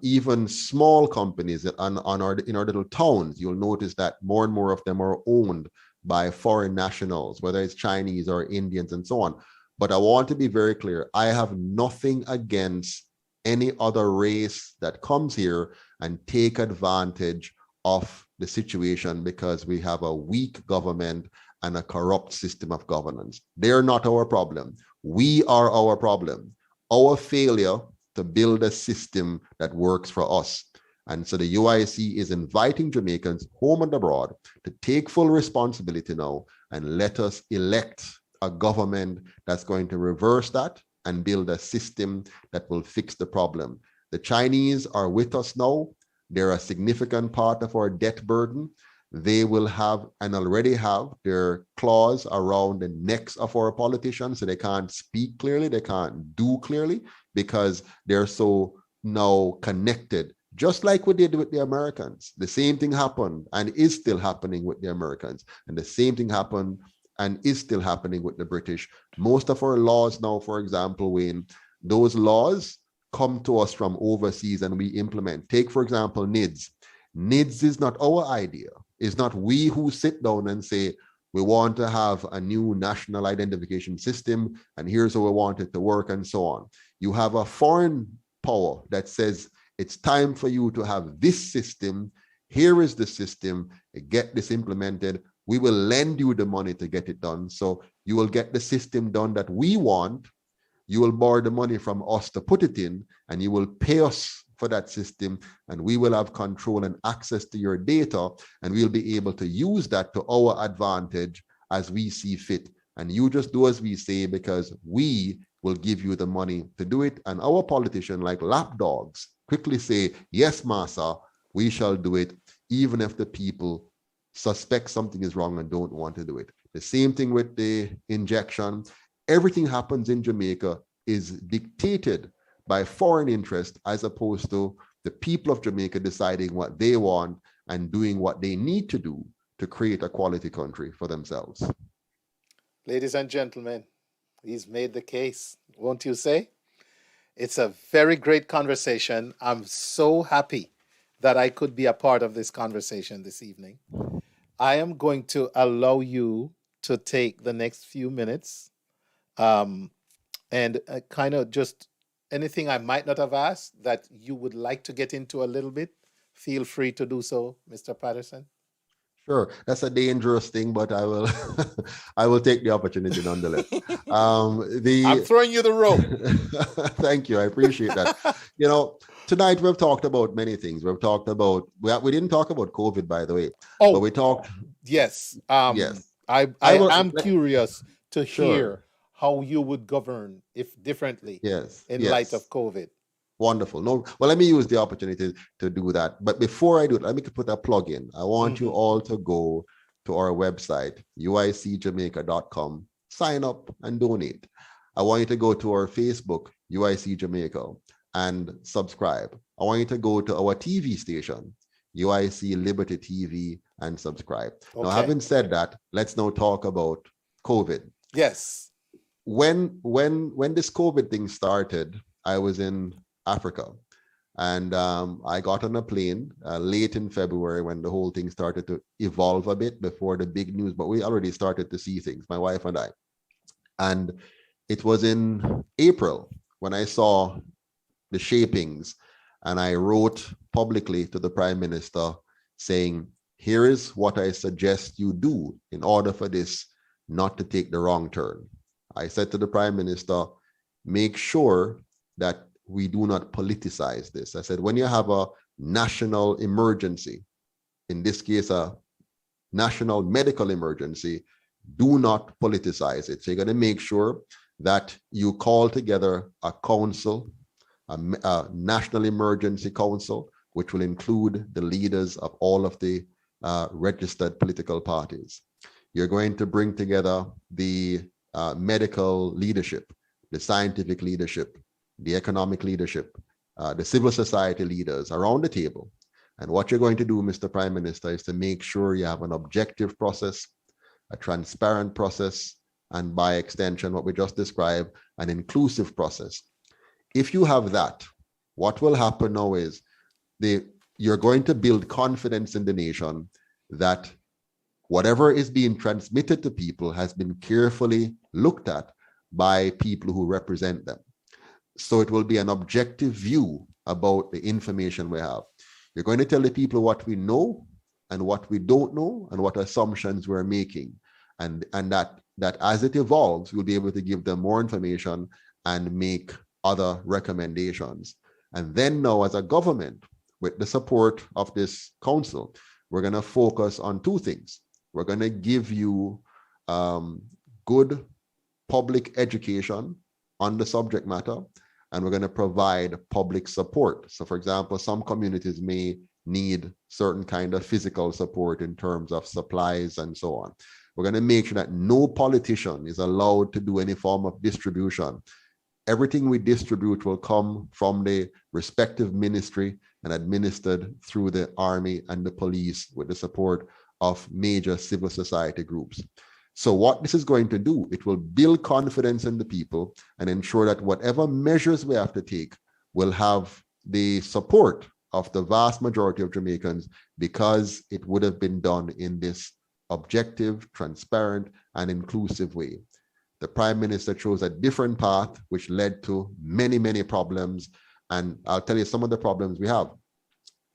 Even small companies in our little towns, you'll notice that more and more of them are owned by foreign nationals, whether it's Chinese or Indians and so on. But I want to be very clear, I have nothing against any other race that comes here and take advantage of the situation because we have a weak government and a corrupt system of governance. They're not our problem. We are our problem. Our failure to build a system that works for us. And so the UIC is inviting Jamaicans home and abroad to take full responsibility now and let us elect a government that's going to reverse that and build a system that will fix the problem. The Chinese are with us now. They're a significant part of our debt burden. They will have and already have their claws around the necks of our politicians, so they can't speak clearly, they can't do clearly because they're so now connected, just like we did with the Americans. The same thing happened and is still happening with the Americans. And the same thing happened and is still happening with the British. Most of our laws now, for example, when those laws come to us from overseas and we implement. Take, for example, NIDS. NIDS is not our idea. It's not we who sit down and say, we want to have a new national identification system and here's how we want it to work and so on. You have a foreign power that says, it's time for you to have this system. Here is the system. Get this implemented. We will lend you the money to get it done. So you will get the system done that we want. You will borrow the money from us to put it in, and you will pay us for that system, and we will have control and access to your data, and we'll be able to use that to our advantage as we see fit. And you just do as we say because we will give you the money to do it. And our politicians, like lapdogs, quickly say, yes, massa, we shall do it, even if the people suspect something is wrong and don't want to do it. The same thing with the injection. Everything happens in Jamaica is dictated by foreign interest as opposed to the people of Jamaica deciding what they want and doing what they need to do to create a quality country for themselves. Ladies and gentlemen, he's made the case, won't you say? It's a very great conversation. I'm so happy that I could be a part of this conversation this evening. I am going to allow you to take the next few minutes and kind of just anything I might not have asked that you would like to get into a little bit. Feel free to do so, Mr. Patterson. Sure, that's a dangerous thing, but I will I will take the opportunity nonetheless. I'm throwing you the rope. Thank you, I appreciate that. You know, tonight we've talked about many things. We've talked about we didn't talk about COVID, by the way, but we talked. Yes. Yes, I will. am curious to Sure. hear how you would govern if differently Yes. in light Yes. of COVID. Wonderful. No, well, let me use the opportunity to do that. But before I do it, let me put a plug in. I want you all to go to our website, uicjamaica.com, sign up and donate. I want you to go to our Facebook, UIC Jamaica, and subscribe. I want you to go to our TV station, UIC Liberty TV, and subscribe. Now, having said that, let's now talk about COVID. Yes. When this COVID thing started, I was in Africa, and I got on a plane late in February when the whole thing started to evolve a bit before the big news, but we already started to see things, my wife and I. And it was in April when I saw the shapings, and I wrote publicly to the Prime Minister saying, here is what I suggest you do in order for this not to take the wrong turn. I said to the Prime Minister, make sure that we do not politicize this. I said, when you have a national emergency, in this case, a national medical emergency, do not politicize it. So you're going to make sure that you call together a council, a national emergency council, which will include the leaders of all of the registered political parties. You're going to bring together the medical leadership, the scientific leadership, the economic leadership, the civil society leaders around the table. And what you're going to do, Mr. Prime Minister, is to make sure you have an objective process, a transparent process, and by extension, what we just described, an inclusive process. If you have that, what will happen now is you're going to build confidence in the nation that whatever is being transmitted to people has been carefully looked at by people who represent them. So it will be an objective view about the information we have. You're going to tell the people what we know and what we don't know and what assumptions we're making. And that as it evolves, we'll be able to give them more information and make other recommendations. And then now as a government, with the support of this council, we're going to focus on two things. We're going to give you good public education on the subject matter, and we're going to provide public support. So for example, some communities may need certain kind of physical support in terms of supplies and so on. We're going to make sure that no politician is allowed to do any form of distribution. Everything we distribute will come from the respective ministry and administered through the army and the police with the support of major civil society groups. So what this is going to do, it will build confidence in the people and ensure that whatever measures we have to take will have the support of the vast majority of Jamaicans, because it would have been done in this objective, transparent, and inclusive way. The Prime Minister chose a different path, which led to many, many problems. And I'll tell you some of the problems we have.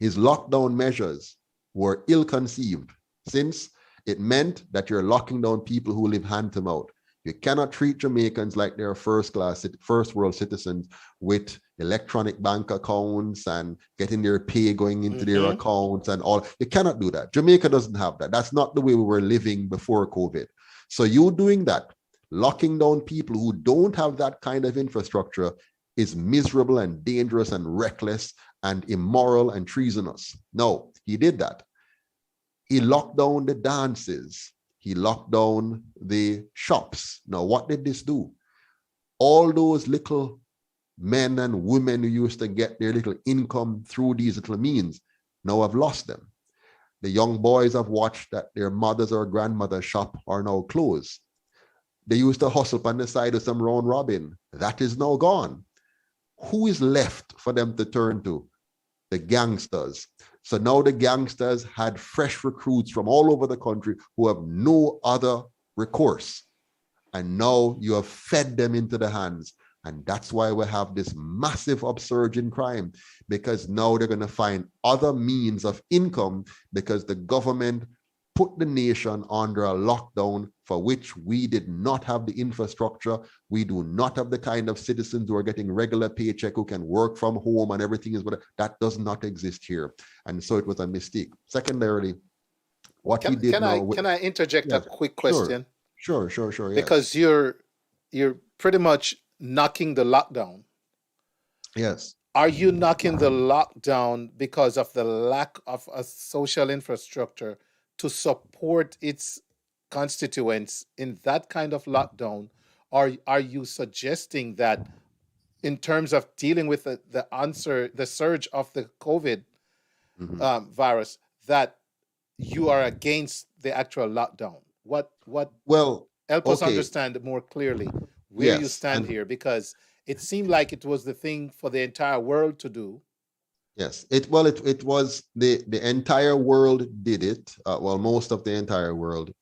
His lockdown measures were ill-conceived, since it meant that you're locking down people who live hand to mouth. You cannot treat Jamaicans like they're first world citizens with electronic bank accounts and getting their pay going into their accounts and all. You cannot do that. Jamaica doesn't have that. That's not the way we were living before COVID. So you doing that, locking down people who don't have that kind of infrastructure, is miserable and dangerous and reckless and immoral and treasonous. No, he did that. He locked down the dances. He locked down the shops. Now, what did this do? All those little men and women who used to get their little income through these little means now have lost them. The young boys have watched that their mothers or grandmother's shop are now closed. They used to hustle on the side of some round robin. That is now gone. Who is left for them to turn to? The gangsters. So now the gangsters had fresh recruits from all over the country who have no other recourse. And now you have fed them into the hands. And that's why we have this massive upsurge in crime, because now they're going to find other means of income, because the government put the nation under a lockdown for which we did not have the infrastructure. We do not have the kind of citizens who are getting regular paycheck, who can work from home and everything is what that does not exist here. And so it was a mistake. Secondarily, what we did now. Can I interject a quick question? Sure. Because you're pretty much knocking the lockdown. Yes. Are you knocking the lockdown because of the lack of a social infrastructure to support its constituents in that kind of lockdown? Or are you suggesting that in terms of dealing with the surge of the COVID virus, that you are against the actual lockdown? Well, help us understand more clearly where you stand here, because it seemed like it was the thing for the entire world to do. Yes, it was the entire world did it. Most of the entire world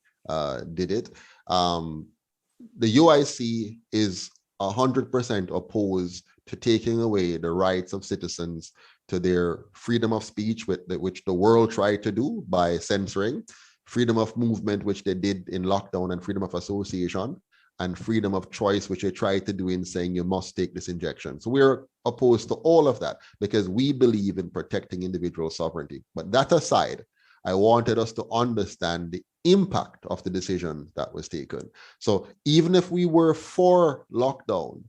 did it. The UIC is 100% opposed to taking away the rights of citizens to their freedom of speech, which the world tried to do by censoring, freedom of movement, which they did in lockdown, and freedom of association, and freedom of choice, which they tried to do in saying you must take this injection. So we're opposed to all of that because we believe in protecting individual sovereignty. But that aside, I wanted us to understand the impact of the decision that was taken. So even if we were for lockdown,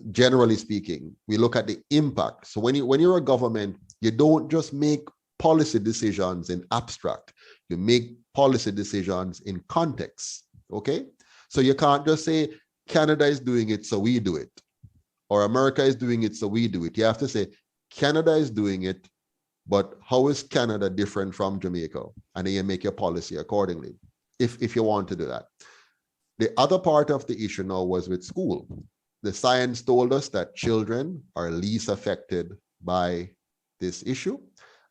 generally speaking, we look at the impact. So when you're a government, you don't just make policy decisions in abstract. You make policy decisions in context, okay? So you can't just say, Canada is doing it, so we do it. Or America is doing it, so we do it. You have to say, Canada is doing it, but how is Canada different from Jamaica? And then you make your policy accordingly, if you want to do that. The other part of the issue now was with school. The science told us that children are least affected by this issue,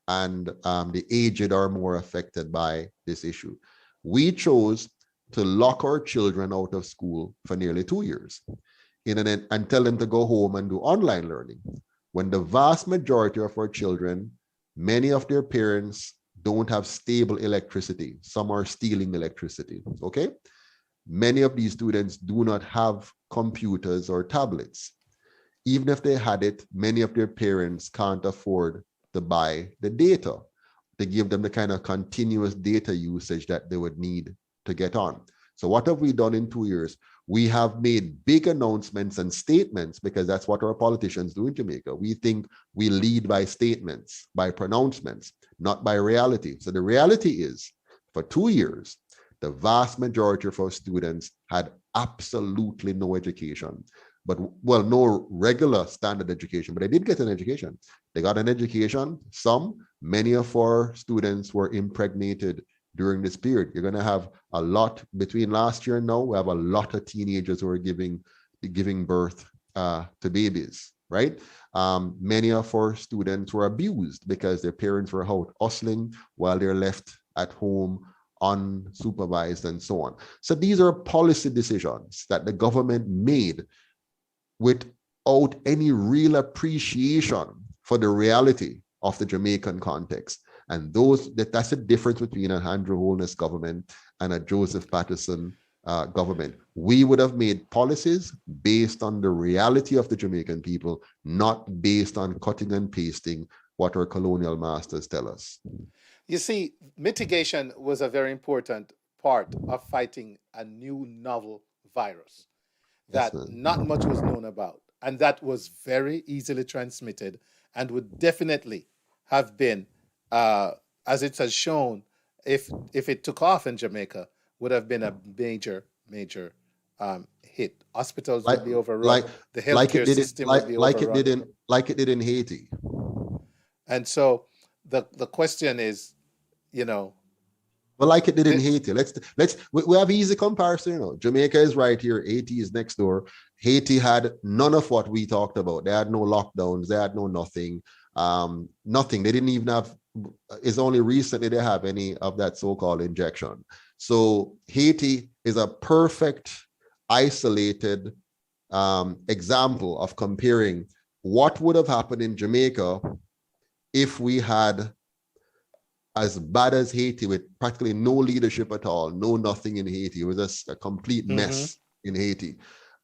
and the aged are more affected by this issue. We chose to lock our children out of school for nearly 2 years and tell them to go home and do online learning. When the vast majority of our children, many of their parents don't have stable electricity. Some are stealing electricity, okay? Many of these students do not have computers or tablets. Even if they had it, many of their parents can't afford to buy the data to give them the kind of continuous data usage that they would need to get on. So what have we done in 2 years? We have made big announcements and statements because that's what our politicians do in Jamaica. We think we lead by statements, by pronouncements, not by reality. So the reality is, for 2 years, the vast majority of our students had absolutely no education, no regular standard education, but they did get an education. They got an education. Many of our students were impregnated during this period. You're going to have a lot between last year and now. We have a lot of teenagers who are giving birth to babies, right? Many of our students were abused because their parents were out hustling while they're left at home unsupervised and so on. So these are policy decisions that the government made without any real appreciation for the reality of the Jamaican context. And that's the difference between an Andrew Holness government and a Joseph Patterson government. We would have made policies based on the reality of the Jamaican people, not based on cutting and pasting what our colonial masters tell us. You see, mitigation was a very important part of fighting a new novel virus that not much was known about, and that was very easily transmitted and would definitely have been, as it has shown, if it took off in Jamaica, would have been a major hit. Hospitals would be overrun. The healthcare system would be overrun. Like it did in Haiti. And so the question is, well, like it did in Haiti. We have easy comparison. Jamaica is right here. Haiti is next door. Haiti had none of what we talked about. They had no lockdowns. They had no nothing. Nothing. They didn't even have. It's only recently they have any of that so-called injection. So Haiti is a perfect isolated example of comparing what would have happened in Jamaica if we had as bad as Haiti, with practically no leadership at all, no nothing in Haiti. It was just a complete mess in Haiti.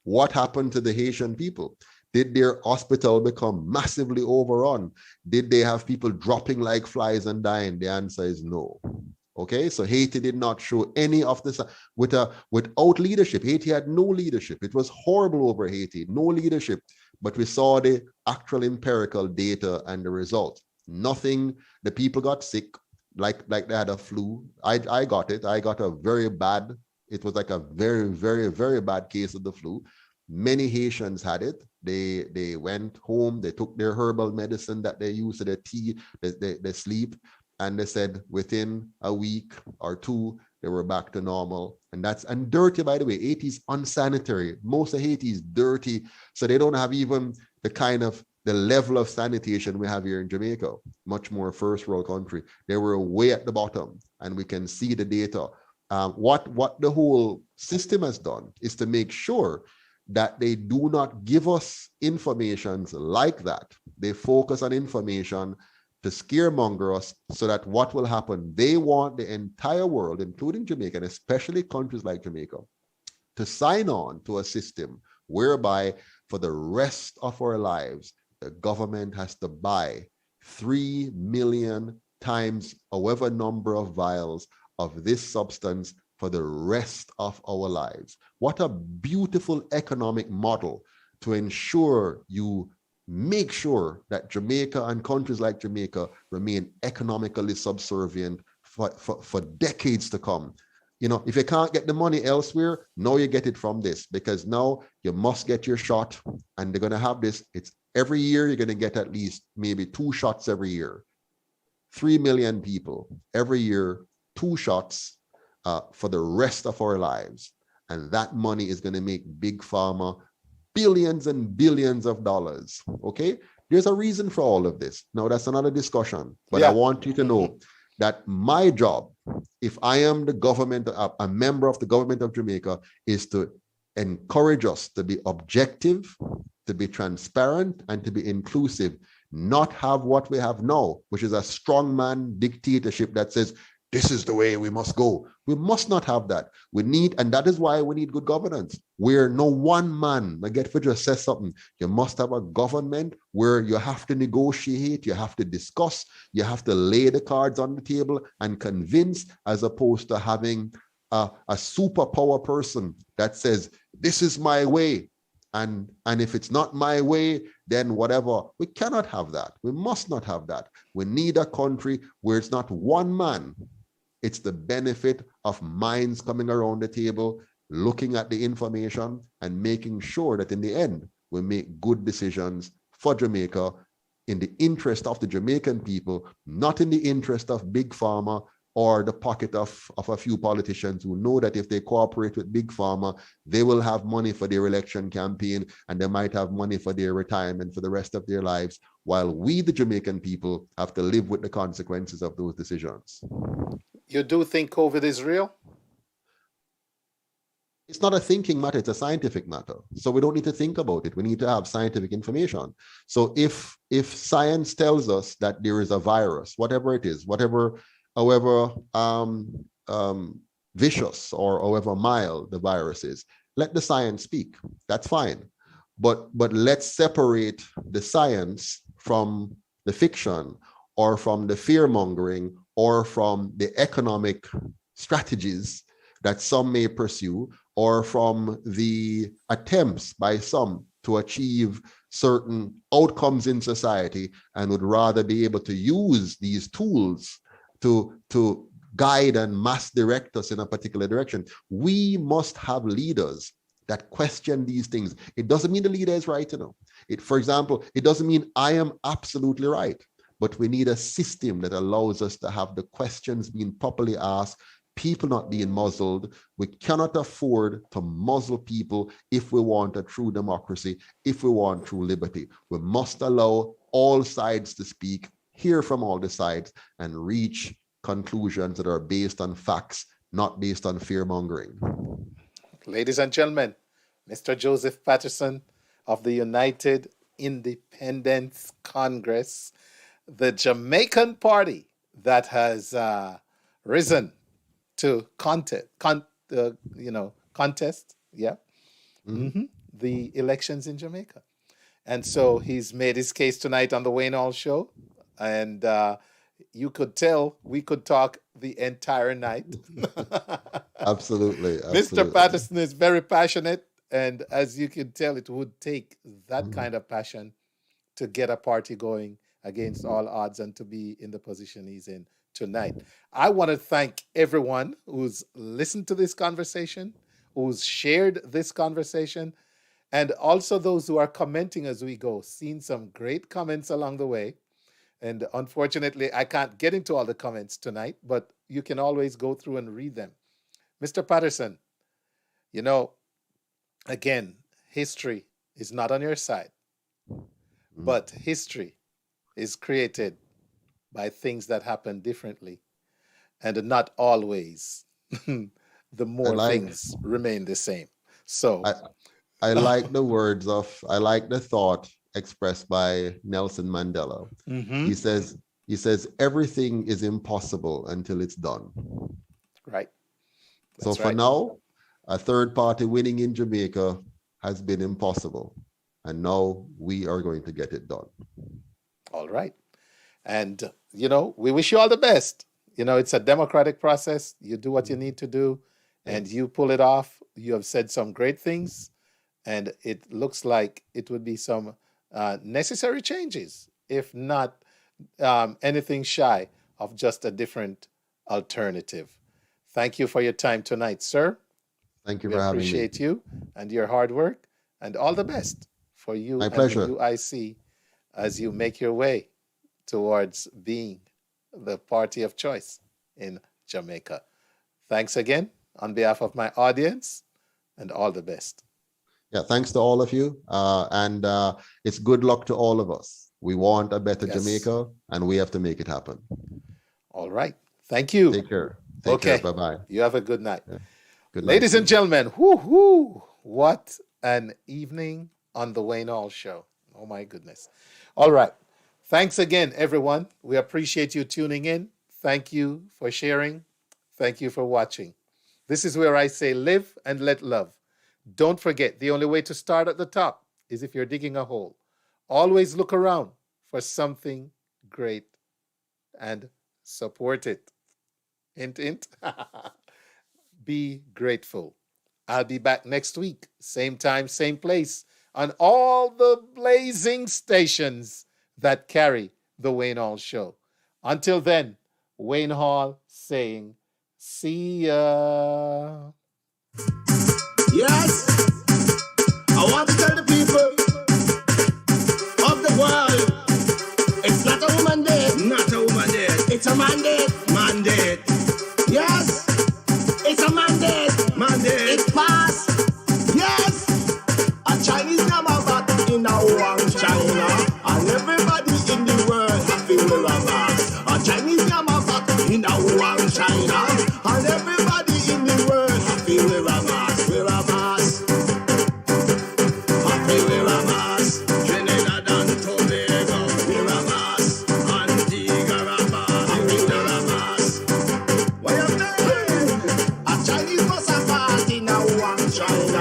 What happened to the Haitian people? Did their hospital become massively overrun? Did they have people dropping like flies and dying? The answer is no. Okay, so Haiti did not show any of this without leadership. Haiti had no leadership. It was horrible over Haiti, no leadership. But we saw the actual empirical data and the result. Nothing. The people got sick, like they had a flu. I got it. I got a very bad. It was like a very, very, very bad case of the flu. Many Haitians had it. They went home. They took their herbal medicine that they use to their tea. They sleep. And they said within a week or two, they were back to normal. And dirty, by the way. Haiti is unsanitary. Most of Haiti is dirty. So they don't have even the level of sanitation we have here in Jamaica. Much more first world country. They were way at the bottom, and we can see the data. What the whole system has done is to make sure that they do not give us information like that. They focus on information to scaremonger us, so that what will happen? They want the entire world, including Jamaica, and especially countries like Jamaica, to sign on to a system whereby for the rest of our lives, the government has to buy 3 million times however number of vials of this substance for the rest of our lives. What a beautiful economic model to ensure you make sure that Jamaica and countries like Jamaica remain economically subservient for decades to come. You know, if you can't get the money elsewhere, now you get it from this, because now you must get your shot, and they're going to have this. It's every year you're going to get at least maybe 2 shots every year. 3 million people every year, 2 shots for the rest of our lives. And that money is going to make Big Pharma billions and billions of dollars. Okay, there's a reason for all of this. Now, that's another discussion, but I want you to know that my job, if I am the government, a member of the government of Jamaica, is to encourage us to be objective, to be transparent, and to be inclusive, not have what we have now, which is a strongman dictatorship that says, this is the way we must go. We must not have that. We need, and that is why we need good governance, where no one man, I get for just say something. You must have a government where you have to negotiate, you have to discuss, you have to lay the cards on the table and convince, as opposed to having a superpower person that says, this is my way. And if it's not my way, then whatever. We cannot have that. We must not have that. We need a country where it's not one man. It's the benefit of minds coming around the table, looking at the information, and making sure that in the end, we make good decisions for Jamaica in the interest of the Jamaican people, not in the interest of Big Pharma or the pocket of a few politicians who know that if they cooperate with Big Pharma, they will have money for their election campaign, and they might have money for their retirement for the rest of their lives, while we, the Jamaican people, have to live with the consequences of those decisions. You do think COVID is real? It's not a thinking matter, it's a scientific matter. So we don't need to think about it. We need to have scientific information. So if science tells us that there is a virus, whatever it is, however vicious or however mild the virus is, let the science speak. That's fine. But let's separate the science from the fiction, or from the fear mongering, or from the economic strategies that some may pursue, or from the attempts by some to achieve certain outcomes in society, and would rather be able to use these tools to guide and mass direct us in a particular direction. We must have leaders that question these things. It doesn't mean the leader is right, For example, it doesn't mean I am absolutely right, but we need a system that allows us to have the questions being properly asked, people not being muzzled. We cannot afford to muzzle people if we want a true democracy, if we want true liberty. We must allow all sides to speak, hear from all the sides, and reach conclusions that are based on facts, not based on fear-mongering. Ladies and gentlemen, Mr. Joseph Patterson of the United Independence Congress, the Jamaican Party that has risen to contest, yeah, the elections in Jamaica. And so he's made his case tonight on the Wayne Hall Show. And you could tell we could talk the entire night. Absolutely. Mr. Patterson is very passionate. And as you can tell, it would take that kind of passion to get a party going against all odds and to be in the position he's in tonight. I want to thank everyone who's listened to this conversation, who's shared this conversation, and also those who are commenting as we go. Seen some great comments along the way. And unfortunately, I can't get into all the comments tonight, but you can always go through and read them. Mr. Patterson, again, history is not on your side, but history is created by things that happen differently, and not always the more things remain the same. So I like I like the thought expressed by Nelson Mandela. He says everything is impossible until it's done. Right. So for now, a third party winning in Jamaica has been impossible. And now we are going to get it done. All right. And, we wish you all the best. It's a democratic process. You do what you need to do and you pull it off. You have said some great things, and it looks like it would be some necessary changes, if not anything shy of just a different alternative. Thank you for your time tonight, sir. Thank you for having me. We appreciate you and your hard work, and all the best for you My and pleasure. the UIC as you make your way towards being the party of choice in Jamaica. Thanks again on behalf of my audience, and all the best. Yeah, thanks to all of you. And it's good luck to all of us. We want a better Jamaica, and we have to make it happen. All right. Thank you. Take care. Take care. Bye-bye. You have a good night. Yeah. Good night. Ladies and gentlemen, what an evening on the Wayne Hall Show. Oh, my goodness. All right. Thanks again, everyone. We appreciate you tuning in. Thank you for sharing. Thank you for watching. This is where I say live and let love. Don't forget, the only way to start at the top is if you're digging a hole. Always look around for something great and support it. Hint, hint. Be grateful. I'll be back next week, same time, same place, on all the blazing stations that carry the Wayne Hall Show. Until then, Wayne Hall saying, see ya. Yes, I want to tell the people of the world, it's not a woman dead. Not a woman dead. It's a mandate. Mandate. Yes, it's a mandate. Mandate. It passed. Yes, a Chinese number back in a one China, and everybody in the world happy with a mask. A Chinese number back in a one China, and everybody in the world happy with a mask. China.